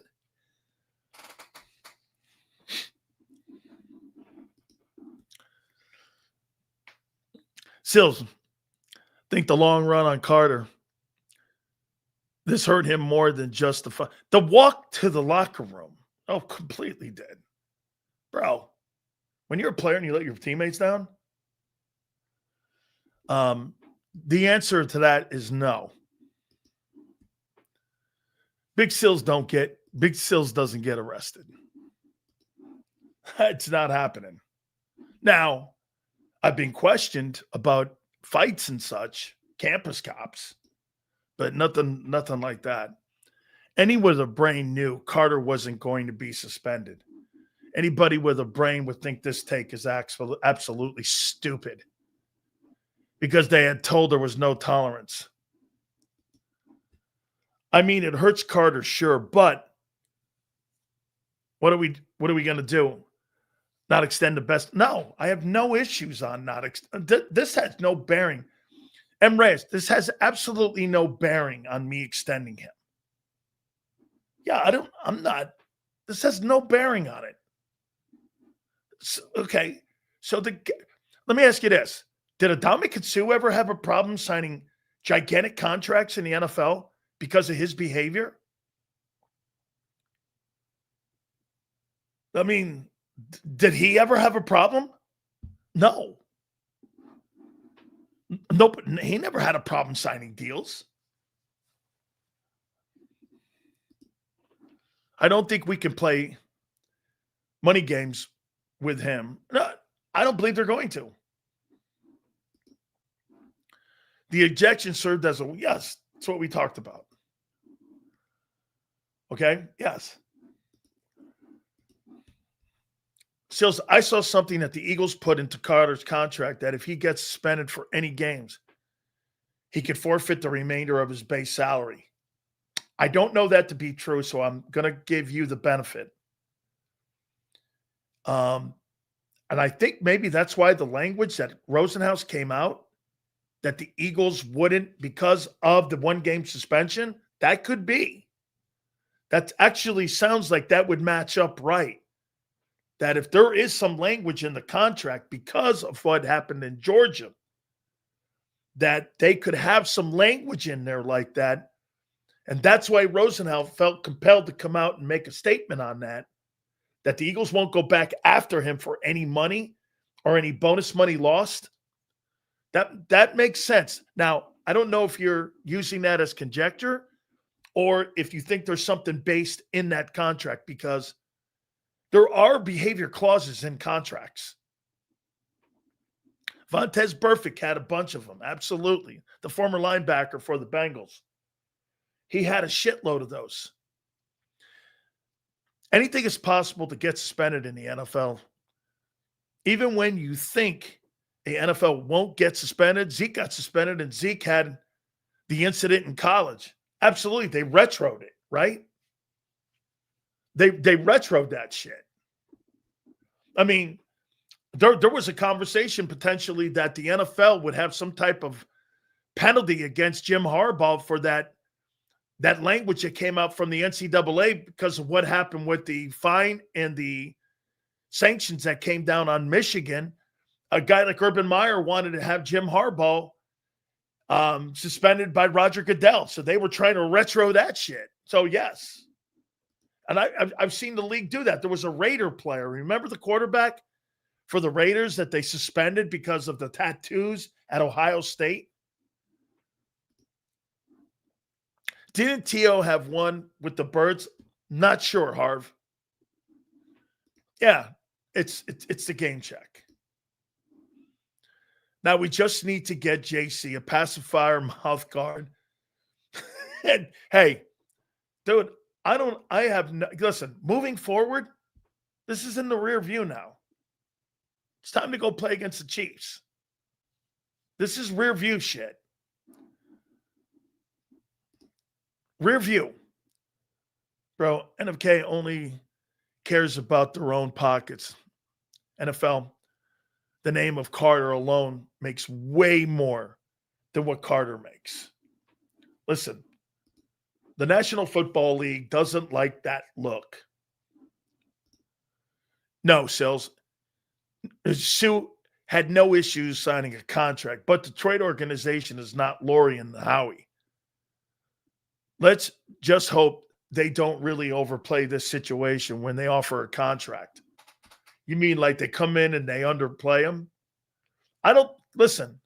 Sills, think the long run on Carter, this hurt him more than just the walk to the locker room. Oh, completely dead. Bro, when you're a player and you let your teammates down, the answer to that is no. Big Sills doesn't get arrested. It's not happening. Now, I've been questioned about fights and such, campus cops, but nothing like that. Anyone with a brain knew Carter wasn't going to be suspended. Anybody with a brain would think this take is absolutely stupid because they had told there was no tolerance. I mean, it hurts Carter, sure, but what are we going to do? Not extend the best? No, I have no issues on not this has no bearing. M. Reyes, this has absolutely no bearing on me extending him. Yeah, this has no bearing on it. So, okay, so let me ask you this. Did Adama Sue ever have a problem signing gigantic contracts in the NFL because of his behavior? I mean, did he ever have a problem? No. Nope, he never had a problem signing deals. I don't think we can play money games with him. No, I don't believe they're going to. The ejection served as a yes. That's what we talked about. Okay? Yes. Sills, I saw something that the Eagles put into Carter's contract that if he gets suspended for any games, he could forfeit the remainder of his base salary. I don't know that to be true, so I'm going to give you the benefit. And I think maybe that's why the language that Rosenhaus came out, that the Eagles wouldn't because of the one-game suspension, that could be. That actually sounds like that would match up right. That if there is some language in the contract because of what happened in Georgia, that they could have some language in there like that. And that's why Rosenhaus felt compelled to come out and make a statement on that the Eagles won't go back after him for any money or any bonus money lost. That makes sense. Now, I don't know if you're using that as conjecture or if you think there's something based in that contract, because there are behavior clauses in contracts. Vontaze Burfict had a bunch of them, absolutely. The former linebacker for the Bengals. He had a shitload of those. Anything is possible to get suspended in the NFL. Even when you think the NFL won't get suspended, Zeke got suspended and Zeke had the incident in college. Absolutely. They retroed it, right? They retroed that shit. I mean, there was a conversation potentially that the NFL would have some type of penalty against Jim Harbaugh for that language that came out from the NCAA because of what happened with the fine and the sanctions that came down on Michigan. A guy like Urban Meyer wanted to have Jim Harbaugh suspended by Roger Goodell. So they were trying to retro that shit. So, yes. And I've seen the league do that. There was a Raider player. Remember the quarterback for the Raiders that they suspended because of the tattoos at Ohio State? Didn't T.O. have one with the birds? Not sure, Harv. Yeah, it's the game check. Now we just need to get JC a pacifier mouth guard. And hey, dude, listen, moving forward, this is in the rear view now. It's time to go play against the Chiefs. This is rear view shit. Rear view. Bro, NFK only cares about their own pockets. NFL, the name of Carter alone makes way more than what Carter makes. Listen, the National Football League doesn't like that look. No, Sills. Sue had no issues signing a contract, but the trade organization is not Lori and Howie. Let's just hope they don't really overplay this situation when they offer a contract. You mean like they come in and they underplay him? Listen,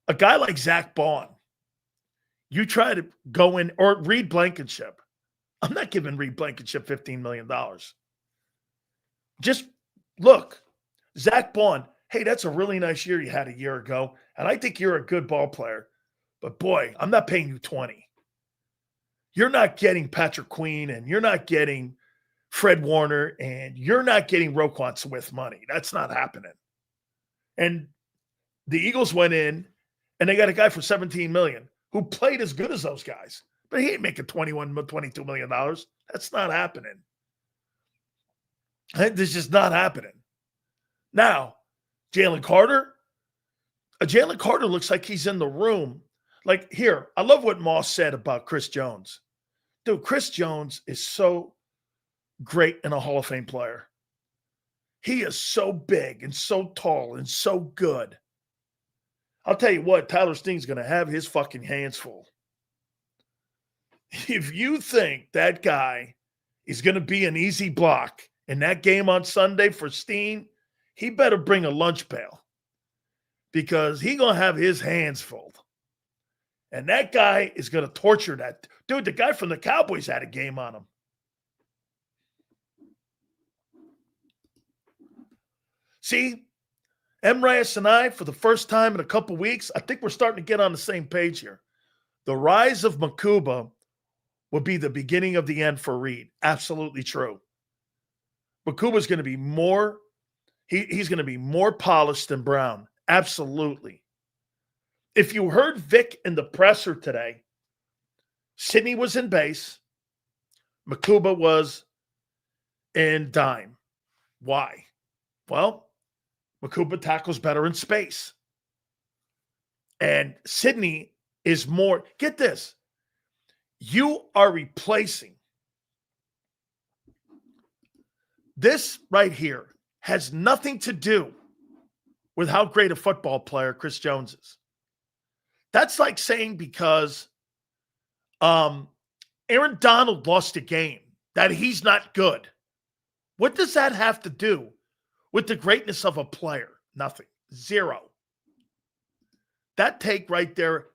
a guy like Zach Bond, you try to go in, or Reed Blankenship. I'm not giving Reed Blankenship $15 million. Just look, Zach Bond, hey, that's a really nice year you had a year ago, and I think you're a good ball player. But boy, I'm not paying you 20. You're not getting Patrick Queen, and you're not getting Fred Warner, and you're not getting Roquan Smith money. That's not happening. And the Eagles went in, and they got a guy for $17 million who played as good as those guys, but he ain't making $22 million. That's not happening. This is just not happening. Now, Jaylen Carter looks like he's in the room. Like, here, I love what Moss said about Chris Jones. Dude, Chris Jones is so great and a Hall of Fame player. He is so big and so tall and so good. I'll tell you what, Tyler Steen's going to have his fucking hands full. If you think that guy is going to be an easy block in that game on Sunday for Steen, he better bring a lunch pail because he's going to have his hands full. And that guy is going to torture that. Dude, the guy from the Cowboys had a game on him. See, M. Reyes and I, for the first time in a couple weeks, I think we're starting to get on the same page here. The rise of Makuba will be the beginning of the end for Reed. Absolutely true. Makuba's going to be more, he's going to be more polished than Brown. Absolutely. If you heard Vic in the presser today, Sidney was in base. Makuba was in dime. Why? Well, Makuba tackles better in space. And Sidney is more, get this, you are replacing. This right here has nothing to do with how great a football player Chris Jones is. That's like saying because Aaron Donald lost a game that he's not good. What does that have to do with the greatness of a player? Nothing. Zero. That take right there,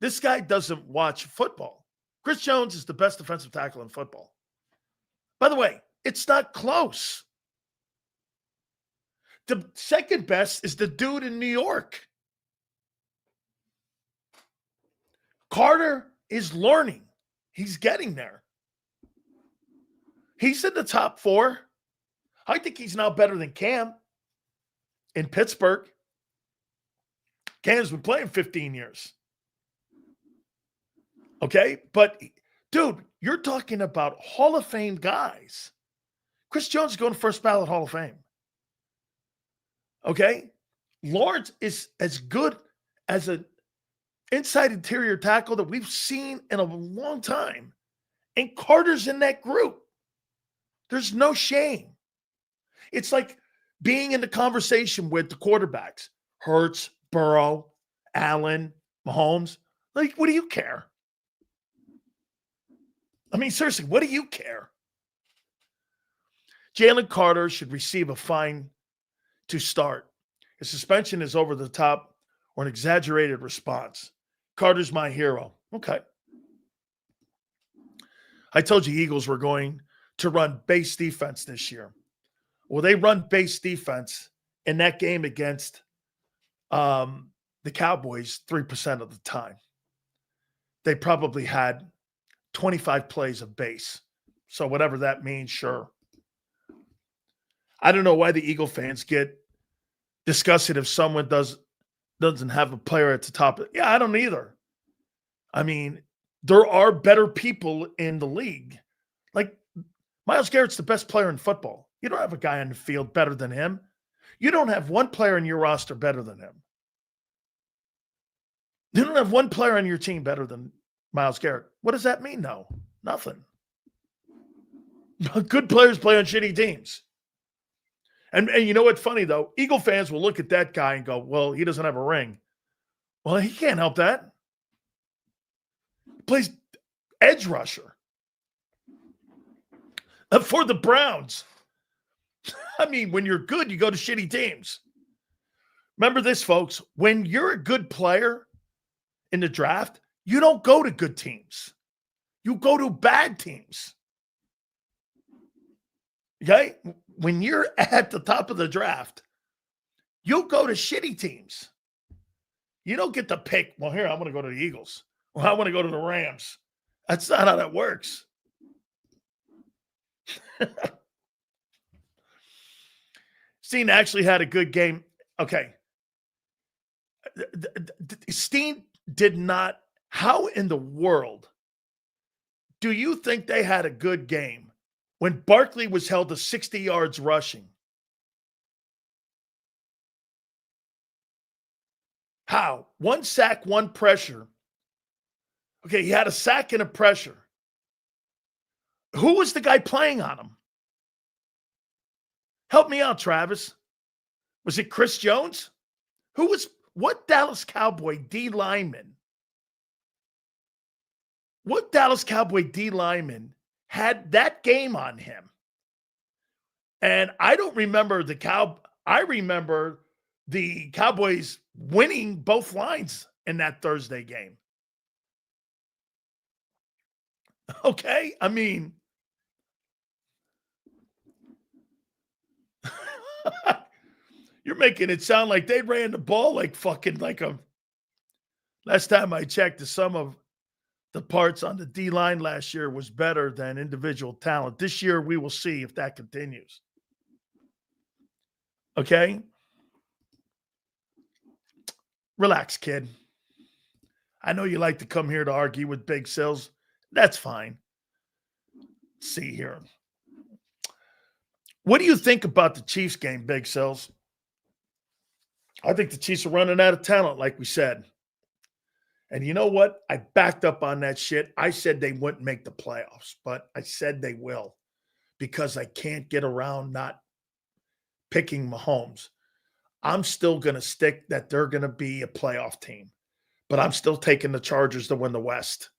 this guy doesn't watch football. Chris Jones is the best defensive tackle in football. By the way, it's not close. The second best is the dude in New York. Carter is learning. He's getting there. He's in the top 4. I think he's now better than Cam in Pittsburgh. Cam's been playing 15 years. Okay? But, dude, you're talking about Hall of Fame guys. Chris Jones is going to first ballot Hall of Fame. Okay? Lawrence is as good as an inside interior tackle that we've seen in a long time. And Carter's in that group. There's no shame. It's like being in the conversation with the quarterbacks. Hurts, Burrow, Allen, Mahomes. Like, what do you care? I mean, seriously, what do you care? Jaylen Carter should receive a fine to start. His suspension is over the top or an exaggerated response. Carter's my hero. Okay. I told you Eagles were going to run base defense this year. Well, they run base defense in that game against the Cowboys 3% of the time. They probably had 25 plays of base. So whatever that means, sure. I don't know why the Eagle fans get disgusted if someone doesn't have a player at the top. Yeah, I don't either. I mean, there are better people in the league. Like, Myles Garrett's the best player in football. You don't have a guy on the field better than him. You don't have one player in your roster better than him. You don't have one player on your team better than Myles Garrett. What does that mean, though? Nothing. Good players play on shitty teams. And you know what's funny, though? Eagle fans will look at that guy and go, well, he doesn't have a ring. Well, he can't help that. He plays edge rusher for the Browns. I mean, when you're good, you go to shitty teams. Remember this, folks. When you're a good player in the draft, you don't go to good teams. You go to bad teams. Okay? When you're at the top of the draft, you'll go to shitty teams. You don't get to pick, well, here, I want to go to the Eagles. Well, I want to go to the Rams. That's not how that works. Steen actually had a good game. Okay. Steen did not. How in the world do you think they had a good game when Barkley was held to 60 yards rushing? How? 1 sack, 1 pressure. Okay, he had a sack and a pressure. Who was the guy playing on him? Help me out, Travis. Was it Chris Jones? What Dallas Cowboy D lineman? What Dallas Cowboy D lineman had that game on him? And I don't remember I remember the Cowboys winning both lines in that Thursday game. Okay? I mean, you're making it sound like they ran the ball like fucking like a. Last time I checked, the sum of the parts on the D line last year was better than individual talent. This year, we will see if that continues. Okay? Relax, kid. I know you like to come here to argue with Big Sills. That's fine. Let's see here. What do you think about the Chiefs game, Big Sills? I think the Chiefs are running out of talent, like we said. And you know what? I backed up on that shit. I said they wouldn't make the playoffs, but I said they will because I can't get around not picking Mahomes. I'm still going to stick that they're going to be a playoff team, but I'm still taking the Chargers to win the West.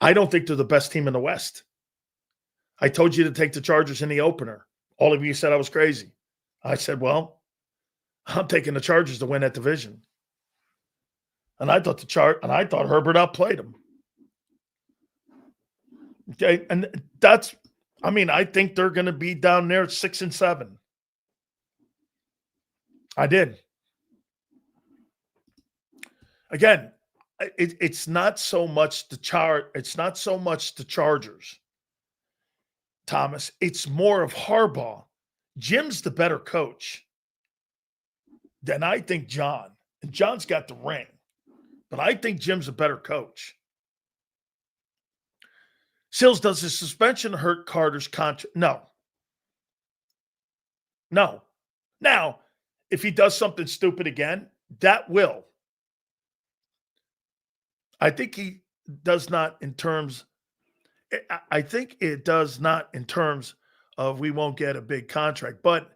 I don't think they're the best team in the West. I told you to take the Chargers in the opener. All of you said I was crazy. I said, well, I'm taking the Chargers to win that division. And I thought Herbert outplayed him. Okay, and I think they're going to be down there at 6-7. I did. Again, it's not so much the Chargers, Thomas. It's more of Harbaugh. Jim's the better coach than I think John. And John's got the ring. But I think Jim's a better coach. Sills, does the suspension hurt Carter's contract? No. Now, if he does something stupid again, that will. I think he does not in terms – I think it does not in terms of we won't get a big contract, but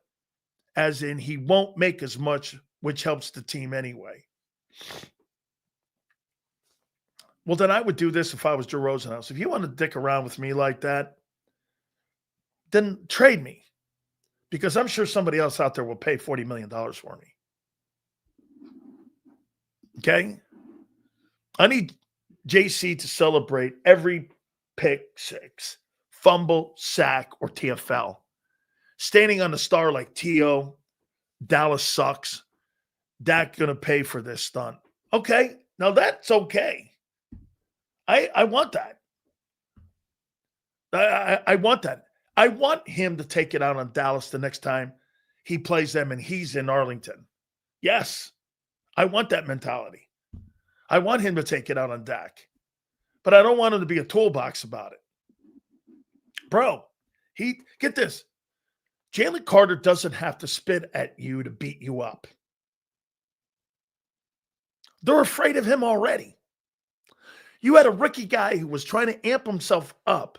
as in he won't make as much, which helps the team anyway. Well, then I would do this if I was Joe Rosenhaus. If you want to dick around with me like that, then trade me. Because I'm sure somebody else out there will pay $40 million for me. Okay? I need JC to celebrate every pick six, fumble, sack, or TFL. Standing on the star like T.O., Dallas sucks. Dak going to pay for this stunt. Okay, now that's okay. I want that. I want that. I want him to take it out on Dallas the next time he plays them and he's in Arlington. Yes, I want that mentality. I want him to take it out on Dak. But I don't want him to be a toolbox about it. Bro, get this. Jaylen Carter doesn't have to spit at you to beat you up. They're afraid of him already. You had a rookie guy who was trying to amp himself up.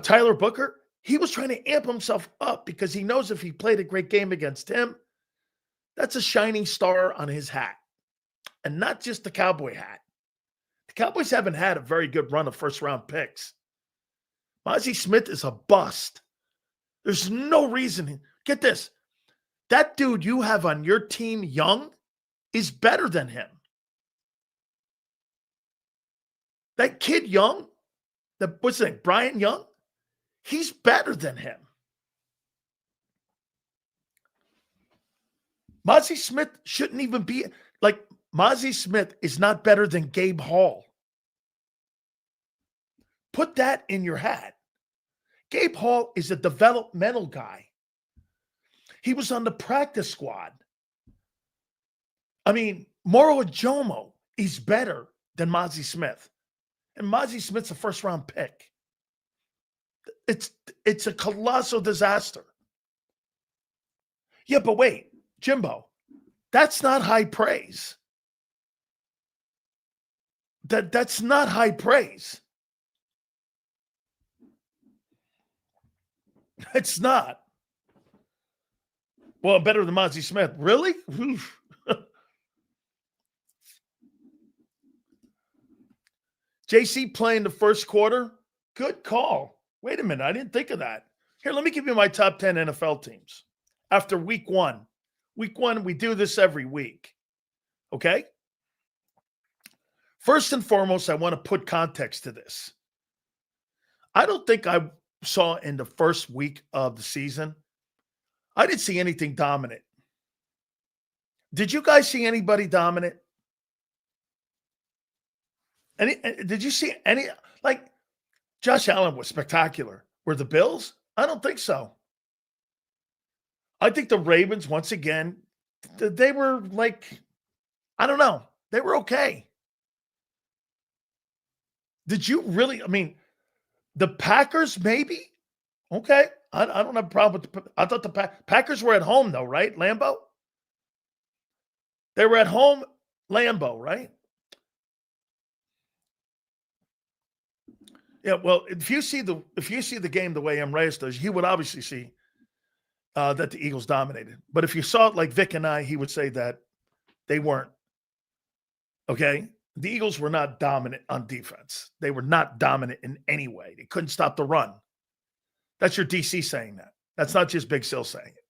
Tyler Booker, he was trying to amp himself up because he knows if he played a great game against him, that's a shining star on his hat. And not just the Cowboy hat. The Cowboys haven't had a very good run of first-round picks. Mozzie Smith is a bust. There's no reason. Get this. That dude you have on your team, Young, is better than him. That kid Young, what's his name, Brian Young, he's better than him. Mozzie Smith shouldn't even be, like, Mozzie Smith is not better than Gabe Hall. Put that in your hat. Gabe Hall is a developmental guy. He was on the practice squad. I mean, Moro Ajomo is better than Mozzie Smith. And Mozzie Smith's a first-round pick. It's a colossal disaster. Yeah, but wait, Jimbo, that's not high praise. That's not high praise. It's not. Well, better than Mozzie Smith. Really? JC playing the first quarter? Good call. Wait a minute. I didn't think of that. Here, let me give you my top 10 NFL teams after week one. Week one, we do this every week. Okay? First and foremost, I want to put context to this. I don't think I saw in the first week of the season, I didn't see anything dominant. Did you guys see anybody dominant? Did you see any, like, Josh Allen was spectacular. Were the Bills? I don't think so. I think the Ravens, once again, they were like, I don't know. They were okay. Did you really? I mean, the Packers, maybe? Okay. I don't have a problem with I thought the Packers were at home, though, right? Lambeau? They were at home, Lambeau, right? Yeah, well, if you see the game the way M. Reyes does, he would obviously see that the Eagles dominated. But if you saw it like Vic and I, he would say that they weren't. Okay? The Eagles were not dominant on defense. They were not dominant in any way. They couldn't stop the run. That's your DC saying that. That's not just Big Sil saying it.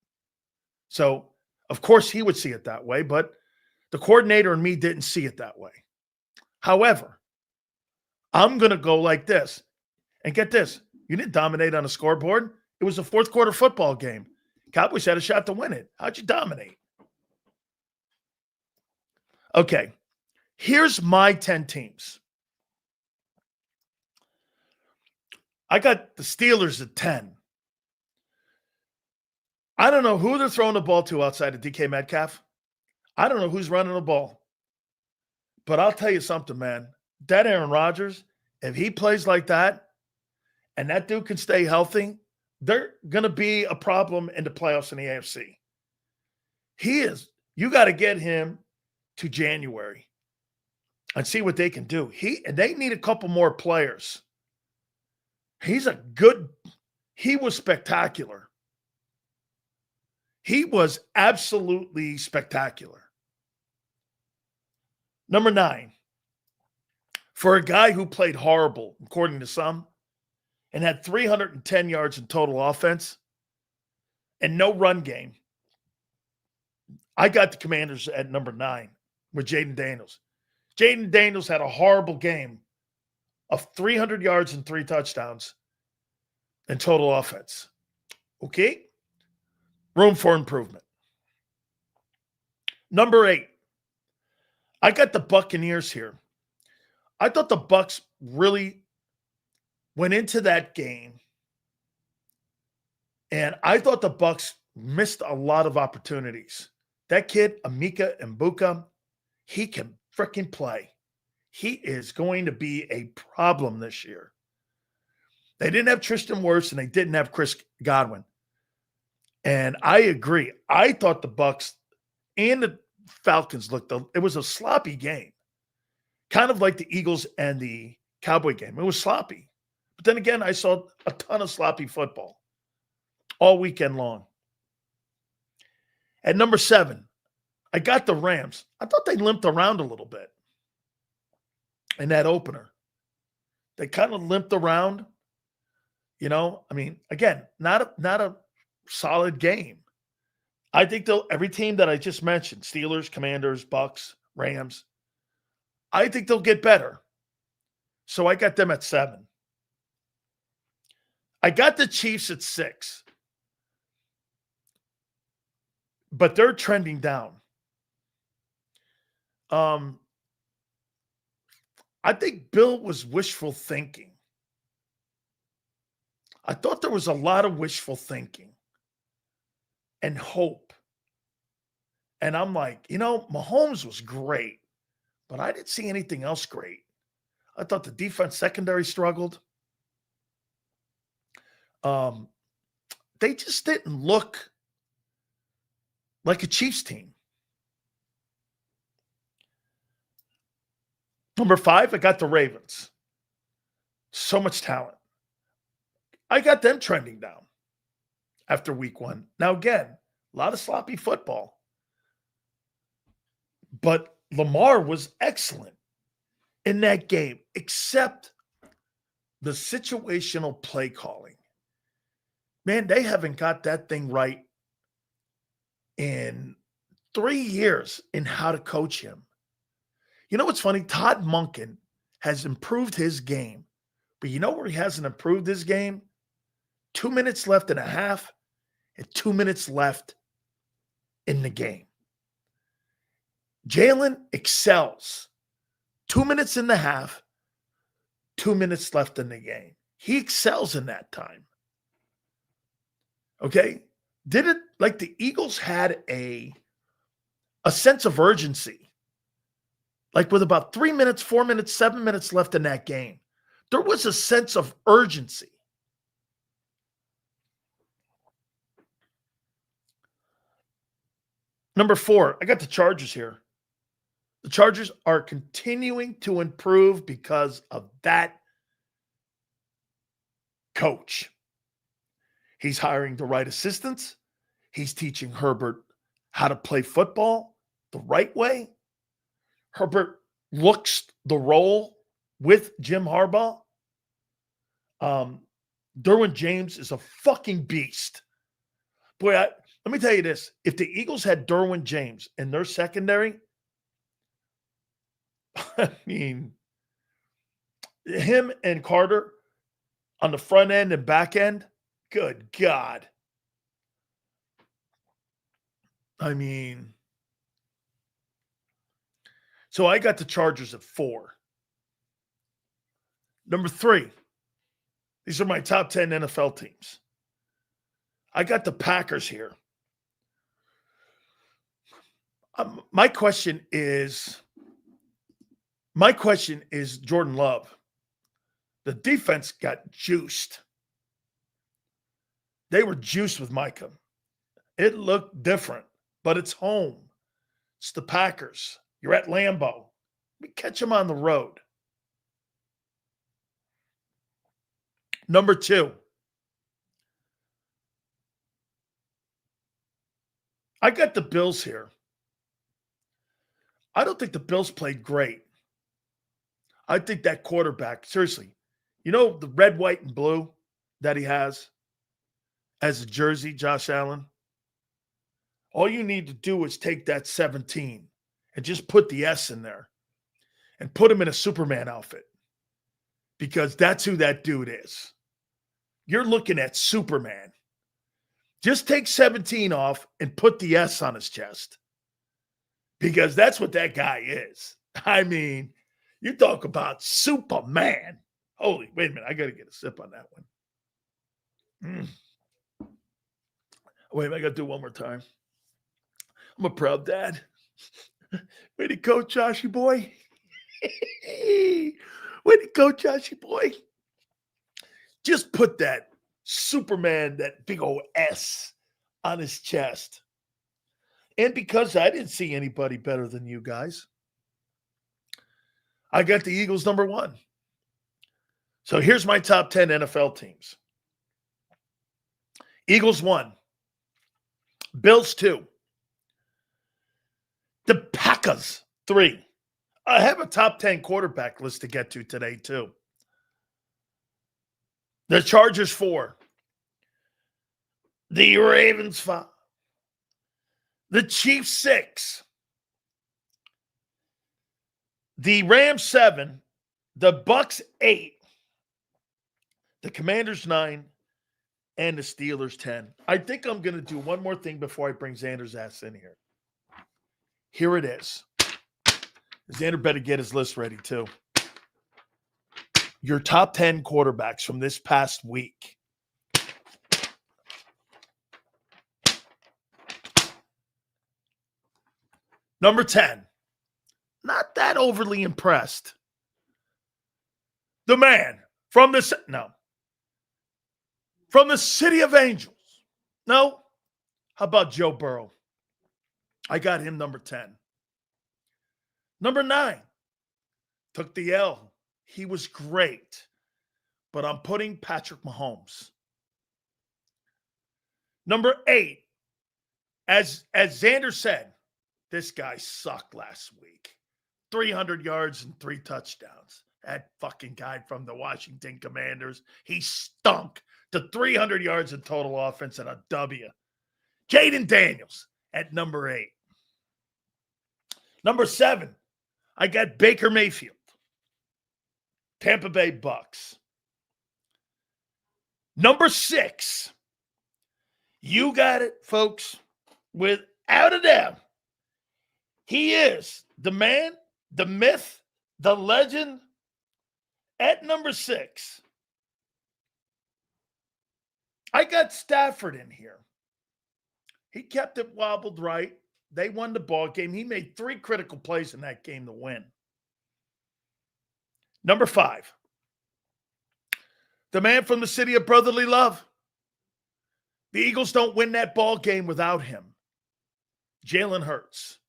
So, of course, he would see it that way, but the coordinator and me didn't see it that way. However, I'm going to go like this. And get this. You didn't dominate on a scoreboard. It was a fourth quarter football game. Cowboys had a shot to win it. How'd you dominate? Okay. Here's my 10 teams. I got the Steelers at 10. I don't know who they're throwing the ball to outside of DK Metcalf. I don't know who's running the ball. But I'll tell you something, man. That Aaron Rodgers, if he plays like that, and that dude can stay healthy, they're going to be a problem in the playoffs in the AFC. He is. You got to get him to January and see what they can do. They need a couple more players. He was spectacular. He was absolutely spectacular. Number 9, for a guy who played horrible, according to some, and had 310 yards in total offense and no run game, I got the Commanders at number 9 with Jayden Daniels. Jayden Daniels had a horrible game of 300 yards and 3 touchdowns in total offense. Okay? Room for improvement. Number 8, I got the Buccaneers here. I thought the Bucs really went into that game, and I thought the Bucs missed a lot of opportunities. That kid, Emeka Mbuka, he can freaking play. He is going to be a problem this year. They didn't have Tristan Wirfs, and they didn't have Chris Godwin. And I agree. I thought the Bucs and the Falcons it was a sloppy game. Kind of like the Eagles and the Cowboy game. It was sloppy. But then again, I saw a ton of sloppy football all weekend long. At number 7, I got the Rams. I thought they limped around a little bit in that opener. They kind of limped around. You know, I mean, again, not a solid game. I think every team that I just mentioned, Steelers, Commanders, Bucks, Rams, I think they'll get better. So I got them at 7. I got the Chiefs at 6. But they're trending down. I think Bill was wishful thinking. I thought there was a lot of wishful thinking and hope. And I'm like, Mahomes was great, but I didn't see anything else great. I thought the defense secondary struggled. They just didn't look like a Chiefs team. Number 5, I got the Ravens. So much talent. I got them trending down after week 1. Now, again, a lot of sloppy football. But Lamar was excellent in that game, except the situational play calling. Man, they haven't got that thing right in 3 years in how to coach him. You know what's funny? Todd Monken has improved his game. But you know where he hasn't improved his game? 2 minutes left and a half and 2 minutes left in the game. Jaylen excels. 2 minutes in the half, 2 minutes left in the game. He excels in that time. Okay? Did it like the Eagles had a sense of urgency. Like with about 3 minutes, 4 minutes, 7 minutes left in that game. There was a sense of urgency. Number 4, I got the Chargers here. The Chargers are continuing to improve because of that coach. He's hiring the right assistants. He's teaching Herbert how to play football the right way. Herbert looks the role with Jim Harbaugh. Derwin James is a fucking beast. Boy, let me tell you this. If the Eagles had Derwin James in their secondary, I mean, him and Carter on the front end and back end, good God. I mean, so I got the Chargers at 4. Number 3, these are my top 10 NFL teams. I got the Packers here. My question is Jordan Love. The defense got juiced. They were juiced with Micah. It looked different, but it's home. It's the Packers. You're at Lambeau. We catch them on the road. Number 2. I got the Bills here. I don't think the Bills played great. I think that quarterback, seriously, the red, white, and blue that he has as a jersey, Josh Allen? All you need to do is take that 17 and just put the S in there and put him in a Superman outfit because that's who that dude is. You're looking at Superman. Just take 17 off and put the S on his chest because that's what that guy is. I mean, you talk about Superman. Holy, wait a minute. I got to get a sip on that one. Wait a minute. I got to do one more time. I'm a proud dad. Way to go, Joshy boy. Way to go, Joshy boy. Just put that Superman, that big old S on his chest. And because I didn't see anybody better than you guys, I got the Eagles number 1. So here's my top 10 NFL teams. Eagles 1. Bills 2. The Packers 3. I have a top 10 quarterback list to get to today too. The Chargers 4. The Ravens 5. The Chiefs 6. The Rams 7. The Bucks 8. The Commanders 9. And the Steelers 10. I think I'm going to do one more thing before I bring Xander's ass in here. Here it is. Xander better get his list ready too. Your top 10 quarterbacks from this past week. Number 10. Not that overly impressed. The man from the City of Angels. No. How about Joe Burrow? I got him number 10. Number 9. Took the L. He was great. But I'm putting Patrick Mahomes. Number 8. As Xander said, this guy sucked last week. 300 yards and 3 touchdowns. That fucking guy from the Washington Commanders, he stunk to 300 yards in total offense and a W. Jaden Daniels at number 8. Number 7, I got Baker Mayfield. Tampa Bay Bucks. Number 6, you got it, folks, without a doubt. He is the man, the myth, the legend. At number 6, I got Stafford in here. He kept it wobbled right. They won the ball game. He made 3 critical plays in that game to win. Number 5, the man from the city of brotherly love. The Eagles don't win that ball game without him. Jalen Hurts.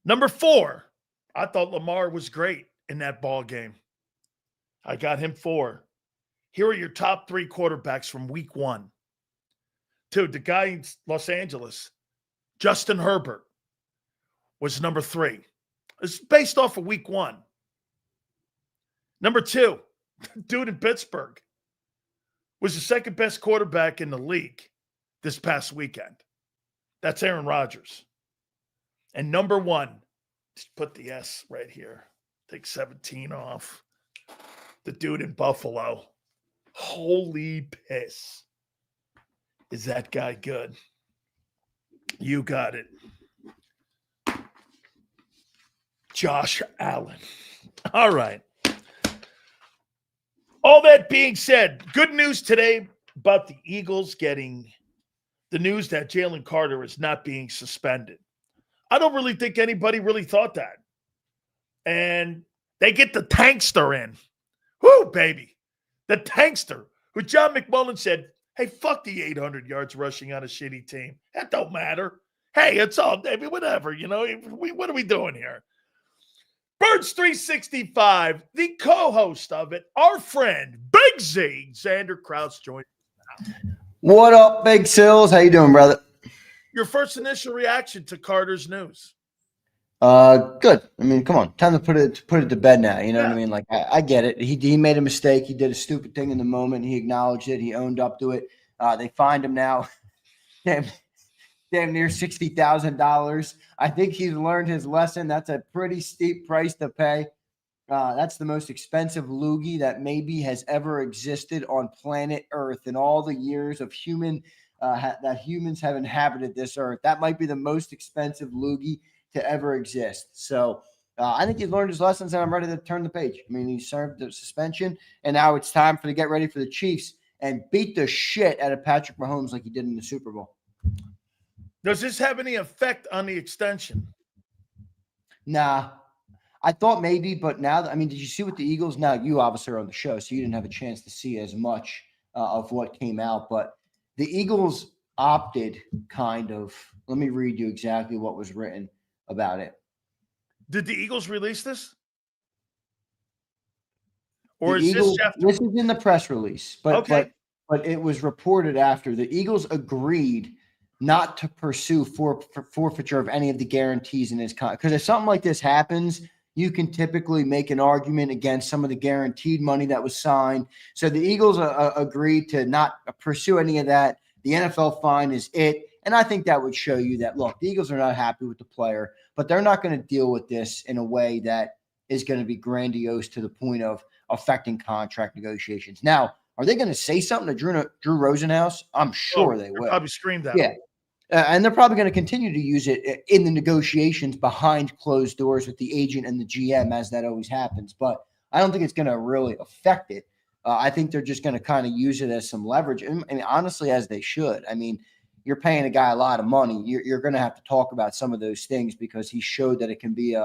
Number 4, I thought Lamar was great in that ball game. I got him 4. Here are your top 3 quarterbacks from week 1. 2, the guy in Los Angeles, Justin Herbert, was number 3. It's based off of week 1. Number 2, dude in Pittsburgh, was the second best quarterback in the league this past weekend. That's Aaron Rodgers. And number 1, just put the S right here. Take 17 off. The dude in Buffalo. Holy piss. Is that guy good? You got it. Josh Allen. All right. All that being said, good news today about the Eagles getting the news that Jaylen Carter is not being suspended. I don't really think anybody really thought that. And they get the tankster in. Whoo, baby. The tankster, who John McMullen said, hey, fuck the 800 yards rushing on a shitty team. That don't matter. Hey, it's all, I mean, whatever, you know. What are we doing here? Birds 365, the co-host of it, our friend, Bigsby, Xander Krause, joins us now. What up, Big Sills? How you doing, brother? Your first initial reaction to Carter's news? Good. I mean, come on, time to put it to bed now. You know what I mean? Like, I get it. He made a mistake. He did a stupid thing in the moment. He acknowledged it. He owned up to it. They fined him now. Damn near $60,000. I think he's learned his lesson. That's a pretty steep price to pay. That's the most expensive loogie that maybe has ever existed on planet Earth in all the years of that humans have inhabited this earth. That might be the most expensive loogie to ever exist. So I think he's learned his lessons, and I'm ready to turn the page. I mean, he served the suspension, and now it's time to get ready for the Chiefs and beat the shit out of Patrick Mahomes like he did in the Super Bowl. Does this have any effect on the extension? Nah. I thought maybe, but now, I mean, did you see what the Eagles? Now, you obviously are on the show, so you didn't have a chance to see as much of what came out, but the Eagles opted kind of, let me read you exactly what was written about it. Did the Eagles release this? Or the is Eagles, this is in the press release, but, okay. but it was reported after. The Eagles agreed not to pursue forfeiture of any of the guarantees in his contract. Because if something like this happens, you can typically make an argument against some of the guaranteed money that was signed. So the Eagles agreed to not pursue any of that. The NFL fine is it. And I think that would show you that, look, the Eagles are not happy with the player, but they're not going to deal with this in a way that is going to be grandiose to the point of affecting contract negotiations. Now, are they going to say something to Drew Rosenhaus? I'm sure they will. Probably screamed at him. And they're probably going to continue to use it in the negotiations behind closed doors with the agent and the GM, as that always happens. But I don't think it's going to really affect it. I think they're just going to kind of use it as some leverage. I mean, honestly, as they should. I mean, you're paying a guy a lot of money. You're going to have to talk about some of those things because he showed that it can be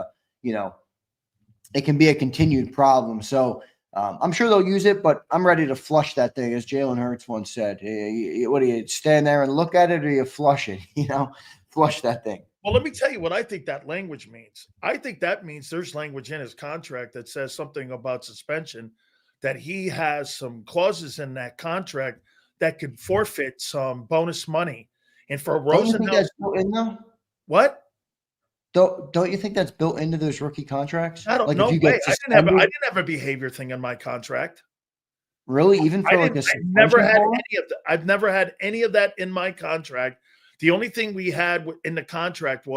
it can be a continued problem. So I'm sure they'll use it, but I'm ready to flush that thing, as Jalen Hurts once said. What do you stand there and look at it, or you flush it? Flush that thing. Well, let me tell you what I think that language means. I think that means there's language in his contract that says something about suspension, that he has some clauses in that contract that could forfeit some bonus money. And for Don't you think Rosenhaus, that's built in though? what? Don't you think that's built into those rookie contracts? I don't Like know. if you Way. get I didn't have a behavior thing in my contract. really even for like a I've never had any of that in my contract. The only thing we had in the contract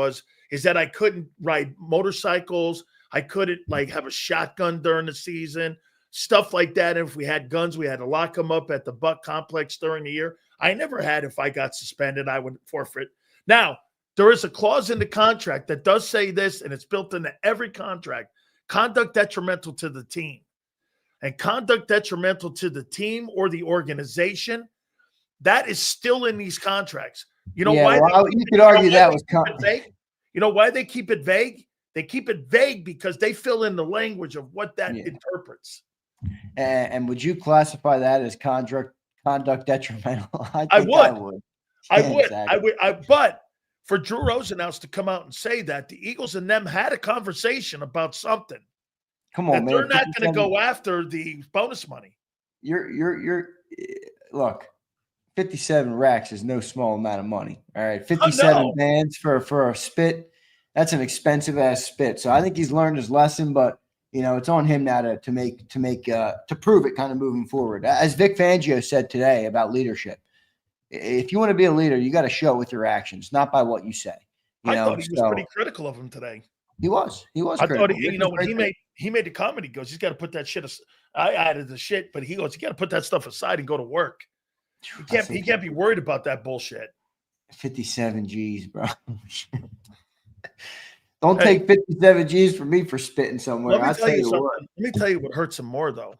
is that I couldn't ride motorcycles. I couldn't have a shotgun during the season, stuff like that. And if we had guns, we had to lock them up at the Buck complex during the year. I never had, if I got suspended, I would forfeit. Now, there is a clause in the contract that does say this, and it's built into every contract: conduct detrimental to the team. And conduct detrimental to the team or the organization, that is still in these contracts. You know why? You could argue that was vague. You know why they keep it vague? They keep it vague because they fill in the language of what that interprets. And would you classify that as conduct detrimental? I would. Exactly. But for Drew Rosenhaus to come out and say that, the Eagles and them had a conversation about something. Come on, man. They're not going to go after the bonus money. Look. 57 racks is no small amount of money. All right. 57 bands for a spit. That's an expensive ass spit. So I think he's learned his lesson, but it's on him now to prove it kind of moving forward. As Vic Fangio said today about leadership, if you want to be a leader, you got to show it with your actions, not by what you say. I thought he was pretty critical of him today. He was. I thought when he made the comment, he goes, he's got to put that shit. I added the shit, but he goes, you got to put that stuff aside and go to work. He can't be worried about that bullshit. 57 G's, bro. Don't take 57 G's from me for spitting somewhere. Let me tell you what hurts him more, though.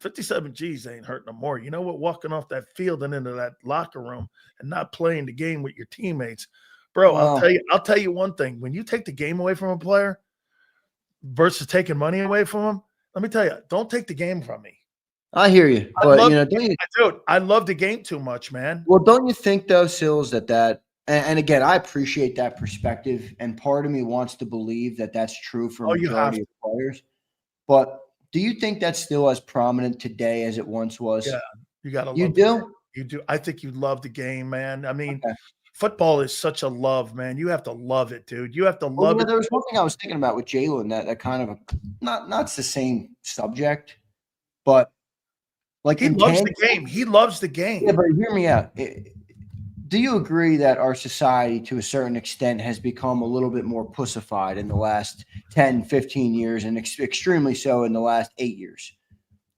57 G's ain't hurting him more. You know what? Walking off that field and into that locker room and not playing the game with your teammates, bro. I'll tell you one thing. When you take the game away from a player versus taking money away from him, let me tell you, don't take the game from me. I hear you, but I love the game too much, man. Well, don't you think though, Sills, that and again, I appreciate that perspective, and part of me wants to believe that that's true for a majority of players. But do you think that's still as prominent today as it once was? Yeah, you got to. You do. You do. I think you love the game, man. I mean, football is such a love, man. You have to love it, dude. You have to love it. There was one thing I was thinking about with Jaylen that kind of not the same subject, but. Like he loves the game. He loves the game. Yeah, but hear me out. Do you agree that our society, to a certain extent, has become a little bit more pussified in the last 10, 15 years, and extremely so in the last 8 years?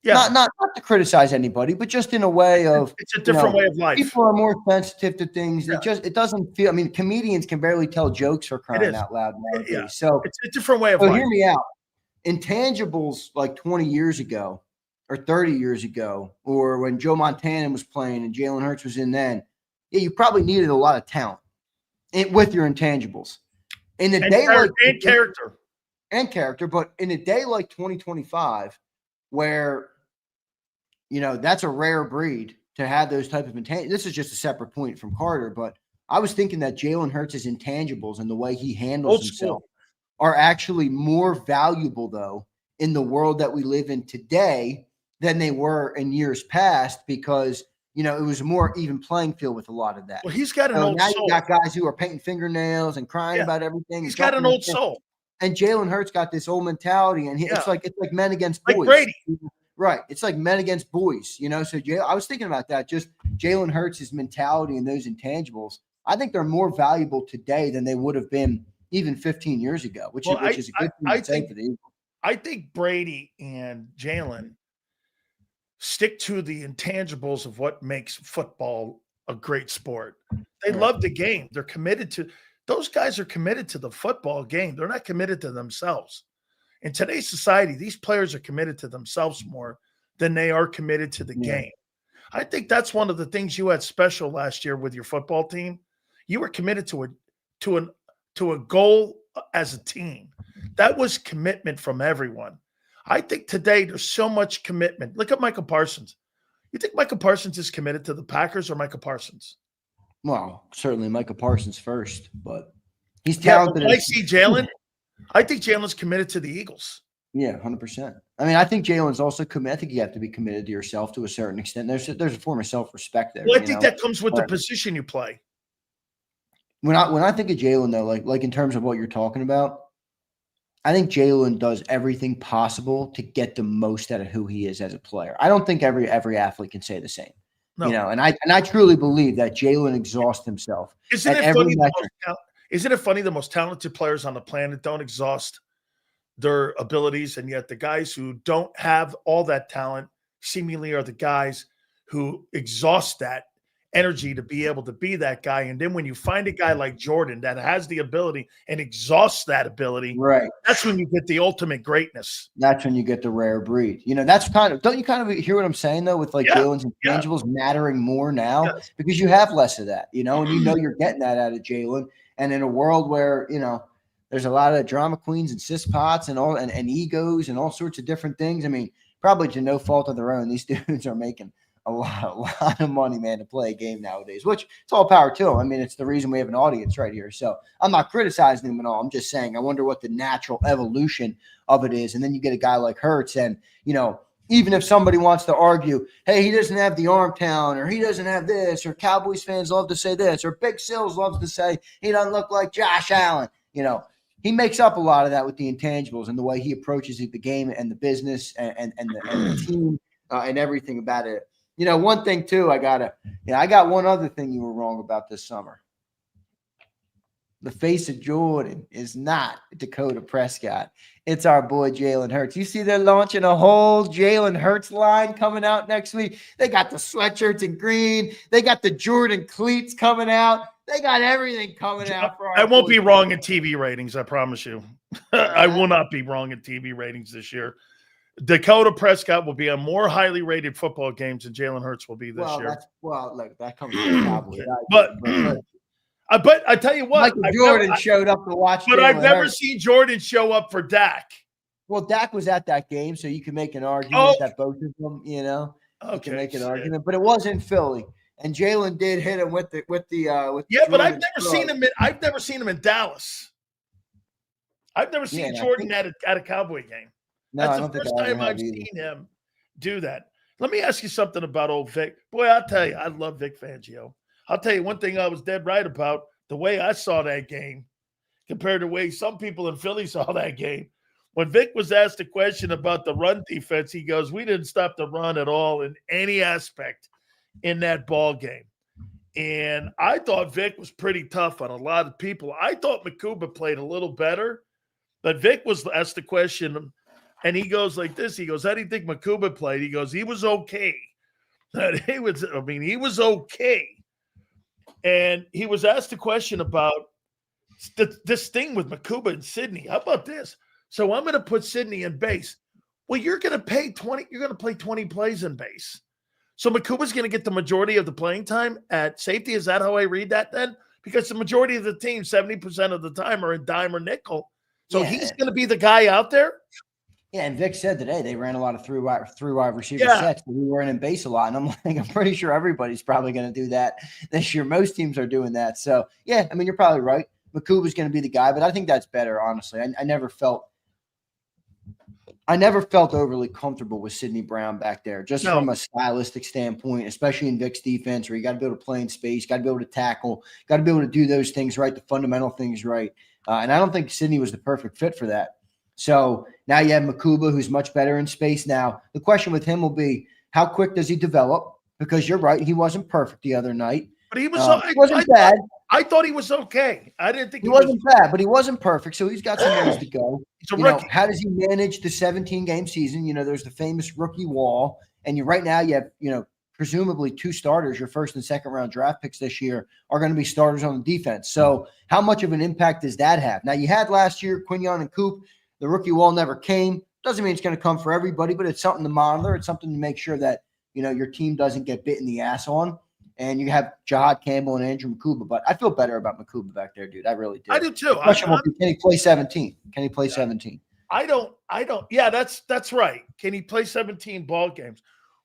Yeah. Not to criticize anybody, but just in a way of it's a different way of life. People are more sensitive to things. Yeah. It doesn't feel. I mean, comedians can barely tell jokes for crying out loud nowadays. Yeah. So it's a different way of life. Hear me out. Intangibles like 20 years ago. Or 30 years ago, or when Joe Montana was playing and Jalen Hurts was in then, you probably needed a lot of talent with your intangibles. In a day like character, but in a day like 2025, where that's a rare breed to have those type of intangibles. This is just a separate point from Carter, but I was thinking that Jalen Hurts' intangibles and the way he handles himself are actually more valuable, though, in the world that we live in today than they were in years past, because it was a more even playing field with a lot of that. Well, he's got an old soul. You got guys who are painting fingernails and crying about everything. He's got an old soul. And Jalen Hurts got this old mentality, and it's like men against boys. Like Brady. Right. It's like men against boys, So I was thinking about that. Just Jalen Hurts' mentality and those intangibles, I think they're more valuable today than they would have been even 15 years ago, which is a good thing to say for the Eagles. I think Brady and Jalen stick to the intangibles of what makes football a great sport. They love the game. They're committed to – those guys are committed to the football game. They're not committed to themselves. In today's society, these players are committed to themselves more than they are committed to the game. I think that's one of the things you had special last year with your football team. You were committed to a goal as a team. That was commitment from everyone. I think today there's so much commitment. Look at Michael Parsons. You think Michael Parsons is committed to the Packers or Michael Parsons? Well, certainly Michael Parsons first, but he's Yeah, talented. but I see Jaylen. I think Jaylen's committed to the Eagles. Yeah, 100%. I mean, I think Jaylen's also committed. I think you have to be committed to yourself to a certain extent. There's a form of self-respect there. Well, I think that comes with the position you play. When I think of Jaylen, though, like in terms of what you're talking about, I think Jaylen does everything possible to get the most out of who he is as a player. I don't think every athlete can say the same. No. You know, and I truly believe that Jaylen exhausts himself. Isn't it funny the most talented players on the planet don't exhaust their abilities, and yet the guys who don't have all that talent seemingly are the guys who exhaust that energy to be able to be that guy. And then when you find a guy like Jordan that has the ability and exhausts that ability, right, that's when you get the ultimate greatness. That's when you get the rare breed. You know, that's don't you kind of hear what I'm saying though, with like Jaylen's intangibles mattering more now because you have less of that, you know, and you know you're getting that out of Jaylen. And in a world where, you know, there's a lot of drama queens and cis pots and all and egos and all sorts of different things. I mean, probably to no fault of their own, these dudes are making a lot of money, man, to play a game nowadays, which it's all power to them. I mean, it's the reason we have an audience right here. So I'm not criticizing them at all. I'm just saying, I wonder what the natural evolution of it is. And then you get a guy like Hurts and, you know, even if somebody wants to argue, hey, he doesn't have the arm talent or he doesn't have this, or Cowboys fans love to say this, or Big Sills loves to say he doesn't look like Josh Allen, you know, he makes up a lot of that with the intangibles and the way he approaches the game and the business and the team and everything about it. You know, one thing too, I got one other thing you were wrong about this summer. The face of Jordan is not Dakota Prescott. It's our boy Jaylen Hurts. You see they're launching a whole Jaylen Hurts line coming out next week. They got the sweatshirts in green. They got the Jordan cleats coming out. They got everything coming out. I won't be wrong in TV ratings, I promise you. I will not be wrong in TV ratings this year. Dakota Prescott will be on more highly rated football games than Jaylen Hurts will be this year. Look, that comes from the Cowboys. But I tell you what, Michael Jordan showed up to watch. But I've never seen Jordan show up for Dak. Well, Dak was at that game, so you can make an argument that both of them, you know, you can make an argument. But it was in Philly, and Jaylen did hit him with the. Yeah, but I've never seen him in Dallas. I've never seen Jordan at a Cowboy game. No, that's the first time I've seen him do that. Let me ask you something about old Vic. Boy, I'll tell you, I love Vic Fangio. I'll tell you one thing I was dead right about, the way I saw that game compared to the way some people in Philly saw that game. When Vic was asked a question about the run defense, he goes, we didn't stop the run at all in any aspect in that ball game. And I thought Vic was pretty tough on a lot of people. I thought Makuba played a little better, but Vic was asked the question, and he goes like this. He goes, how do you think Makuba played? He goes, he was okay. He was okay. And he was asked a question about this thing with Makuba and Sydney. How about this? So I'm going to put Sydney in base. Well, you're going to play 20 plays in base. So Makuba's going to get the majority of the playing time at safety. Is that how I read that then? Because the majority of the team, 70% of the time, are in dime or nickel. So he's going to be the guy out there. Yeah, and Vic said today they ran a lot of three wide receiver sets, but we weren't in base a lot. And I'm like, I'm pretty sure everybody's probably going to do that this year. Most teams are doing that. So, yeah, I mean, you're probably right. Makuba's going to be the guy, but I think that's better, honestly. I never felt overly comfortable with Sidney Brown back there, just from a stylistic standpoint, especially in Vic's defense, where you got to be able to play in space, got to be able to tackle, got to be able to do those things right, the fundamental things right. And I don't think Sidney was the perfect fit for that. So now you have Makuba, who's much better in space. Now, the question with him will be, how quick does he develop? Because you're right, he wasn't perfect the other night. But he was he wasn't bad. I thought he was okay. I didn't think he wasn't bad, but he wasn't perfect. So he's got some ways to go. He's a rookie. How does he manage the 17-game season? There's the famous rookie wall. And right now you have, presumably two starters, your first and second round draft picks this year are going to be starters on the defense. So how much of an impact does that have? Now, you had last year Quinyon and Coop. The rookie wall never came. Doesn't mean it's going to come for everybody, but it's something to monitor. It's something to make sure that your team doesn't get bit in the ass on. And you have Jahad Campbell and Andrew Makuba. But I feel better about Makuba back there, dude. I really do. I do too. The question will be, can he play 17? Can he play 17? I don't. Yeah, that's right. Can he play 17 ball games?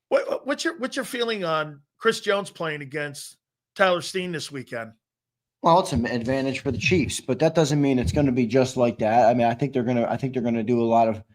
What's your feeling on Chris Jones playing against Tyler Steen this weekend? Well, it's an advantage for the Chiefs, but that doesn't mean it's going to be just like that. I mean, I think they're going to do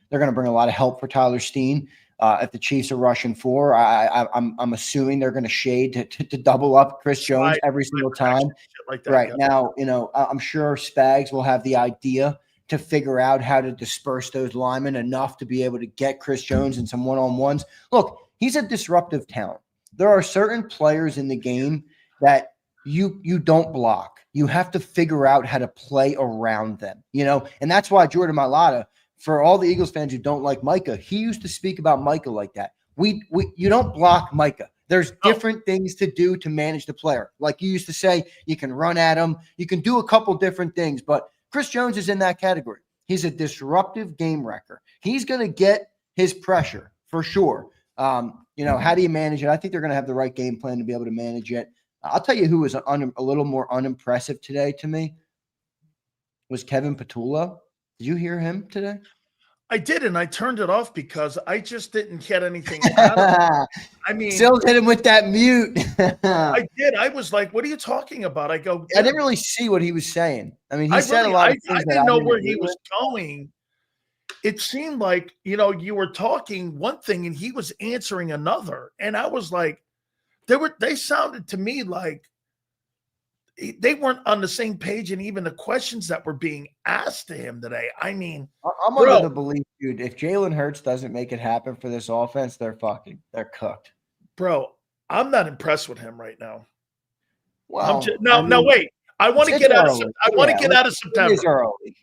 they're going to bring a lot of help for Tyler Steen. If the Chiefs are rushing 4, I'm assuming they're going to shade to double up Chris Jones every single time. Like that, right now, I'm sure Spags will have the idea to figure out how to disperse those linemen enough to be able to get Chris Jones in some one-on-ones. Look, he's a disruptive talent. There are certain players in the game that you don't block. You have to figure out how to play around them, and that's why Jordan Mailata, for all the Eagles fans who don't like Micah, he used to speak about Micah like that. You don't block Micah. There's different things to do to manage the player. Like you used to say, you can run at him. You can do a couple different things, but Chris Jones is in that category. He's a disruptive game wrecker. He's going to get his pressure for sure. How do you manage it? I think they're going to have the right game plan to be able to manage it. I'll tell you who was a little more unimpressive today to me was Kevin Patullo. Did you hear him today? I did, and I turned it off because I just didn't get anything out of it. I mean, Sills hit him with that mute. I did. I was like, what are you talking about? I go, I didn't really see what he was saying. I mean, he said a lot of things. I didn't know where he was going. It seemed like, you were talking one thing and he was answering another. And I was like, they sounded to me like they weren't on the same page, and even the questions that were being asked to him today. I mean, I'm under the belief, dude, if Jalen Hurts doesn't make it happen for this offense, they're cooked. Bro, I'm not impressed with him right now. Well, now wait. I want to get out of September. It is early.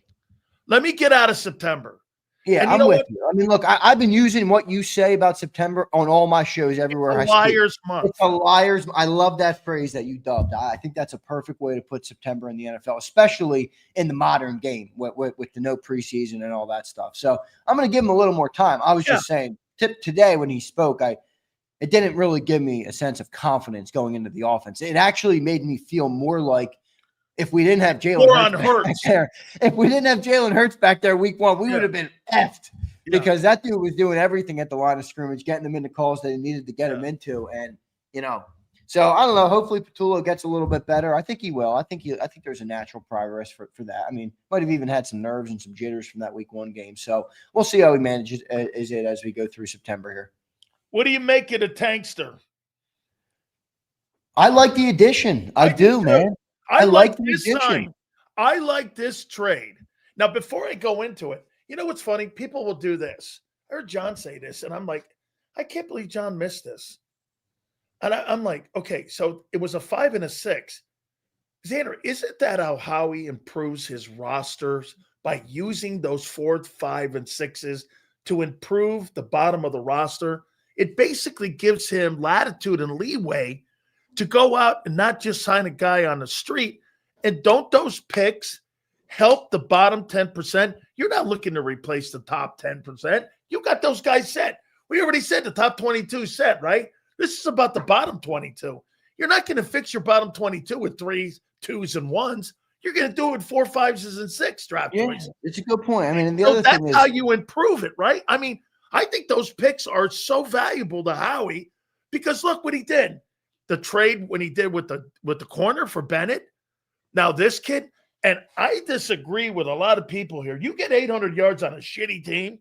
Let me get out of September. Yeah, I'm with you. I mean, look, I've been using what you say about September on all my shows everywhere. It's a liar's month. It's a liar's. I love that phrase that you dubbed. I think that's a perfect way to put September in the NFL, especially in the modern game with the no preseason and all that stuff. So I'm going to give him a little more time. I was just saying today when he spoke, it didn't really give me a sense of confidence going into the offense. It actually made me feel more like, if we didn't have Jalen Hurts back there, if we didn't have Jalen Hurts back there week 1, we would have been effed because that dude was doing everything at the line of scrimmage, getting them into calls that he needed to get him into. And, so I don't know. Hopefully Patullo gets a little bit better. I think he will. I think there's a natural progress for that. I mean, might have even had some nerves and some jitters from that week 1 game. So we'll see how he manages it as we go through September here. What do you make of the Tankster? I like the addition. I do, man. I like this sign. I like this trade. Now, before I go into it, you know what's funny? People will do this. I heard John say this, and I'm like, I can't believe John missed this. And I'm like, okay, so it was a 5 and a 6. Xander, isn't that how Howie improves his rosters, by using those 4, 5, and 6s to improve the bottom of the roster? It basically gives him latitude and leeway to go out and not just sign a guy on the street. And don't those picks help the bottom 10%? You're not looking to replace the top 10%. You got those guys set. We already said the top 22 set, right? This is about the bottom 22. You're not going to fix your bottom 22 with 3s, 2s, and 1s. You're going to do it with 4, 5s, and 6 draft choices. It's a good point. I mean, and the other thing is, that's how you improve it, right? I mean, I think those picks are so valuable to Howie because look what he did. The trade when he did with the corner for Bennett. Now this kid, and I disagree with a lot of people here. You get 800 yards on a shitty team.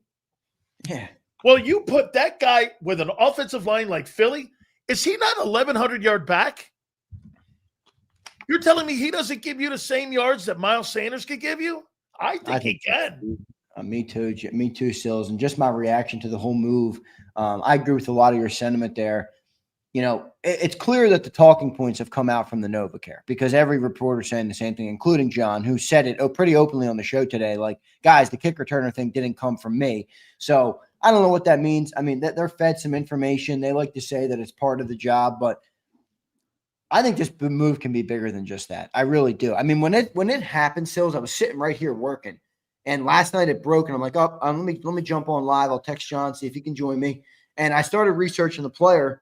Yeah. Well, you put that guy with an offensive line like Philly. Is he not 1,100 yard back? You're telling me he doesn't give you the same yards that Miles Sanders could give you? I think he can. Me too, Sills. And just my reaction to the whole move. I agree with a lot of your sentiment there. It's clear that the talking points have come out from the NovaCare because every reporter saying the same thing, including John, who said it pretty openly on the show today. Like, guys, the kick returner thing didn't come from me. So I don't know what that means. I mean, they're fed some information. They like to say that it's part of the job, but I think this move can be bigger than just that. I really do. I mean, when it happened, Sills, I was sitting right here working, and last night it broke, and I'm like, let me jump on live. I'll text John, see if he can join me. And I started researching the player.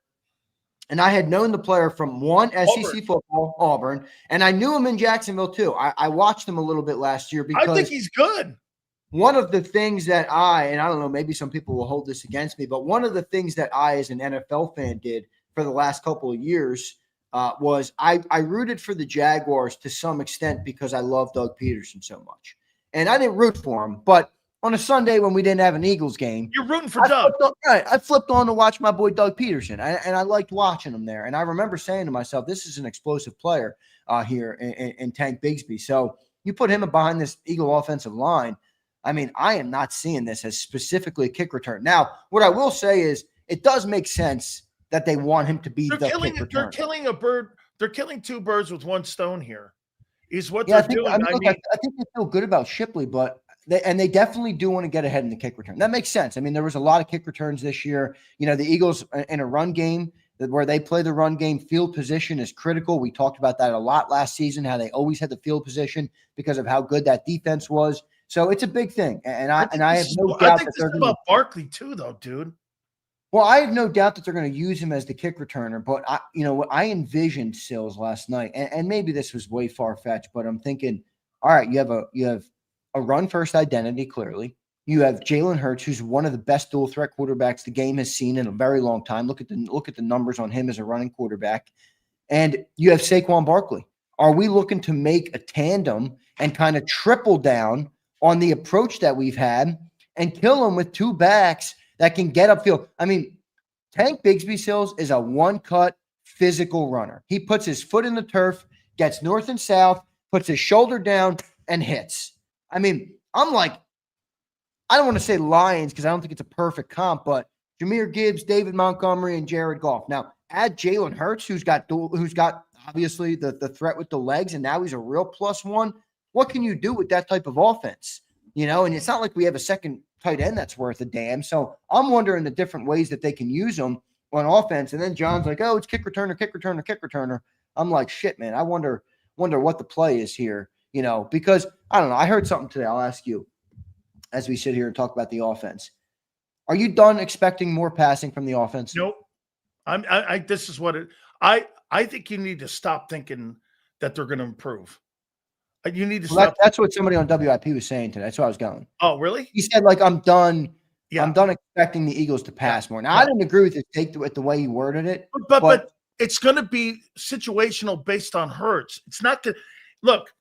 And I had known the player from one SEC Auburn. football, Auburn, and I knew him in Jacksonville too. I watched him a little bit last year I think because he's good. one of the things that and I don't know, maybe some people will hold this against me, but one of the things that I, as an NFL fan, did for the last couple of years was I rooted for the Jaguars to some extent because I love Doug Peterson so much. And I didn't root for him, but on a Sunday when we didn't have an Eagles game, You're rooting for Doug. I flipped on to watch my boy Doug Peterson, and I liked watching him there. And I remember saying to myself, this is an explosive player here in Tank Bigsby. So you put him behind this Eagle offensive line. I mean, I am not seeing this as specifically a kick return. Now, what I will say is it does make sense that they want him to be the kick return. They're killing a bird. They're killing two birds with one stone here. Is what Yeah, they're doing. I think they feel good about Shipley, but they definitely do want to get ahead in the kick return. That makes sense. I mean, there was a lot of kick returns this year. You know, the Eagles in a run game where they play the run game, field position is critical. We talked about that a lot last season, how they always had the field position because of how good that defense was. So it's a big thing. And I have no doubt that they're about Barkley too, though, dude. Well, I have no doubt that they're going to use him as the kick returner, but I envisioned Sills last night, and maybe this was way far-fetched, but I'm thinking, all right, you have a run-first identity, clearly. You have Jalen Hurts, who's one of the best dual-threat quarterbacks the game has seen in a very long time. Look at the numbers on him as a running quarterback. And you have Saquon Barkley. Are we looking to make a tandem and kind of triple down on the approach that we've had and kill him with two backs that can get upfield? I mean, Tank Bigsby Sills is a one-cut physical runner. He puts his foot in the turf, gets north and south, puts his shoulder down, and hits. I mean, I'm like, I don't want to say Lions because I don't think it's a perfect comp, but Jahmyr Gibbs, David Montgomery, and Jared Goff. Now, add Jalen Hurts, who's got obviously the threat with the legs, and now he's a real +1. What can you do with that type of offense? You know, and it's not like we have a second tight end that's worth a damn. So I'm wondering the different ways that they can use them on offense. And then John's like, oh, it's kick returner, kick returner, kick returner. I'm like, shit, man. I wonder what the play is here, you know, because I don't know. I heard something today. I'll ask you as we sit here and talk about the offense. Are you done expecting more passing from the offense? Nope. This is what I think you need to stop thinking that they're going to improve. You need to stop. That's what somebody on WIP was saying today. That's where I was going. Oh, really? He said, like, I'm done. Yeah. I'm done expecting the Eagles to pass more. Now, I didn't agree with his take with the way he worded it. But it's going to be situational based on Hurts. It's not good. Look,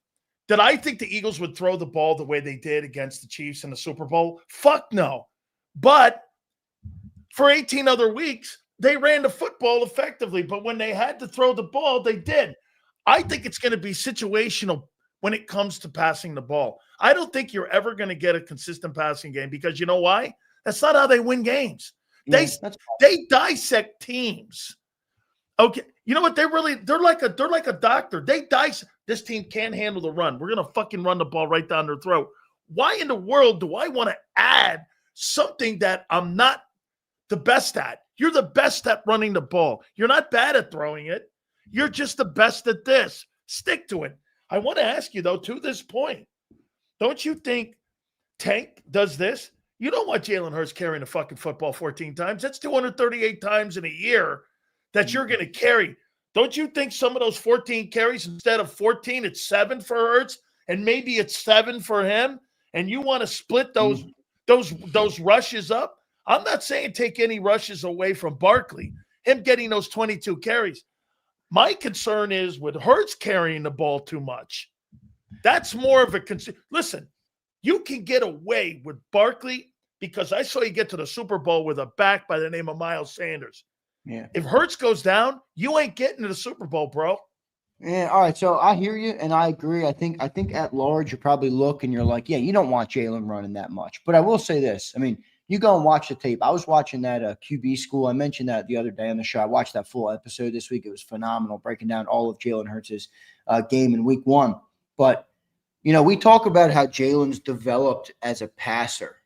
did I think the Eagles would throw the ball the way they did against the Chiefs in the Super Bowl? Fuck no. But for 18 other weeks, they ran the football effectively. But when they had to throw the ball, they did. I think it's going to be situational when it comes to passing the ball. I don't think you're ever going to get a consistent passing game because you know why? That's not how they win games. They dissect teams. Okay. You know what? They're like a doctor. They dissect. This team can't handle the run. We're going to fucking run the ball right down their throat. Why in the world do I want to add something that I'm not the best at? You're the best at running the ball. You're not bad at throwing it. You're just the best at this. Stick to it. I want to ask you, though, to this point, don't you think Tank does this? You don't want Jalen Hurts carrying the fucking football 14 times. That's 238 times in a year that you're going to carry. Don't you think some of those 14 carries, instead of 14, it's 7 for Hurts, and maybe it's 7 for him, and you want to split those rushes up? I'm not saying take any rushes away from Barkley, him getting those 22 carries. My concern is with Hurts carrying the ball too much. That's more of a concern. Listen, you can get away with Barkley because I saw you get to the Super Bowl with a back by the name of Miles Sanders. Yeah. If Hurts goes down, you ain't getting to the Super Bowl, bro. Yeah. All right. So I hear you, and I agree. I think at large, you probably look and you're like, yeah, you don't want Jalen running that much. But I will say this. I mean, you go and watch the tape. I was watching that QB school. I mentioned that the other day on the show. I watched that full episode this week. It was phenomenal, breaking down all of Jalen Hurts' game in week 1. But, you know, we talk about how Jalen's developed as a passer.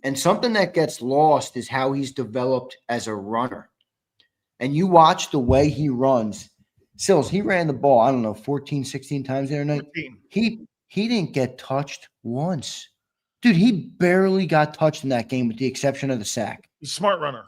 And something that gets lost is how he's developed as a runner. And you watch the way he runs. Sills, he ran the ball, I don't know, 14, 16 times the other night. 14. He didn't get touched once. Dude, he barely got touched in that game with the exception of the sack. He's a smart runner.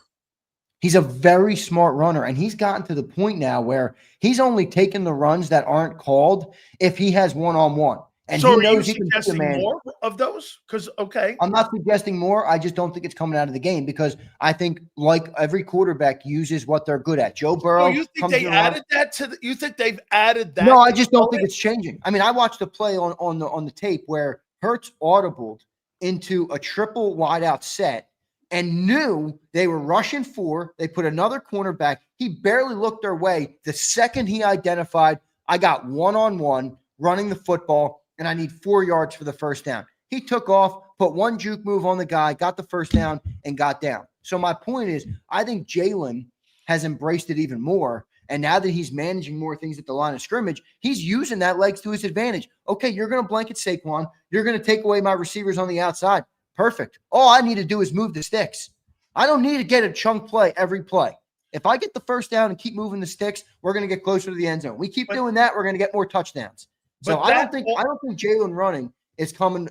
He's a very smart runner, and he's gotten to the point now where he's only taking the runs that aren't called if he has one-on-one. And So he are you knows he can beat a suggesting man. more of those? Because, okay. I'm not suggesting more. I just don't think it's coming out of the game because I think like every quarterback uses what they're good at. Joe So Burrow you think comes they around. added that to you think they've added that? No, I just don't think it's changing. I mean, I watched a play on the tape where Hurts audibled into a triple wideout set and knew they were rushing 4. They put another cornerback. He barely looked their way. The second he identified, I got one-on-one running the football, and I need 4 yards for the first down. He took off, put one juke move on the guy, got the first down, and got down. So my point is, I think Jaylen has embraced it even more. And now that he's managing more things at the line of scrimmage, he's using that legs to his advantage. Okay, you're going to blanket Saquon. You're going to take away my receivers on the outside. Perfect. All I need to do is move the sticks. I don't need to get a chunk play every play. If I get the first down and keep moving the sticks, we're going to get closer to the end zone. We keep doing that, we're going to get more touchdowns. So I don't think Jaylen running is coming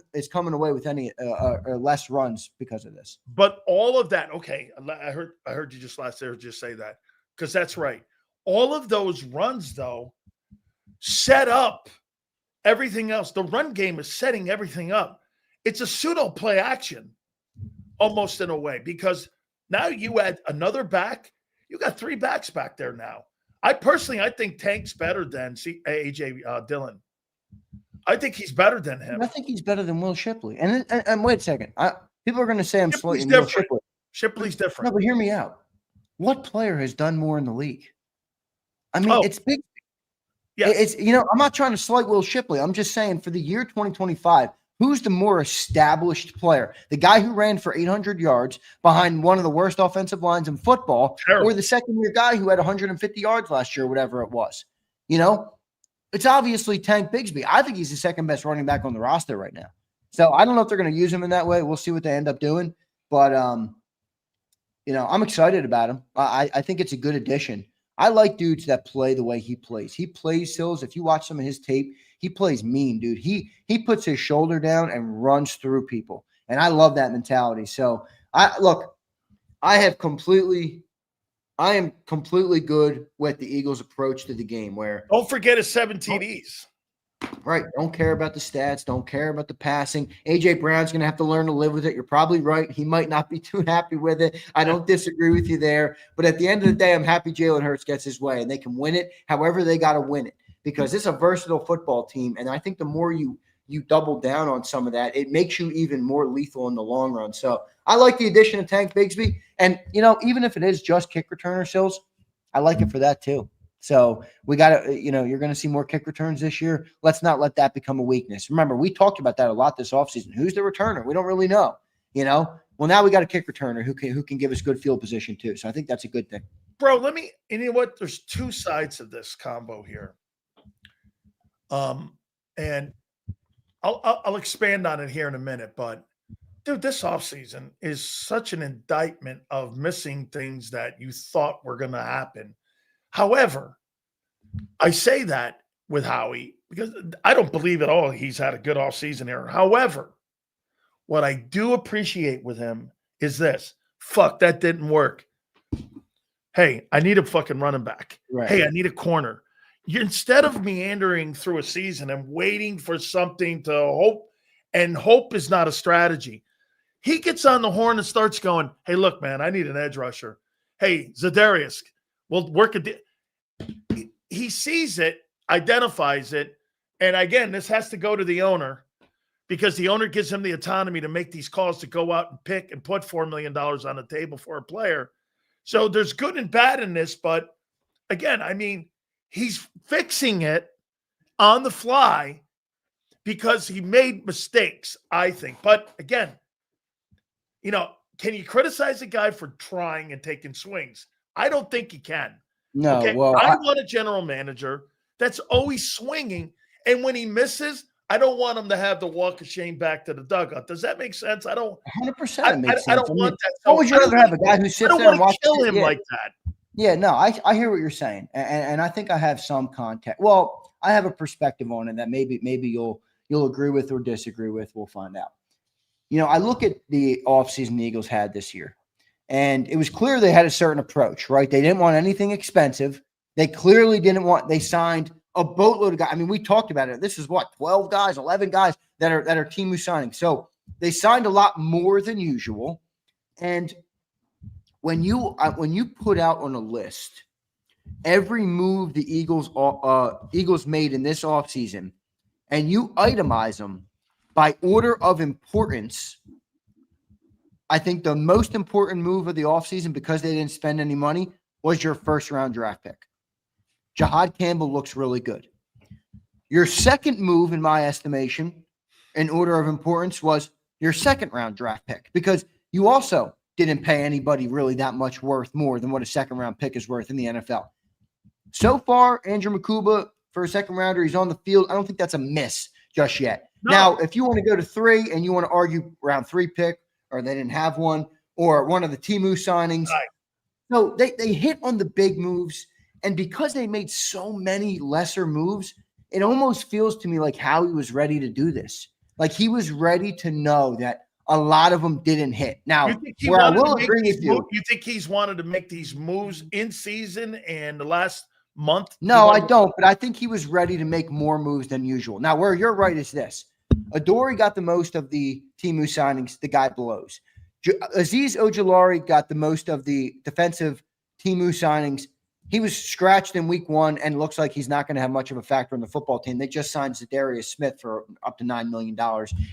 away with any less runs because of this. But all of that, okay, I heard you just say that because that's right. All of those runs, though, set up everything else. The run game is setting everything up. It's a pseudo play action, almost in a way, because now you add another back. You got 3 backs back there now. I think Tank's better than A.J. Dillon. I think he's better than him. I think he's better than Will Shipley. And wait a second. People are going to say I'm Shipley's slightly different. Shipley's different. No, but hear me out. What player has done more in the league? I mean, it's big. Yeah. It's I'm not trying to slight Will Shipley. I'm just saying for the year 2025, who's the more established player? The guy who ran for 800 yards behind one of the worst offensive lines in football, or the second-year guy who had 150 yards last year, whatever it was? It's obviously Tank Bigsby. I think he's the second best running back on the roster right now. So I don't know if they're going to use him in that way. We'll see what they end up doing. But, I'm excited about him. I think it's a good addition. I like dudes that play the way he plays. He plays, Sills. If you watch some of his tape, he plays mean, dude. He puts his shoulder down and runs through people. And I love that mentality. So, I am completely good with the Eagles' approach to the game where – Don't forget his 7 TDs. Right. Don't care about the stats. Don't care about the passing. A.J. Brown's going to have to learn to live with it. You're probably right. He might not be too happy with it. I don't disagree with you there. But at the end of the day, I'm happy Jalen Hurts gets his way, and they can win it however they got to win it because it's a versatile football team. And I think the more you double down on some of that, it makes you even more lethal in the long run. So I like the addition of Tank Bigsby. And, even if it is just kick returner Sills, I like it for that too. So we got to, you're going to see more kick returns this year. Let's not let that become a weakness. Remember, we talked about that a lot this offseason. Who's the returner? We don't really know, Well, now we got a kick returner who can give us good field position too. So I think that's a good thing. Bro, you know what? There's 2 sides of this combo here. And I'll expand on it here in a minute, but dude, this offseason is such an indictment of missing things that you thought were going to happen. However, I say that with Howie because I don't believe at all he's had a good offseason here. However, what I do appreciate with him is this. Fuck, that didn't work. Hey, I need a fucking running back. Right. Hey, I need a corner. Instead of meandering through a season and waiting for something to hope, and hope is not a strategy. He gets on the horn and starts going, hey, look, man, I need an edge rusher. Hey, Zadarius, we'll work it. He sees it, identifies it. And again, this has to go to the owner because the owner gives him the autonomy to make these calls to go out and pick and put $4 million on the table for a player. So there's good and bad in this. But again, I mean, he's fixing it on the fly because he made mistakes, I think. But again, can you criticize a guy for trying and taking swings? I don't think you can. No, okay? well, I want a general manager that's always swinging, and when he misses, I don't want him to have the walk of shame back to the dugout. Does that make sense? I don't. 100% makes sense. I don't want that. What would you rather have, a guy who sits there and watches? Kill him like that. Yeah, no, I hear what you're saying, and I think I have some context. Well, I have a perspective on it that maybe you'll agree with or disagree with. We'll find out. I look at the offseason the Eagles had this year, And it was clear they had a certain approach, right? They didn't want anything expensive. They clearly didn't want, they signed a boatload of guys. I mean, we talked about it. This is what, 12 guys, 11 guys that are Temu signing. So they signed a lot more than usual. And when you put out on a list every move the Eagles made in this offseason, and you itemize them by order of importance, I think the most important move of the offseason, because they didn't spend any money, was your first-round draft pick. Jahad Campbell looks really good. Your second move, in my estimation, in order of importance, was your second-round draft pick, because you also didn't pay anybody really that much worth more than what a second-round pick is worth in the NFL. So far, Andrew Makuba, for a second-rounder, he's on the field. I don't think that's a miss just yet. No. Now, if you want to go to 3 and you want to argue round 3 pick, or they didn't have one, or one of the Temu signings. Right. So they hit on the big moves, and because they made so many lesser moves, it almost feels to me like Howie was ready to do this. Like he was ready to know that a lot of them didn't hit. Now, where I will agree with you. You think he's wanted to make these moves in season and the last month? No, I don't, but I think he was ready to make more moves than usual. Now, where you're right is this. Adoree got the most of the Temu signings, the guy blows. Azeez Ojulari got the most of the defensive Temu signings. He was scratched in week 1 and looks like he's not going to have much of a factor in the football team. They just signed Zadarius Smith for up to $9 million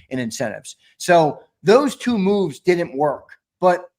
in incentives. So those 2 moves didn't work, but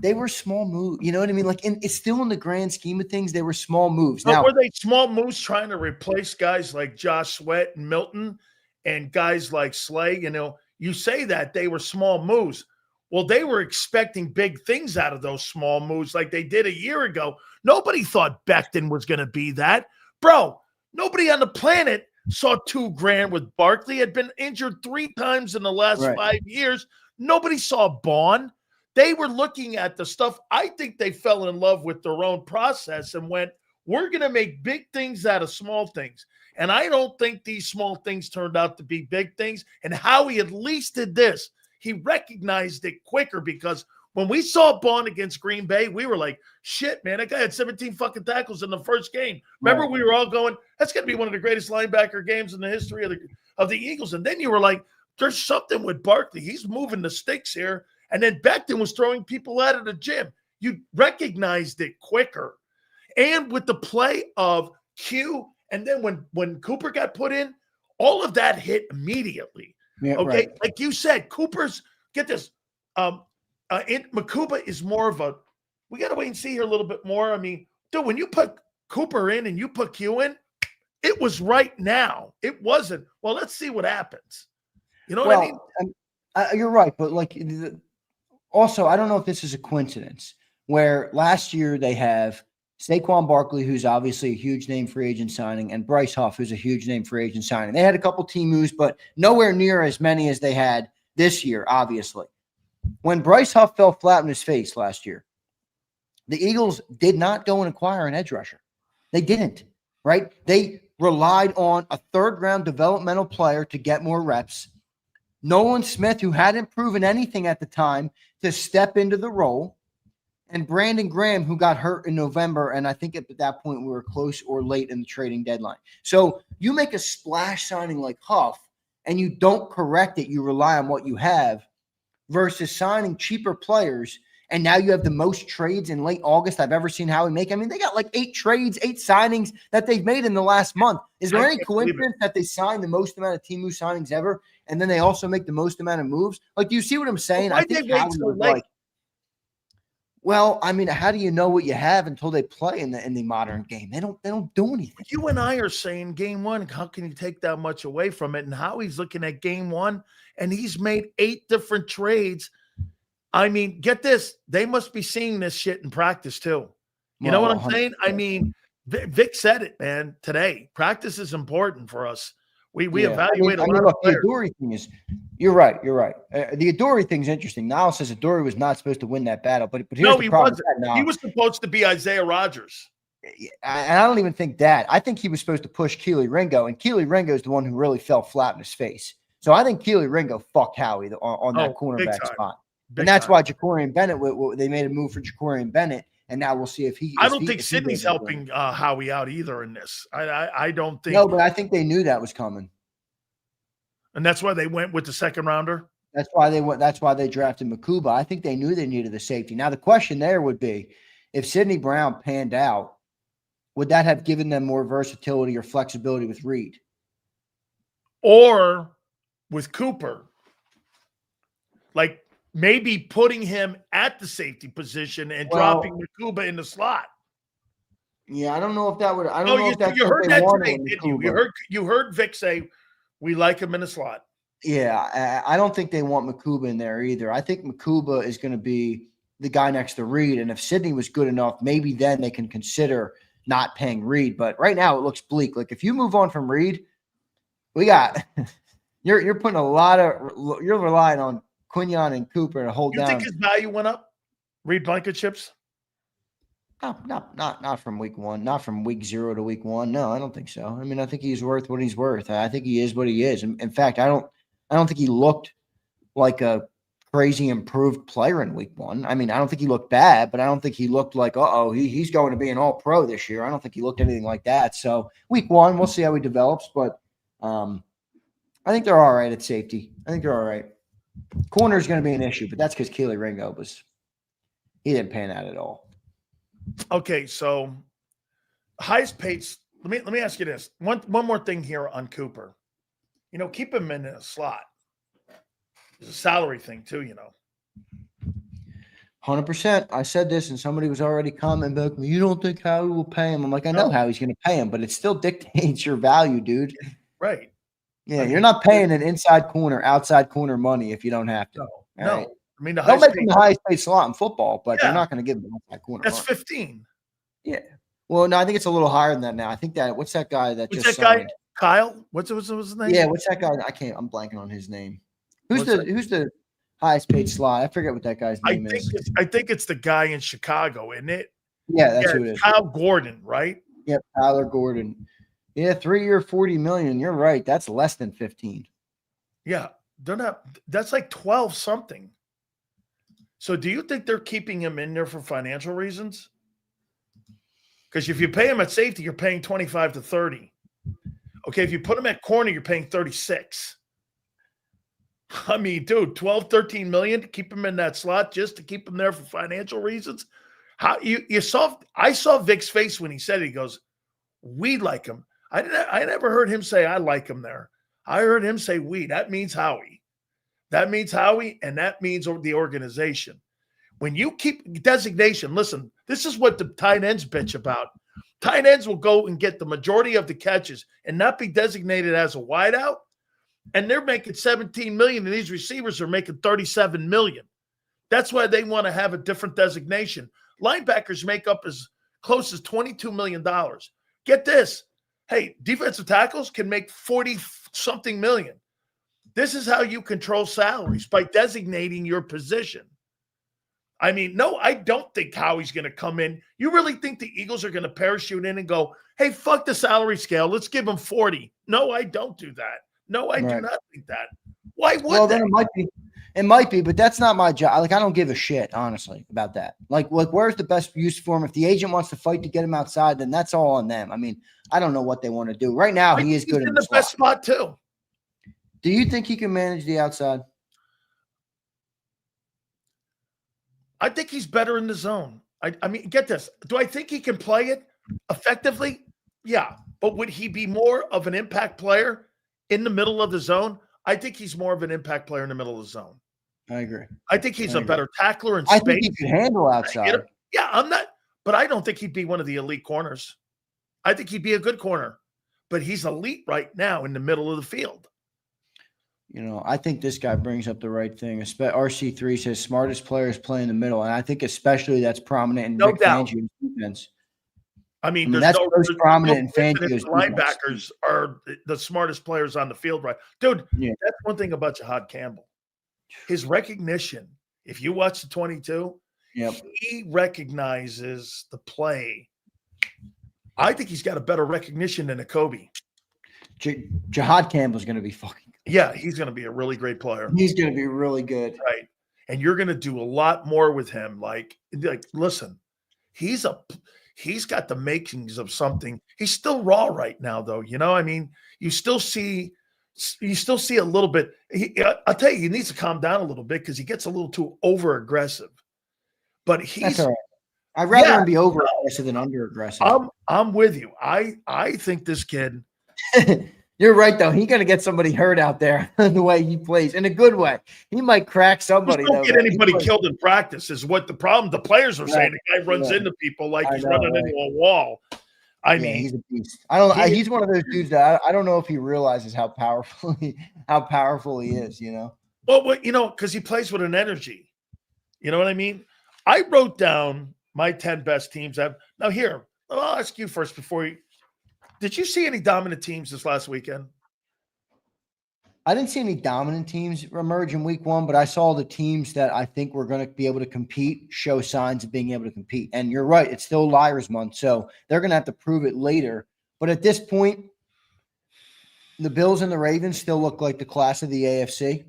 they were small moves. You know what I mean? Like, it's still in the grand scheme of things, they were small moves. Now, were they small moves trying to replace guys like Josh Sweat and Milton and guys like Slay? You know, you say that they were small moves. Well, they were expecting big things out of those small moves like they did a year ago. Nobody thought Becton was going to be that. Bro, nobody on the planet saw $2,000 with Barkley. Had been injured 3 times in the last 5 years. Nobody saw Bond. They were looking at the stuff. I think they fell in love with their own process and went, we're going to make big things out of small things. And I don't think these small things turned out to be big things. And Howie at least did this. He recognized it quicker, because when we saw Bond against Green Bay, we were like, shit, man, that guy had 17 fucking tackles in the first game. Remember, we were all going, that's going to be one of the greatest linebacker games in the history of the Eagles. And then you were like, there's something with Barkley. He's moving the sticks here. And then Becton was throwing people out of the gym. You recognized it quicker. And with the play of Q, and then when Cooper got put in, all of that hit immediately. Yeah, okay, right. Like you said, Cooper's, get this, Makuba is more of a, we got to wait and see here a little bit more. I mean, dude, when you put Cooper in and you put Q in, it was right now. It wasn't, well, let's see what happens. You know what I mean? You're right, but like, also, I don't know if this is a coincidence, where last year they have Saquon Barkley, who's obviously a huge name free agent signing, and Bryce Huff, who's a huge name free agent signing. They had a couple team moves, but nowhere near as many as they had this year, obviously. When Bryce Huff fell flat on his face last year, the Eagles did not go and acquire an edge rusher. They didn't, right? They relied on a 3rd-round developmental player to get more reps. Nolan Smith, who hadn't proven anything at the time, to step into the role. And Brandon Graham, who got hurt in November, and I think at that point we were close or late in the trading deadline. So you make a splash signing like Huff, and you don't correct it. You rely on what you have, versus signing cheaper players, and now you have the most trades in late August I've ever seen Howie make. I mean, they got like 8 trades, 8 signings that they've made in the last month. Is there any coincidence that they signed the most amount of Temu signings ever, and then they also make the most amount of moves? Like, do you see what I'm saying? Well, I think Howie was like, well, I mean, how do you know what you have until they play in the modern game? They don't do anything. You and I are saying game 1, how can you take that much away from it? And Howie's looking at game 1, and he's made 8 different trades. I mean, get this. They must be seeing this shit in practice too. You know what I'm saying? I mean, Vic said it, man, today. Practice is important for us. We evaluate a lot of players. The Adoree thing is, you're right. The Adoree thing is interesting. Niall says Adoree was not supposed to win that battle, but here's the problem. He was supposed to be Isaiah Rodgers. And I don't even think that. I think he was supposed to push Keely Ringo, and Keely Ringo is the one who really fell flat in his face. So I think Keely Ringo fucked Howie on that cornerback spot. And that's why Jacorian Bennett, they made a move for Jacorian Bennett, and now we'll see if he. I don't think Sidney's helping Howie out either in this. I don't think. No, but I think they knew that was coming, and that's why they went with the second rounder. That's why they went. That's why they drafted Makuba. I think they knew they needed the safety. Now the question there would be, if Sidney Brown panned out, would that have given them more versatility or flexibility with Reed, or with Cooper? Like maybe putting him at the safety position and dropping Makuba in the slot. Yeah, I don't know if that would. I don't know if that's you heard that today, did you? You heard Vic say we like him in the slot. Yeah, I don't think they want Makuba in there either. I think Makuba is going to be the guy next to Reed, and if Sidney was good enough, maybe then they can consider not paying Reed. But right now, it looks bleak. Like if you move on from Reed, we got you're putting a lot of you're relying on Quinyon and Cooper to hold down. You think his value went up? Reed Blankenship's? No, not from week one, not from week 0 to week 1. No, I don't think so. I mean, I think he's worth what he's worth. I think he is what he is. In fact, I don't think he looked like a crazy improved player in week 1. I mean, I don't think he looked bad, but I don't think he looked like, he's going to be an all-pro this year. I don't think he looked anything like that. So week 1, we'll see how he develops, but I think they're all right at safety. I think they're all right. Corner is going to be an issue, but that's because Keely Ringo he didn't pan out at all. Okay, so highest paid. Let me ask you this. One more thing here on Cooper. Keep him in a slot. It's a salary thing too, 100%. I said this, and somebody was already commenting back, you don't think Howie will pay him? I'm like, I know how he's going to pay him, but it still dictates your value, dude. Right. Yeah, you're not paying an inside corner, outside corner money if you don't have to. No. Right? I mean, they'll make him the highest paid slot in football, but they're not going to give him an outside corner. That's 15. Yeah. Well, no, I think it's a little higher than that now. I think what's that guy that what's just that signed? Guy? Kyle? What's his name? Yeah, what's that guy? I'm blanking on his name. Who's the highest paid slot? I forget what that guy's name is. I think it's the guy in Chicago, isn't it? Yeah, that's who it is. Kyle Gordon, right? Yep, Tyler Gordon. Yeah, 3-year, $40 million. You're right. That's less than 15. Yeah, that's like 12 something. So do you think they're keeping him in there for financial reasons? Because if you pay him at safety, you're paying 25 to 30. Okay, if you put him at corner, you're paying 36. I mean, dude, 12, 13 million to keep him in that slot just to keep him there for financial reasons. I saw Vic's face when he said it. He goes, we like him. I never heard him say, I like him there. I heard him say we. That means Howie. That means Howie, and that means the organization. When you keep designation, listen, this is what the tight ends bitch about. Tight ends will go and get the majority of the catches and not be designated as a wideout, and they're making $17 million, and these receivers are making $37 million. That's why they want to have a different designation. Linebackers make up as close as $22 million. Get this. Hey, defensive tackles can make 40-something million. This is how you control salaries, by designating your position. I mean, no, I don't think Howie's going to come in. You really think the Eagles are going to parachute in and go, hey, fuck the salary scale. Let's give them 40. No, I don't do that. No, I do not think that. Why would then it might be, but that's not my job. Like, I don't give a shit, honestly, about that. Like, where's the best use for him? If the agent wants to fight to get him outside, then that's all on them. I mean, I don't know what they want to do. Right now, he is good in the best spot, too. Do you think he can manage the outside? I think he's better in the zone. I mean, get this. Do I think he can play it effectively? Yeah. But would he be more of an impact player in the middle of the zone? I think he's more of an impact player in the middle of the zone. I agree. I think he's a better tackler in space. I think he can handle outside. Yeah, I'm not, but I don't think he'd be one of the elite corners. I think he'd be a good corner, but he's elite right now in the middle of the field. I think this guy brings up the right thing. RC3 says smartest players play in the middle, and I think especially that's prominent in Vic Fangio's defense. I mean, that's most prominent in Fangio's linebackers are the smartest players on the field, right? Dude, that's one thing about Jahad Campbell. His recognition, if you watch the 22, he recognizes the play. I think he's got a better recognition than a Kobe. Jahad Campbell's going to be fucking good. Yeah, he's going to be a really great player. He's going to be really good. Right. and you're going to do a lot more with him. Like, listen, he's got the makings of something. He's still raw right now, though. I mean, you still see a little bit. I'll tell you, he needs to calm down a little bit because he gets a little too over aggressive. But That's all right. I'd rather him be over aggressive than under aggressive. I'm with you. I think this kid. You're right, though. He's going to get somebody hurt out there the way he plays in a good way. He might crack somebody. Just don't get anybody killed in practice is what the problem. The players are saying. The guy runs into people like he's running into a wall. I mean, he's a beast. He's one of those dudes that I don't know if he realizes how powerful he is. Well, because he plays with an energy. You know what I mean? I wrote down my 10 best teams. Now here, I'll ask you first before you. Did you see any dominant teams this last weekend? I didn't see any dominant teams emerge in week 1, but I saw the teams that I think were going to be able to compete show signs of being able to compete. And you're right, it's still Liars Month, so they're going to have to prove it later. But at this point, the Bills and the Ravens still look like the class of the AFC.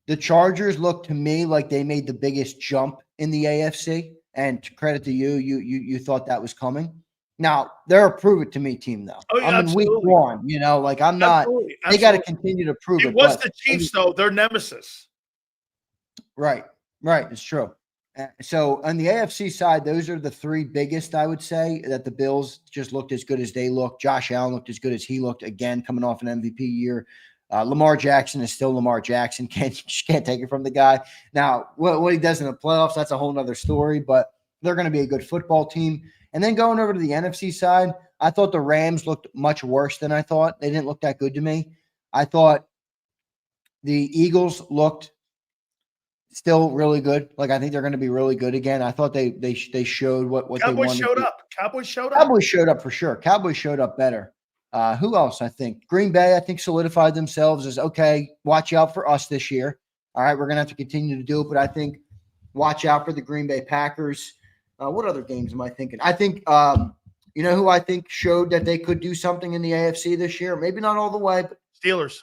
The Chargers look to me like they made the biggest jump in the AFC. And credit to you, you thought that was coming. Now, they're a prove it to me team, though. Oh, yeah, I'm in week 1, like I'm not. Absolutely. They got to continue to prove it. It was the Chiefs, though. They're nemesis. Right. It's true. So on the AFC side, those are the 3 biggest, I would say, that the Bills just looked as good as they looked. Josh Allen looked as good as he looked, again, coming off an MVP year. Lamar Jackson is still Lamar Jackson. Just can't take it from the guy. Now, what he does in the playoffs, that's a whole nother story, but they're going to be a good football team. And then going over to the NFC side, I thought the Rams looked much worse than I thought. They didn't look that good to me. I thought the Eagles looked still really good. Like, I think they're going to be really good again. I thought they showed what they wanted. Cowboys showed up. Cowboys showed up for sure. Cowboys showed up better. Who else? I think Green Bay, I think, solidified themselves as, okay, watch out for us this year. All right, we're going to have to continue to do it, but I think watch out for the Green Bay Packers. What other games am I thinking? I think, who I think showed that they could do something in the AFC this year? Maybe not all the way, but Steelers.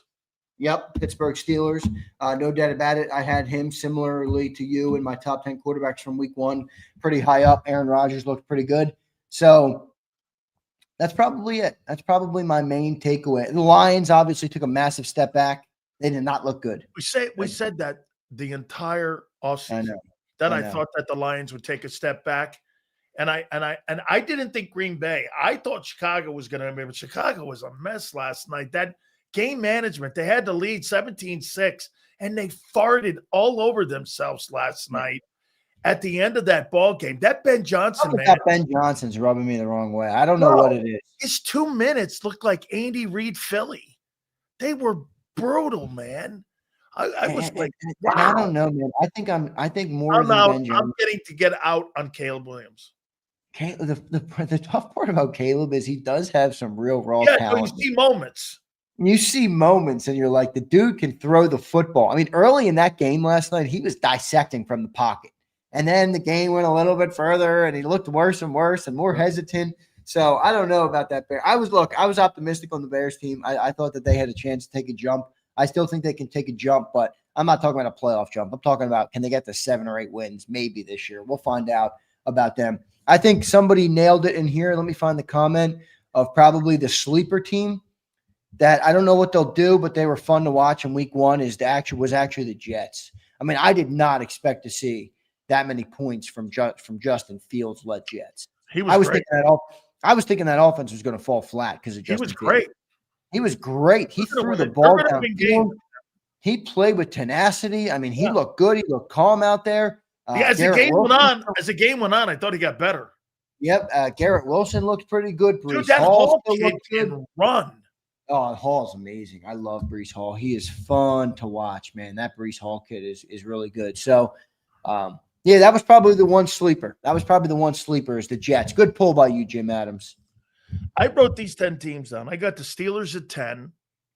Yep, Pittsburgh Steelers. No doubt about it. I had him similarly to you in my top 10 quarterbacks from week 1, pretty high up. Aaron Rodgers looked pretty good. So that's probably it. That's probably my main takeaway. The Lions obviously took a massive step back. They did not look good. We said that the entire offseason. I thought that the Lions would take a step back. And I didn't think Green Bay. I thought Chicago was going to, but Chicago was a mess last night. That game management, they had to lead 17-6, and they farted all over themselves last night at the end of that ball game. That Ben Johnson, man. Ben Johnson's rubbing me the wrong way. I don't know what it is. His 2 minutes looked like Andy Reid Philly. They were brutal, man. I was like, wow. I don't know, man. I think more than Ben Johnson. I'm getting to get out on Caleb Williams. The tough part about Caleb is he does have some real raw talent. You see moments. You see moments, and you're like, the dude can throw the football. I mean, early in that game last night, he was dissecting from the pocket. And then the game went a little bit further, and he looked worse and worse and more hesitant. So I don't know about that Bear. I was optimistic on the Bears team. I thought that they had a chance to take a jump. I still think they can take a jump, but I'm not talking about a playoff jump. I'm talking about, can they get to 7 or 8 wins maybe this year? We'll find out about them. I think somebody nailed it in here. Let me find the comment of probably the sleeper team that I don't know what they'll do, but they were fun to watch in week 1 was actually the Jets. I mean, I did not expect to see that many points from Justin Fields-led Jets. I was thinking that offense was going to fall flat because of Justin Fields. Great. He was great. He threw the ball downfield. He played with tenacity. I mean, he looked good. He looked calm out there. As the game went on, I thought he got better. Yep. Garrett Wilson looked pretty good. Dude, that Hall kid can run. Oh, Hall's amazing. I love Breece Hall. He is fun to watch, man. That Breece Hall kid is really good. So, that was probably the one sleeper. Is the Jets. Good pull by you, Jim Adams. I wrote these 10 teams down. I got the Steelers at 10.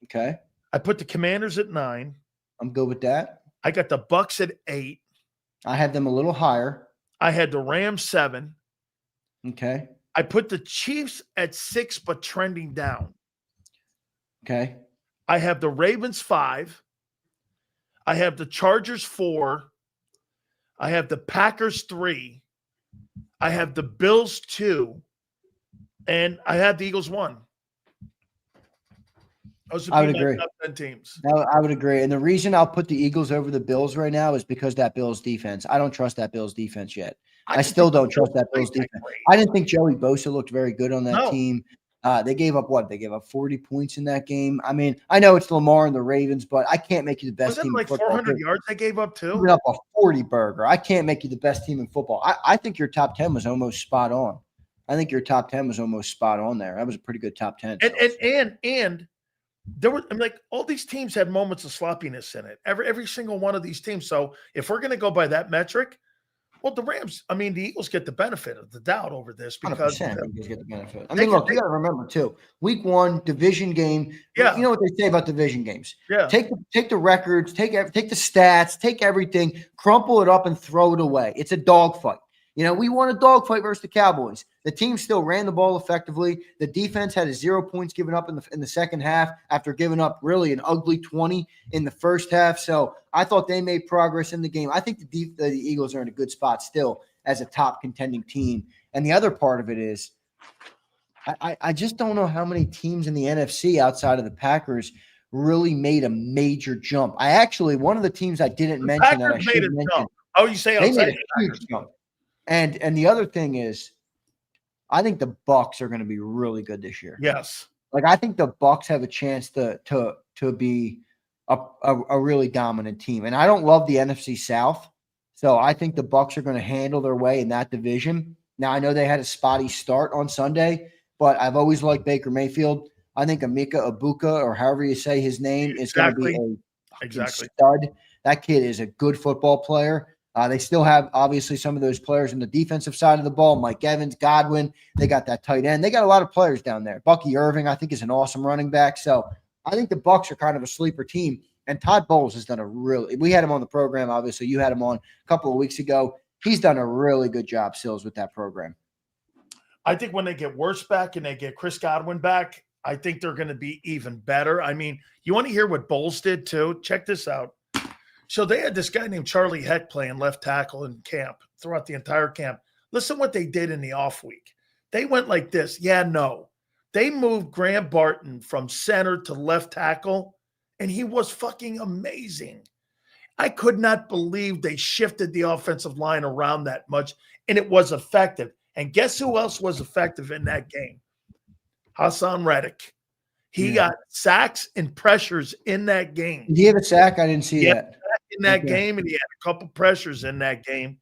Okay. I put the Commanders at 9. I'm good with that. I got the Bucks at 8. I had them a little higher. I had the Rams 7. Okay. I put the Chiefs at 6, but trending down. Okay. I have the Ravens 5. I have the Chargers 4. I have the Packers 3. I have the Bills 2. And I have the Eagles 1. Those I would would be my agree. top 10 teams. I would agree. And the reason I'll put the Eagles over the Bills right now is because that Bills defense. I don't trust that Bills defense yet. I still don't trust that Bills defense. I didn't think Joey Bosa looked very good on that team. They gave up what? They gave up 40 points in that game. I mean, I know it's Lamar and the Ravens, but I can't make you the best team in football. 400 yards they gave up too? Giving up a 40 burger. I can't make you the best team in football. I think your top 10 was almost spot on. I think your top 10 was almost spot on there. That was a pretty good top 10. And there were, all these teams had moments of sloppiness in it. Every single one of these teams. So if we're going to go by that metric, well, the Rams, the Eagles get the benefit of the doubt over this because 100% Eagles get the benefit. Look, you got to remember too. Week 1 division game. Yeah. You know what they say about division games. Yeah. Take the records, take the stats, take everything, crumple it up and throw it away. It's a dogfight. We won a dogfight versus the Cowboys. The team still ran the ball effectively. The defense had 0 points given up in the second half after giving up really an ugly 20 in the first half. So I thought they made progress in the game. I think the Eagles are in a good spot still as a top contending team. And the other part of it is I just don't know how many teams in the NFC outside of the Packers really made a major jump. One of the teams I didn't mention that I should mention. Jump. Oh, you say they made a huge jump. And the other thing is, I think the Bucs are going to be really good this year. Yes. I think the Bucs have a chance to be a really dominant team. And I don't love the NFC South. So I think the Bucs are going to handle their way in that division. Now, I know they had a spotty start on Sunday, but I've always liked Baker Mayfield. I think Emeka Egbuka, or however you say his name, is going to be a stud. That kid is a good football player. They still have, obviously, some of those players on the defensive side of the ball. Mike Evans, Godwin. They got that tight end. They got a lot of players down there. Bucky Irving, I think, is an awesome running back. So I think the Bucs are kind of a sleeper team. And Todd Bowles has done we had him on the program, obviously. You had him on a couple of weeks ago. He's done a really good job, Sills, with that program. I think when they get Worse back and they get Chris Godwin back, I think they're going to be even better. You want to hear what Bowles did too? Check this out. So they had this guy named Charlie Heck playing left tackle in camp throughout the entire camp. Listen what they did in the off week. They went like this. They moved Graham Barton from center to left tackle, and he was fucking amazing. I could not believe they shifted the offensive line around that much, and it was effective. And guess who else was effective in that game? Hassan Reddick. He got sacks and pressures in that game. Did he have a sack? I didn't see that. In that game, and he had a couple pressures in that game,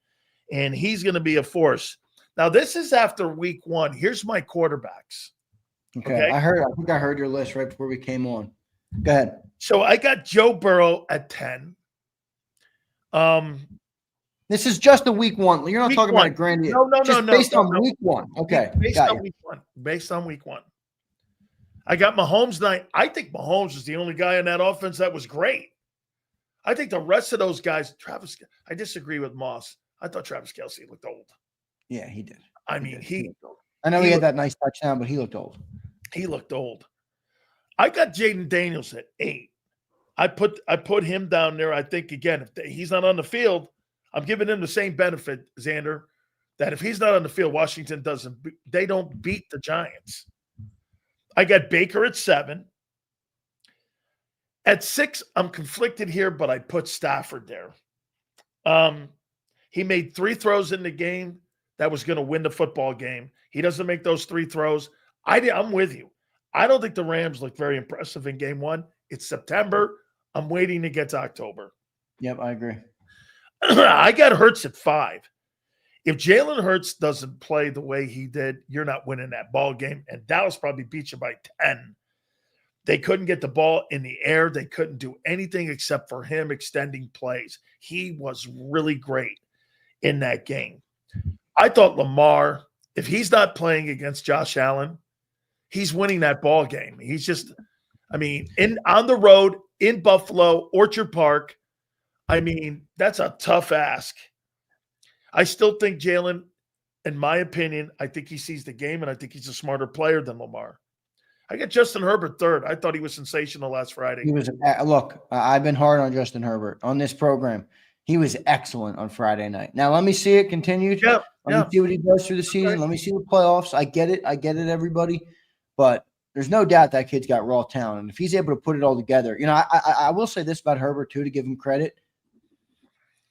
and he's going to be a force. Now, this is after week 1. Here's my quarterbacks. Okay. I think I heard your list right before we came on. Go ahead. So I got Joe Burrow at 10. This is just a week 1. You're not talking about a grand. No. Based on week 1. Okay. Based on week 1. I got Mahomes 9. I think Mahomes is the only guy in that offense that was great. I think the rest of those guys, I disagree with Moss. I thought Travis Kelce looked old. Yeah, he did. I know he had that nice touchdown, but he looked old. He looked old. I got Jaden Daniels at 8. I put him down there. I think, again, if he's not on the field, I'm giving him the same benefit, Xander, that if he's not on the field, Washington they don't beat the Giants. I got Baker at 7. At 6, I'm conflicted here, but I put Stafford there. He made 3 throws in the game that was going to win the football game. He doesn't make those 3 throws. I'm with you. I don't think the Rams look very impressive in game 1. It's September. I'm waiting to get to October. Yep, I agree. I got Hurts at 5. If Jalen Hurts doesn't play the way he did, you're not winning that ball game. And Dallas probably beat you by 10. They couldn't get the ball in the air. They couldn't do anything except for him extending plays. He was really great in that game. I thought Lamar, if he's not playing against Josh Allen, he's winning that ball game. He's just, on the road in Buffalo, Orchard Park, that's a tough ask. I still think Jalen, in my opinion, I think he sees the game, and I think he's a smarter player than Lamar. I got Justin Herbert 3rd. I thought he was sensational last Friday. He was. Look, I've been hard on Justin Herbert on this program. He was excellent on Friday night. Now, let me see it continued. Yeah. Let me see what he does through the season. Let me see the playoffs. I get it, everybody. But there's no doubt that kid's got raw talent. And if he's able to put it all together, I will say this about Herbert too, to give him credit.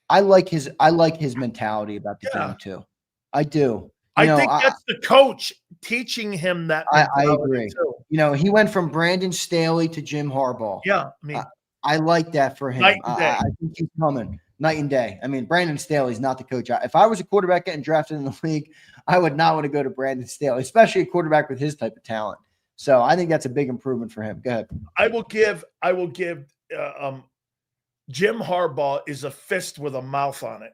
I like his mentality about the game too. I do. I think that's the coach teaching him that mentality. I agree. Too. He went from Brandon Staley to Jim Harbaugh. Yeah, I mean, I like that for him. Night and day. I think he's coming night and day. I mean, Brandon Staley's not the coach. If I was a quarterback getting drafted in the league, I would not want to go to Brandon Staley, especially a quarterback with his type of talent. So I think that's a big improvement for him. Go ahead. I will give Jim Harbaugh is a fist with a mouth on it.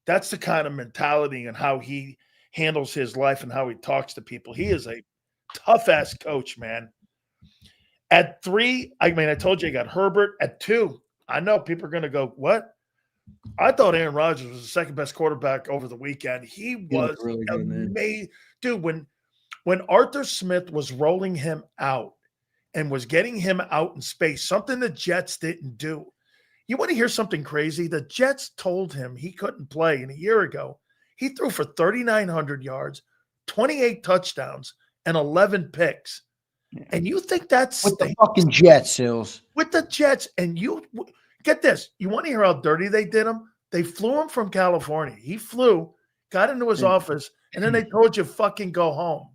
That's the kind of mentality and how he handles his life and how he talks to people. He is a tough-ass coach, man. At 3, I told you I got Herbert. At 2, I know people are going to go, what? I thought Aaron Rodgers was the second best quarterback over the weekend. He was really amazing. Dude, when Arthur Smith was rolling him out and was getting him out in space, something the Jets didn't do. You want to hear something crazy? The Jets told him he couldn't play, and a year ago, he threw for 3,900 yards, 28 touchdowns, and 11 picks. And you think that's with the fucking Jets, Sills? With the Jets, and you get this. You want to hear how dirty they did him? They flew him from California. He flew, got into his office, and then they told you fucking go home.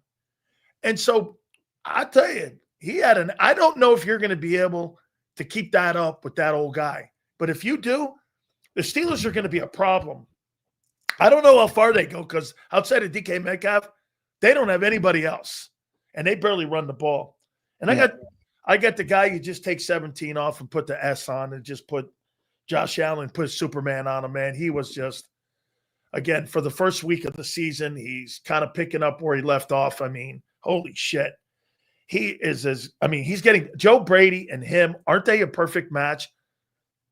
And so I tell you, he had I don't know if you're going to be able to keep that up with that old guy. But if you do, the Steelers are going to be a problem. I don't know how far they go because outside of DK Metcalf, they don't have anybody else. And they barely run the ball. And I got the guy you just take 17 off and put the S on and just put Josh Allen, put Superman on him, man. He was just, again, for the first week of the season, he's kind of picking up where he left off. I mean, holy shit. He's getting Joe Brady and him. Aren't they a perfect match?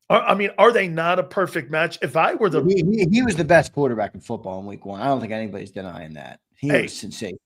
Are they not a perfect match? If I were he was the best quarterback in football in week 1. I don't think anybody's denying that. He was sensational.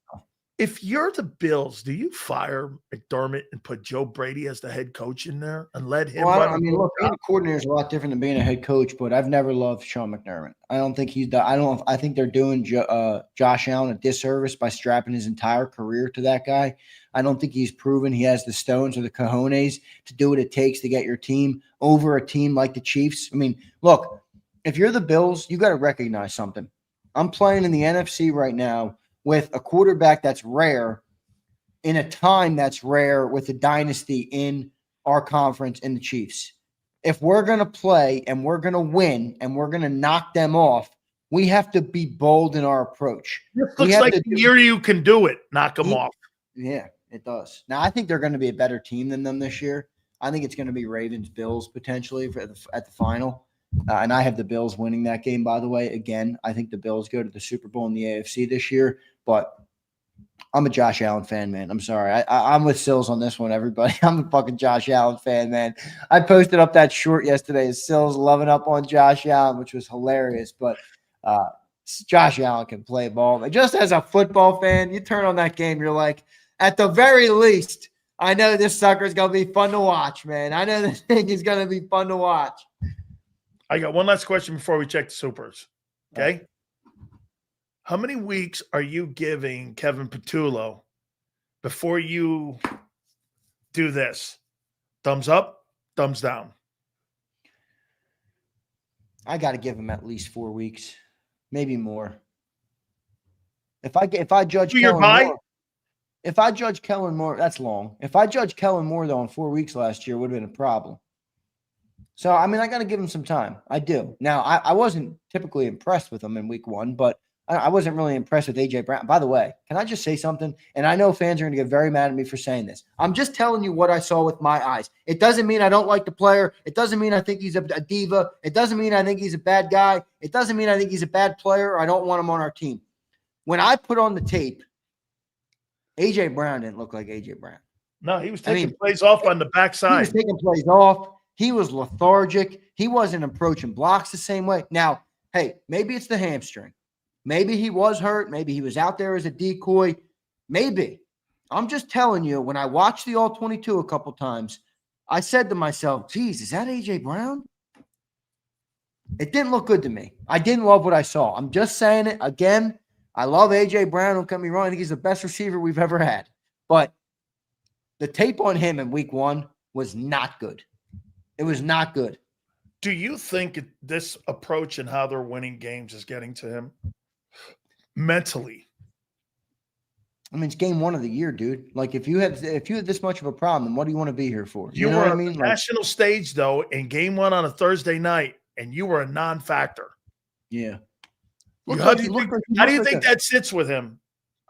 If you're the Bills, do you fire McDermott and put Joe Brady as the head coach in there and let him run? Look, being a coordinator is a lot different than being a head coach, but I've never loved Sean McDermott. I think they're doing Josh Allen a disservice by strapping his entire career to that guy. I don't think he's proven he has the stones or the cojones to do what it takes to get your team over a team like the Chiefs. I mean, look, if you're the Bills, you got to recognize something. I'm playing in the NFC right now with a quarterback that's rare in a time that's rare with a dynasty in our conference in the Chiefs. If we're going to play and we're going to win and we're going to knock them off, we have to be bold in our approach. This looks like the year you can do it, knock them off. Yeah, it does. Now, I think they're going to be a better team than them this year. I think it's going to be Ravens-Bills potentially at the final. And I have the Bills winning that game, by the way. Again, I think the Bills go to the Super Bowl in the AFC this year. But I'm a Josh Allen fan, man. I'm sorry. I'm with Sills on this one, everybody. I'm a fucking Josh Allen fan, man. I posted up that short yesterday as Sills loving up on Josh Allen, which was hilarious. But Josh Allen can play ball. But just as a football fan, you turn on that game, you're like, at the very least, I know this sucker is going to be fun to watch, man. I know this thing is going to be fun to watch. I got one last question before we check the supers. Okay. How many weeks are you giving Kevin Patullo before you do this? Thumbs up, thumbs down. I got to give him at least 4 weeks, maybe more. If I judge Kellen Moore, that's long. If I judge Kellen Moore though in 4 weeks last year, would have been a problem. So I got to give him some time. I do. Now I wasn't typically impressed with him in week 1, but I wasn't really impressed with A.J. Brown. By the way, can I just say something? And I know fans are going to get very mad at me for saying this. I'm just telling you what I saw with my eyes. It doesn't mean I don't like the player. It doesn't mean I think he's a diva. It doesn't mean I think he's a bad guy. It doesn't mean I think he's a bad player or I don't want him on our team. When I put on the tape, A.J. Brown didn't look like A.J. Brown. No, he was taking plays off on the backside. He was taking plays off. He was lethargic. He wasn't approaching blocks the same way. Now, hey, maybe it's the hamstring. Maybe he was hurt. Maybe he was out there as a decoy. Maybe. I'm just telling you, when I watched the All-22 a couple times, I said to myself, geez, is that A.J. Brown? It didn't look good to me. I didn't love what I saw. I'm just saying it again. I love A.J. Brown. Don't get me wrong. I think he's the best receiver we've ever had. But the tape on him in week 1 was not good. It was not good. Do you think this approach and how they're winning games is getting to him mentally? I mean, it's game 1 of the year, dude. Like, if you had this much of a problem, then what do you want to be here for? You know were what I on mean? the national stage, though, in game 1 on a Thursday night, and you were a non-factor. Yeah. How do you think that sits with him?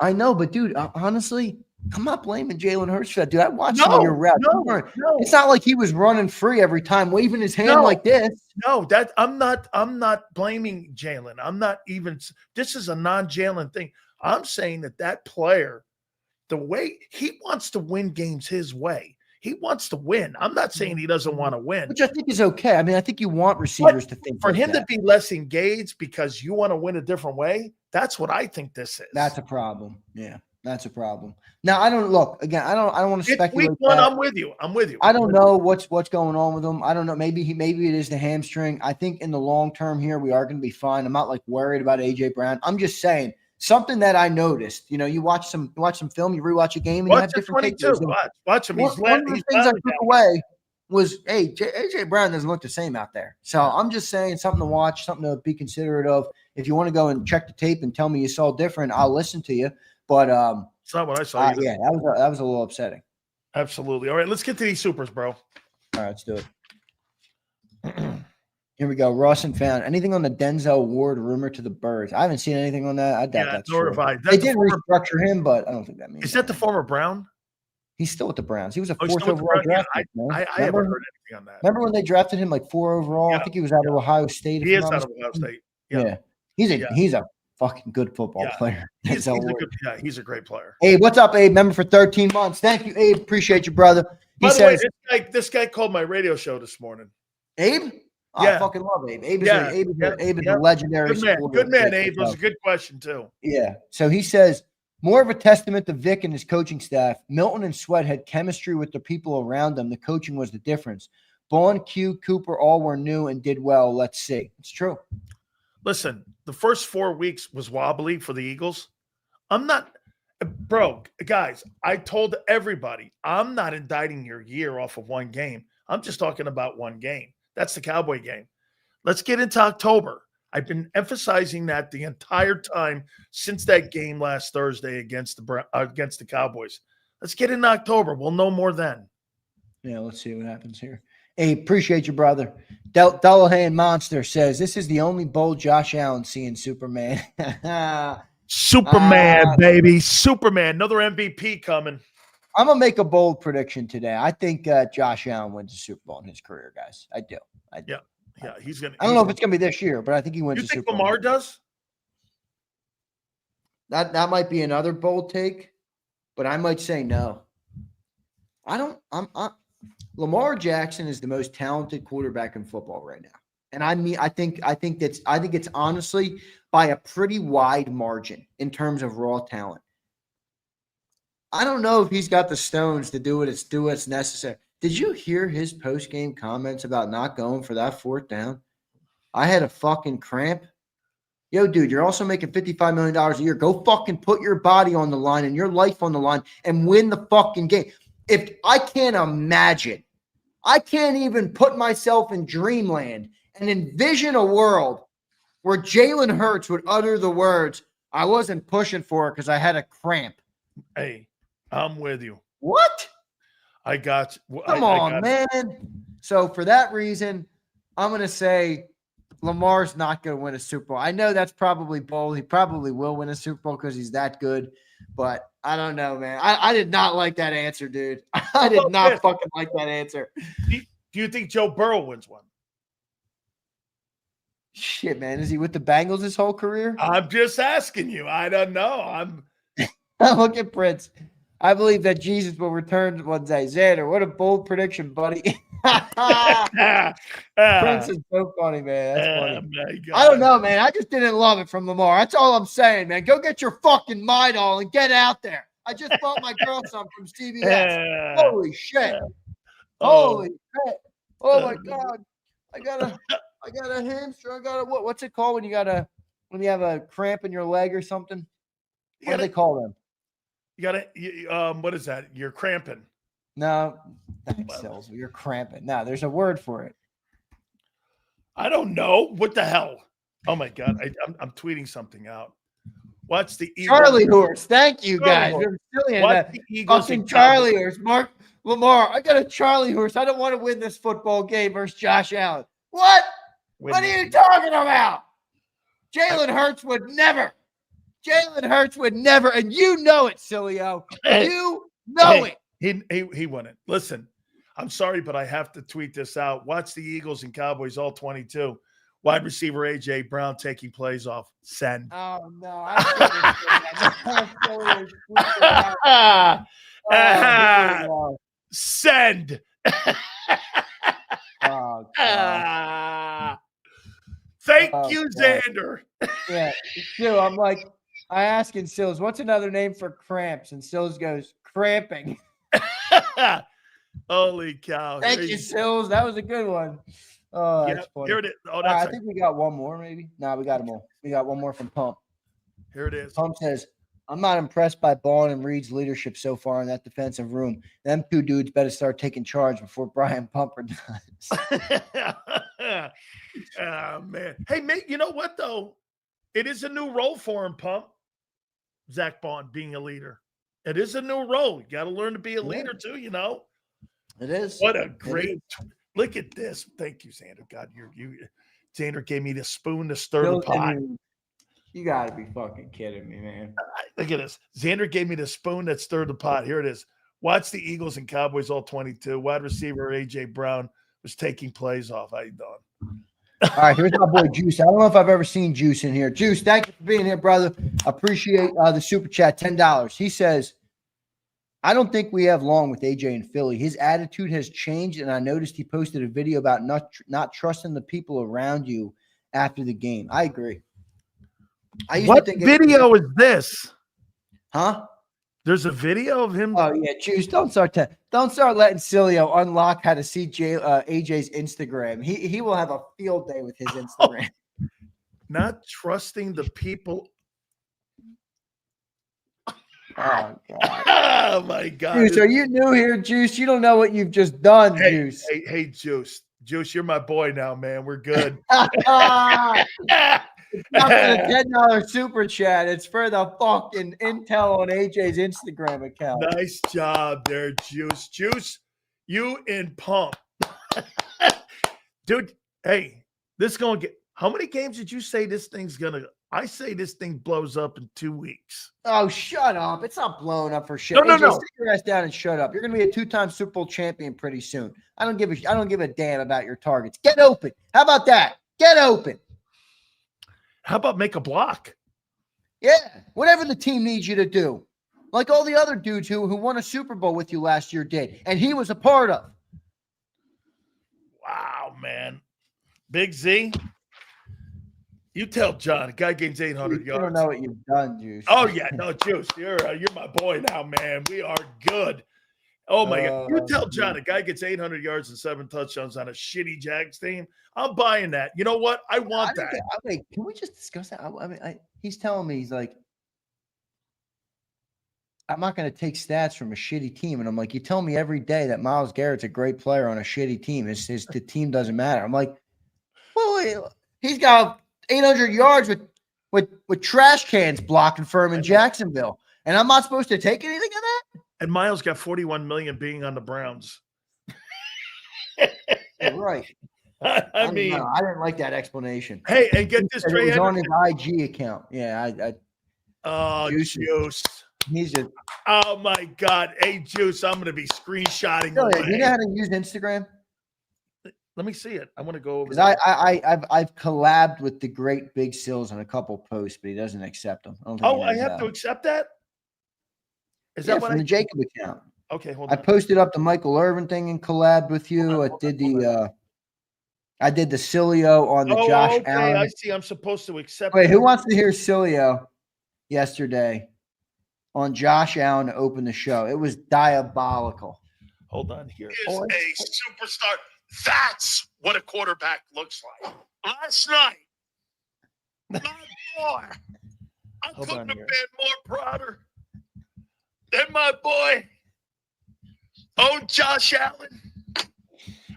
I know, but dude, honestly, I'm not blaming Jalen Hurts for that, dude. I watched some of your reps. No. It's not like he was running free every time, waving his hand like this. No, I'm not blaming Jalen. I'm not even. This is a non-Jalen thing. I'm saying that player, the way he wants to win games his way. He wants to win. I'm not saying he doesn't want to win. Which I think is okay. I mean, I think you want receivers to think for like him that. to be less engaged because you want to win a different way. That's what I think this is. That's a problem. Yeah, that's a problem. Now, I don't look again. I don't want to speculate. Week 1, I'm with you. I don't know what's going on with him. I don't know. Maybe it is the hamstring. I think in the long term here, we are going to be fine. I'm not like worried about AJ Brown. I'm just saying something that I noticed. You know, you watch some film, you rewatch a game, and you have different takes. Watch him. One of the things I took away was, hey, AJ Brown doesn't look the same out there. So I'm just saying something to watch, something to be considerate of. If you want to go and check the tape and tell me you saw different, I'll listen to you. But it's not what I saw. Yeah, that was a little upsetting. Absolutely. All right, let's get to these supers, bro. All right, let's do it. Here we go. Rawson found anything on the Denzel Ward rumor to the Birds. I haven't seen anything on that. I doubt that's true. They did restructure him, but I don't think that means. Is that the former Brown? He's still with the Browns. He was a 4th overall draft pick. I haven't heard anything on that. Remember when they drafted him like 4 overall? Yeah, I think he was out of Ohio State. He is out of Ohio State. Yeah. He's a fucking good football player. He's a great player. Abe, what's up, Abe? Member for 13 months. Thank you, Abe. Appreciate you, brother. By the way, this guy called my radio show this morning. Abe? I fucking love Abe. Abe is a legendary Good man, Abe. That was a good question, too. Yeah. So he says, more of a testament to Vic and his coaching staff. Milton and Sweat had chemistry with the people around them. The coaching was the difference. Bond, Q, Cooper all were new and did well. Let's see. It's true. Listen, the first 4 weeks was wobbly for the Eagles. Guys, I told everybody, I'm not indicting your year off of one game. I'm just talking about one game. That's the Cowboy game. Let's get into October. I've been emphasizing that the entire time since that game last Thursday against the Cowboys. Let's get into October. We'll know more then. Yeah, let's see what happens here. Hey, appreciate you, brother. Dullahan Monster says, this is the only bold Josh Allen seeing Superman. Superman, baby. Superman. Another MVP coming. I'm going to make a bold prediction today. I think Josh Allen wins the Super Bowl in his career, guys. I do. Yeah, he's going to. I don't know if it's going to be this year, but I think he wins the Super Bowl. You think Lamar does? That might be another bold take, but I might say no. Lamar Jackson is the most talented quarterback in football right now. And I think it's honestly by a pretty wide margin in terms of raw talent. I don't know if he's got the stones to do what's necessary. Did you hear his post-game comments about not going for that 4th down? I had a fucking cramp. Yo, dude, you're also making $55 million a year. Go fucking put your body on the line and your life on the line and win the fucking game. If I can't imagine, I can't even put myself in dreamland and envision a world where Jalen Hurts would utter the words, I wasn't pushing for it because I had a cramp. Hey, I'm with you. What? I got you. Come on, man. So for that reason, I'm going to say Lamar's not going to win a Super Bowl. I know that's probably bold. He probably will win a Super Bowl because he's that good. But I don't know, man. I did not like that answer, dude. I did not fucking like that answer. Do you think Joe Burrow wins one? Shit, man. Is he with the Bengals his whole career? I'm just asking you. I don't know. Look at Prince. I believe that Jesus will return one day. Xander, what a bold prediction, buddy. Prince is so funny, man. That's funny. I don't know, man. I just didn't love it from Lamar. That's all I'm saying, man. Go get your fucking Midol and get out there. I just bought my girl some from CVS. Holy shit. Holy shit. Oh, my God. I got a hamstring. I got a what's it called when you have a cramp in your leg or something? What do they call them? What is that? You're cramping. No, thanks, Sills. You're cramping. No, there's a word for it. I don't know. What the hell? Oh my God. I'm tweeting something out. What's the Eagles? Charlie horse. Thank you, guys. Horse. What's the Eagles? Fucking Charlie horse. Mark Lamar. I got a Charlie horse. I don't want to win this football game versus Josh Allen. What? What are you talking about? Jalen Hurts would never. Jalen Hurts would never, and you know it, Sileo. You know it. He won it. Listen, I'm sorry, but I have to tweet this out. Watch the Eagles and Cowboys all 22. Wide receiver A.J. Brown taking plays off. Send. Oh, no. Send. Oh, God. Thank you, Xander. Yeah. So I'm like, I asking Sills, what's another name for cramps? And Sills goes, cramping. Holy cow. Thank you, Sills. That was a good one. Oh, that's funny. Here it is. Oh, I think we got one more, maybe. No, we got them all. We got one more from Pump. Here it is. Pump says, I'm not impressed by Ballin and Reed's leadership so far in that defensive room. Them two dudes better start taking charge before Brian Pumper does. Oh, man. Hey, mate, you know what, though? It is a new role for him, Pump. Zach Bond being a leader. It is a new role. You got to learn to be a leader, too, you know? It is. What a great – look at this. Thank you, Xander. God, Xander gave me the spoon to stir the pot. You got to be fucking kidding me, man. Look at this. Xander gave me the spoon that stirred the pot. Here it is. Watch the Eagles and Cowboys all 22. Wide receiver A.J. Brown was taking plays off. How you doing? All right, here's my boy Juice. I don't know if I've ever seen Juice in here. Juice, thank you for being here, brother. Appreciate the super chat, $10. He says, I don't think we have long with AJ in Philly. His attitude has changed, and I noticed he posted a video about not trusting the people around you after the game. I agree. What video is this? Huh? There's a video of him. Oh yeah, Juice. Don't start letting Sileo unlock how to see AJ's Instagram. He will have a field day with his Instagram. Not trusting the people. Oh God. Oh my God. Juice, are you new here, Juice? You don't know what you've just done, Juice. Hey, Juice. Juice, you're my boy now, man. We're good. It's not for the $10 super chat. It's for the fucking intel on AJ's Instagram account. Nice job there, Juice. Juice, you in Pump. Dude, hey, this is going to get – how many games did you say this thing's going to – I say this thing blows up in 2 weeks. Oh, shut up. It's not blowing up for shit. No. Sit your ass down and shut up. You're going to be a 2-time Super Bowl champion pretty soon. I don't give a damn about your targets. Get open. How about that? Get open. How about make a block? Yeah, whatever the team needs you to do. Like all the other dudes who won a Super Bowl with you last year did, and he was a part of. Wow, man. Big Z, you tell John, a guy gains 800 yards. I don't know what you've done, Juice. Oh, yeah, no, Juice, you're my boy now, man. We are good. Oh, my God. You tell John, a guy gets 800 yards and 7 touchdowns on a shitty Jags team. I'm buying that. You know what? I want that. Wait, can we just discuss that? I mean, he's telling me, he's like, I'm not going to take stats from a shitty team. And I'm like, you tell me every day that Myles Garrett's a great player on a shitty team. The team doesn't matter. I'm like, well, he's got 800 yards with trash cans blocking for him in Jacksonville. And I'm not supposed to take anything of that? And Miles got $41 million being on the Browns. Right. I mean, I didn't like that explanation. Hey, and get this, Trey. It was on his IG account. Yeah, Juice. He's just. Oh my God, hey Juice, I'm going to be screenshotting. You know how to use Instagram? Let me see it. I want to go over. Because I've collabed with the great Big Sills on a couple posts, but he doesn't accept them. I have to accept that. Is that what from the JAKIB account? Okay, hold on. I posted up the Michael Irvin thing and collabed with you. I did the Sileo on the Josh Allen. I see. I'm supposed to accept. Wait, who wants to hear Sileo yesterday on Josh Allen to open the show? It was diabolical. Hold on here. Is a superstar. That's what a quarterback looks like. last night, my boy, I Hold couldn't on have here. been more prouder than my boy, Josh Allen.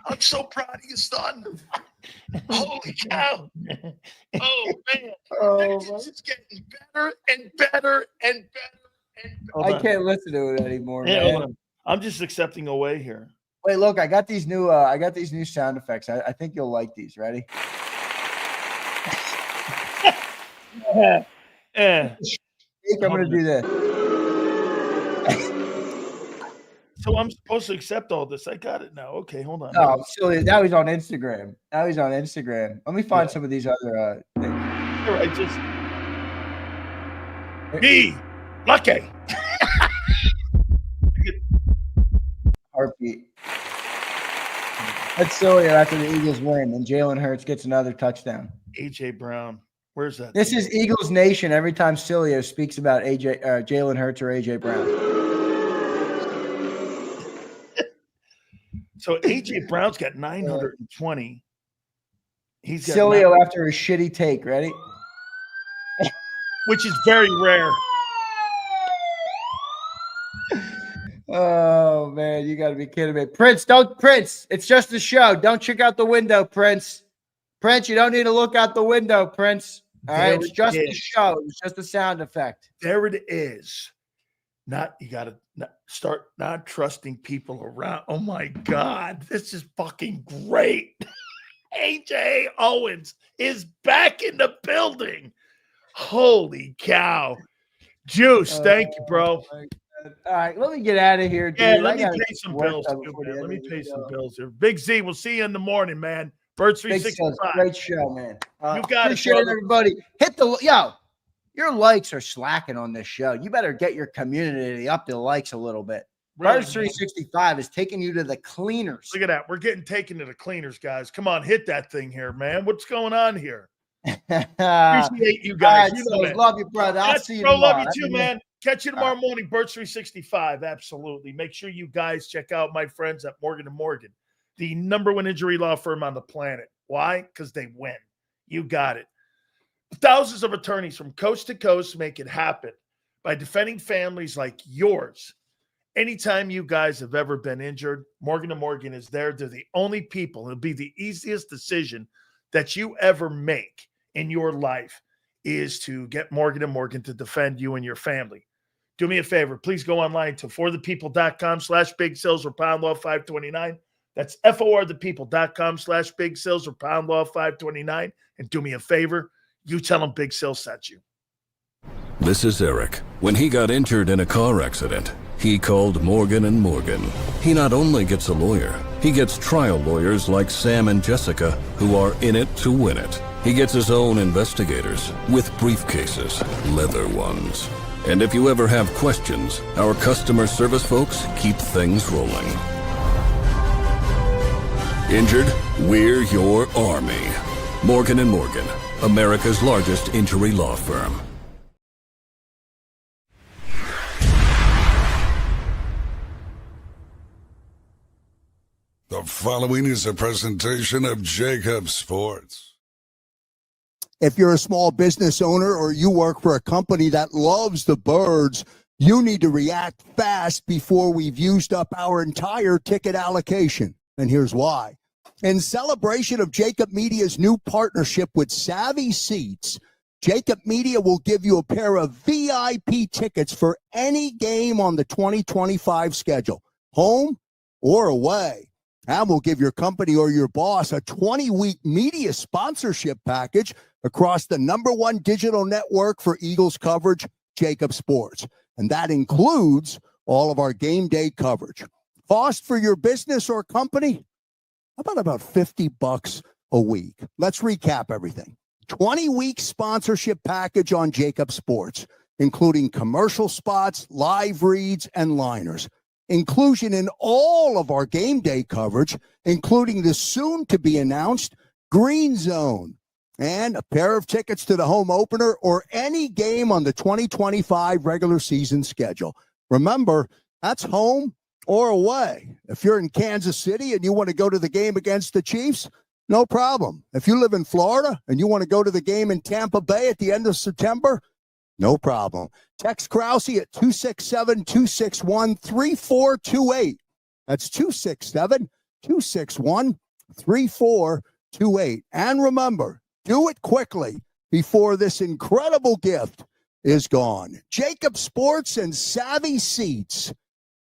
I'm so proud of you, son. Holy cow. Oh, man. Oh, This is getting better and better and better and better. Hold I on. can't listen to it anymore, Yeah, man. hold on. I'm just accepting away here. Wait, look, I got these new sound effects. I think you'll like these. Ready? Yeah. I'm gonna do this. So I'm supposed to accept all this. I got it now. Okay, hold on. Oh, silly. Now he's on Instagram. Let me find Yeah. some of these other things. Here, I just Me, lucky. Heartbeat. That's Sileo after the Eagles win, and Jalen Hurts gets another touchdown. AJ Brown. Where's that? This is Eagles Nation every time Sileo speaks about Jalen Hurts or AJ Brown. So AJ Brown's got 920. He's got Sileo after a shitty take. Ready? which is very rare. Oh man, you got to be kidding me, Prince! It's just a show. Don't check out the window, Prince. You don't need to look out the window, Prince. All right, it's just a show. It's just a sound effect. There it is. You got to start not trusting people around. Oh my God, this is fucking great. AJ Owens is back in the building. Holy cow. Juice, thank you, bro. All right, let me get out of here, dude. Yeah, let me pay some bills. Let me pay some bills here. Big Z, we'll see you in the morning, man. Birds 365. Great show, man. You got appreciate it, everybody. Hit the your likes are slacking on this show. You better get your community up the likes a little bit. Really, Birds 365 is taking you to the cleaners. Look at that. We're getting taken to the cleaners, guys. Come on, hit that thing here, man. What's going on here? Appreciate you guys. Right, You know, love you, brother. I'll see you tomorrow. Love you too, man. Catch you tomorrow morning, Birds 365. Absolutely. Make sure you guys check out my friends at Morgan & Morgan, the #1 injury law firm on the planet. Why? Because they win. You got it. Thousands of attorneys from coast to coast make it happen by defending families like yours. Anytime you guys have ever been injured, Morgan & Morgan is there. They're the only people. It'll be the easiest decision that you ever make in your life is to get Morgan & Morgan to defend you and your family. Do me a favor. Please go online to forthepeople.com/big sales or pound law 529. That's forthepeople.com/big sales or pound law 529. And do me a favor. You tell them Big Sales sent you. This is Eric. When he got injured in a car accident, he called Morgan & Morgan. He not only gets a lawyer, he gets trial lawyers like Sam and Jessica who are in it to win it. He gets his own investigators with briefcases, leather ones. And if you ever have questions, our customer service folks keep things rolling. Injured? We're your army. Morgan & Morgan, America's largest injury law firm. The following is a presentation of JAKIB Sports. If you're a small business owner or you work for a company that loves the birds, you need to react fast before we've used up our entire ticket allocation. And here's why. In celebration of JAKIB Media's new partnership with Savvy Seats, JAKIB Media will give you a pair of VIP tickets for any game on the 2025 schedule, home or away. And we'll give your company or your boss a 20-week media sponsorship package across the #1 digital network for Eagles coverage, JAKIB Sports. And that includes all of our game day coverage. Cost for your business or company? About $50 a week. Let's recap everything. 20-week sponsorship package on JAKIB Sports, including commercial spots, live reads, and liners. Inclusion in all of our game day coverage, including the soon-to-be-announced Green Zone, and a pair of tickets to the home opener or any game on the 2025 regular season schedule. Remember, that's home or away. If you're in Kansas City and you want to go to the game against the Chiefs, No problem. If you live in Florida and you want to go to the game in Tampa Bay at the end of September, no problem. Text Krause at 267-261-3428. That's 267-261-3428. And remember, do it quickly before this incredible gift is gone. JAKIB Sports and Savvy Seats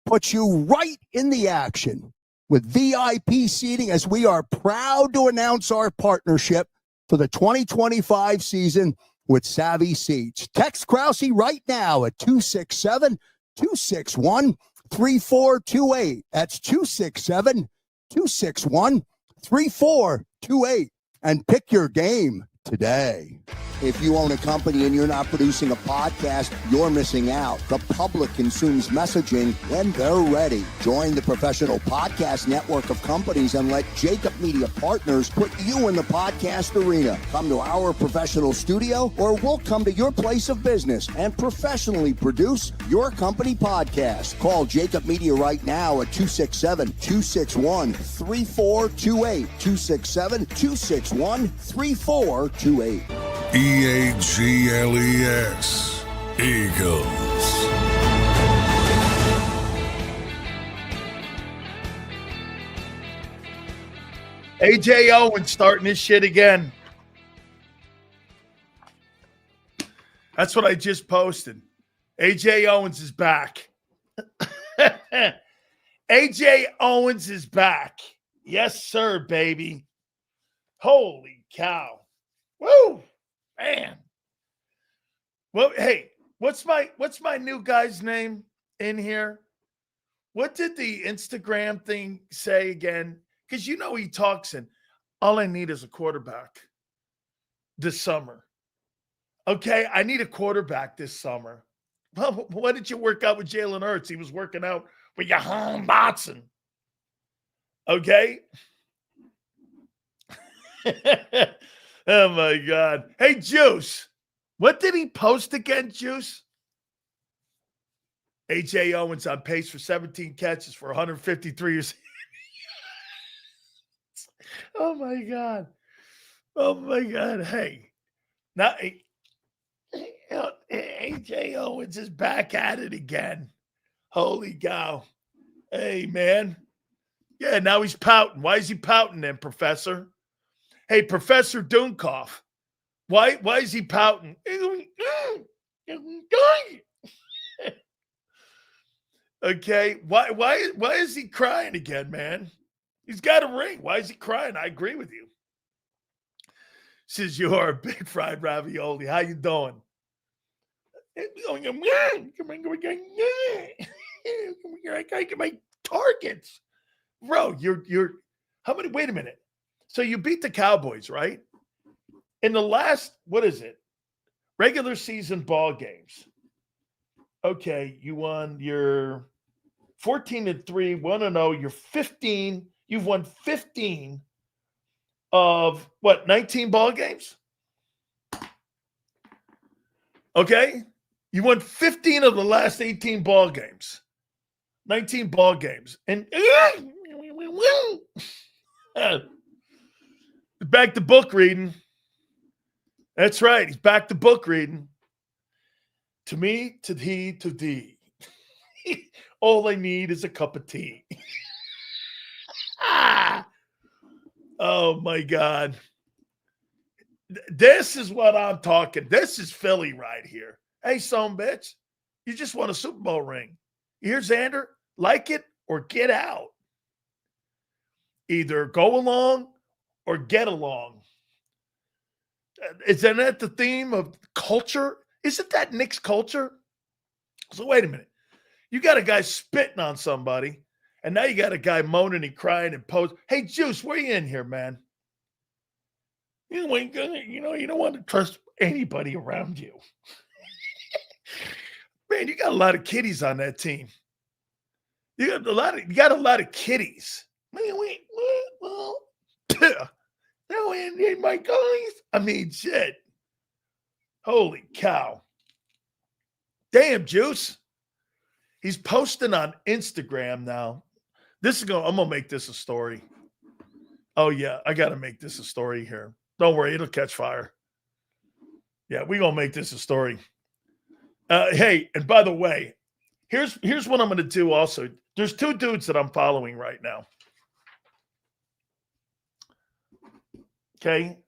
puts you right in the action with VIP seating, as we are proud to announce our partnership for the 2025 season with Savvy Seats. Text Krause right now at 267-261-3428. That's 267-261-3428. And pick your game today. If you own a company and you're not producing a podcast, you're missing out. The public consumes messaging when they're ready. Join the professional podcast network of companies and let JAKIB Media Partners put you in the podcast arena. Come to our professional studio, or we'll come to your place of business and professionally produce your company podcast. Call JAKIB Media right now at 267-261-3428. 267-261-3428. EAGLES, Eagles. AJ Owen starting this shit again. That's what I just posted. AJ Owens is back. AJ Owens is back. Yes, sir, baby. Holy cow. Woo! Man. Well, hey, what's my new guy's name in here? What did the Instagram thing say again? Because you know he talks in, all I need is a quarterback this summer. Okay, I need a quarterback this summer. Well, why did you work out with Jalen Hurts? He was working out with Jahan Dotson. Okay? Oh, my God. Hey, Juice, what did he post again, Juice? A.J. Owens on pace for 17 catches for 153 years. Oh, my God. Oh, my God. Hey, now A.J. Owens is back at it again. Holy cow. Hey, man. Yeah, now he's pouting. Why is he pouting then, Professor? Hey, Professor Dunkoff, why is he pouting? Okay, why is he crying again, man? He's got a ring. Why is he crying? I agree with you. Says you are a big fried ravioli. How you doing? I gotta get my targets, bro. You're how many? Wait a minute. So you beat the Cowboys, right? In the last, what is it? Regular season ball games. Okay, you won your 14-3, 1-0. You're 15. You've won 15 of what? 19 ball games. Okay, you won 15 of the last 18 ball games. 19 ball games, and back to book reading. That's right. He's back to book reading. To me, to thee, to thee. All I need is a cup of tea. Oh, my God. This is what I'm talking. This is Philly right here. Hey, son bitch, you just won a Super Bowl ring. You hear Xander? Like it or get out. Either go along or get along. Isn't that the theme of culture? Isn't that Nick's culture? So wait a minute. You got a guy spitting on somebody, and now you got a guy moaning and crying and posing. Hey, Juice, where you in here, man? You don't want to trust anybody around you. Man, you got a lot of kiddies on that team. You got a lot of kiddies. Well, no, and my guys. I mean, shit. Holy cow. Damn, Juice. He's posting on Instagram now. I'm gonna make this a story. Oh, yeah. I got to make this a story here. Don't worry. It'll catch fire. Yeah, we're going to make this a story. Hey, and by the way, here's what I'm going to do also. There's two dudes that I'm following right now. Okay.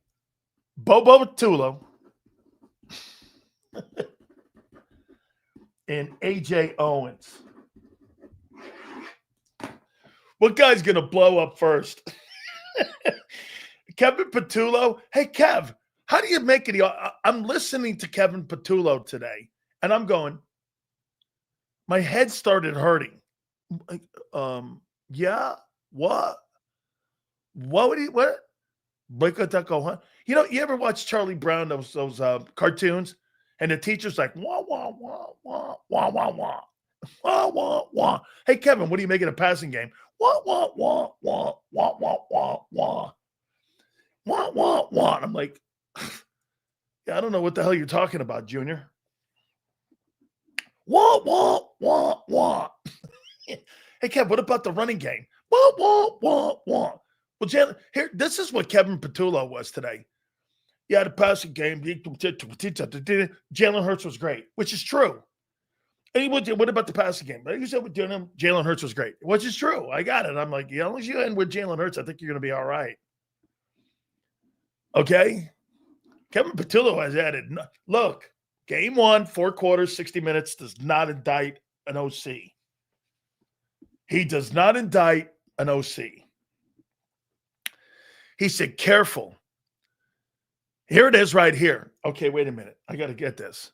Bobo Tulo and AJ Owens. What guy's going to blow up first? Kevin Patullo. Hey, Kev, how do you make it? I'm listening to Kevin Patullo today, and I'm going, my head started hurting. Yeah, what? What would he, what? You know, you ever watch Charlie Brown, those cartoons? And the teacher's like, wah, wah, wah, wah, wah, wah, wah, wah, wah, wah. Hey, Kevin, what are you making a passing game? Wah, wah, wah, wah, wah, wah, wah, wah. Wah, wah, wah. And I'm like, yeah, I don't know what the hell you're talking about, Junior. Wah, wah, wah, wah. Hey, Kev, what about the running game? Wah, wah, wah, wah. Well, Jaylen, here, this is what Kevin Patullo was today. Yeah, the passing game. Jalen Hurts was great, which is true. And what about the passing game? You said with Jalen Hurts was great, which is true. I got it. I'm like, as long as you end with Jalen Hurts, I think you're going to be all right. Okay? Kevin Patullo has added, look, game 1, 4 quarters, 60 minutes does not indict an OC. He does not indict an OC. He said, careful. Here it is right here. Okay, wait a minute. I got to get this.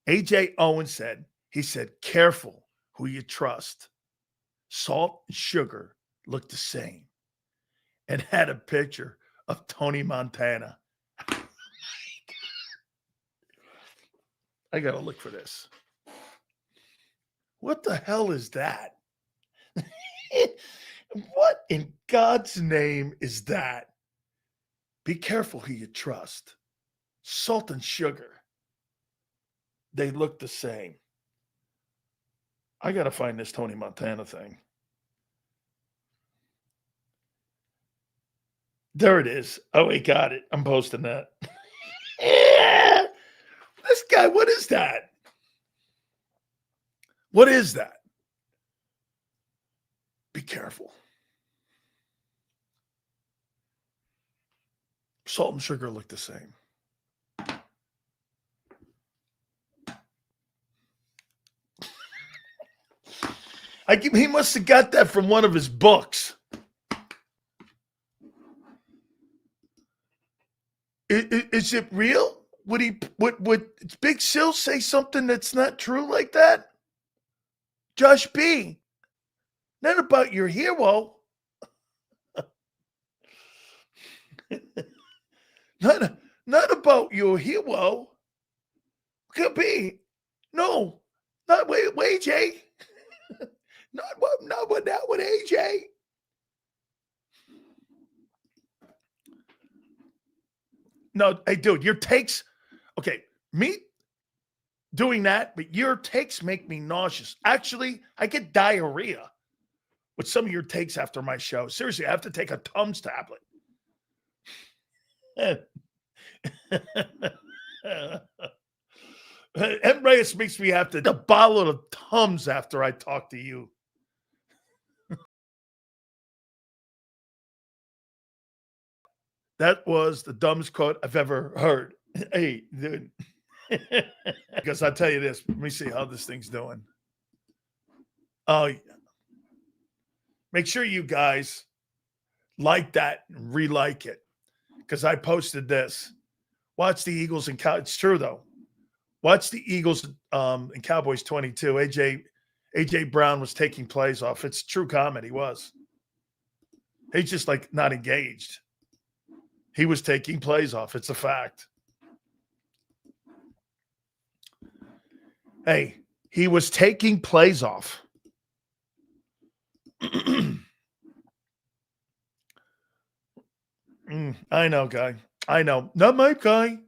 AJ Owens said, he said, careful who you trust. Salt and sugar look the same. And had a picture of Tony Montana. I got to look for this. What the hell is that? What in God's name is that? Be careful who you trust. Salt and sugar. They look the same. I got to find this Tony Montana thing. There it is. Oh, he got it. I'm posting that. Yeah. This guy, what is that? What is that? Be careful. Salt and sugar look the same. He must have got that from one of his books. Is it real? Would Big Sil say something that's not true like that? Josh B. Not about your hero. Not about your hero. Could be. No. Not wait, Jay. Not with that with AJ. No, hey, dude, your takes. Okay, me doing that, but your takes make me nauseous. Actually, I get diarrhea with some of your takes after my show. Seriously, I have to take a Tums tablet. M. Reyes makes me have to a bottle of Tums after I talk to you. That was the dumbest quote I've ever heard. Hey, dude. Because I'll tell you this. Let me see how this thing's doing. Oh, yeah. Make sure you guys like that and re-like it. Because I posted this. Watch the Eagles and Cowboys. It's true, though. Watch the Eagles and Cowboys 22. AJ Brown was taking plays off. It's true comment. He was. He's just like not engaged. He was taking plays off. It's a fact. Hey, he was taking plays off. I know, guy. I know. Not my guy.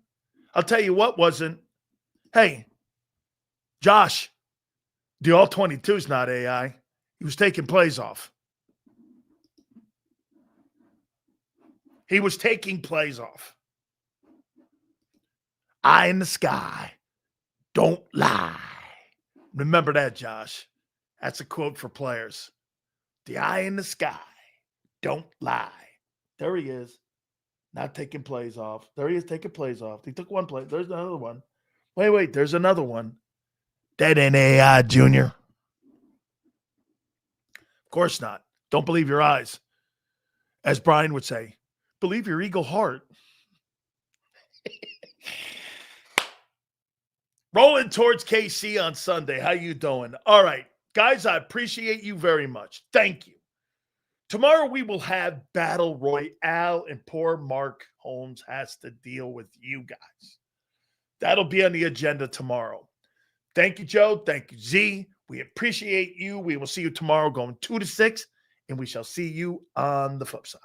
I'll tell you what wasn't. Hey, Josh, the All-22 is not AI. He was taking plays off. He was taking plays off. Eye in the sky. Don't lie. Remember that, Josh. That's a quote for players. The eye in the sky. Don't lie. There he is. Not taking plays off. There he is taking plays off. He took one play. There's another one. Wait. There's another one. That ain't AI, Junior. Of course not. Don't believe your eyes. As Brian would say, believe your eagle heart. Rolling towards KC on Sunday. How you doing? All right. Guys, I appreciate you very much. Thank you. Tomorrow we will have Battle Royale, and poor Mark Holmes has to deal with you guys. That'll be on the agenda tomorrow. Thank you, Joe. Thank you, Z. We appreciate you. We will see you tomorrow going 2 to 6, and we shall see you on the flip side.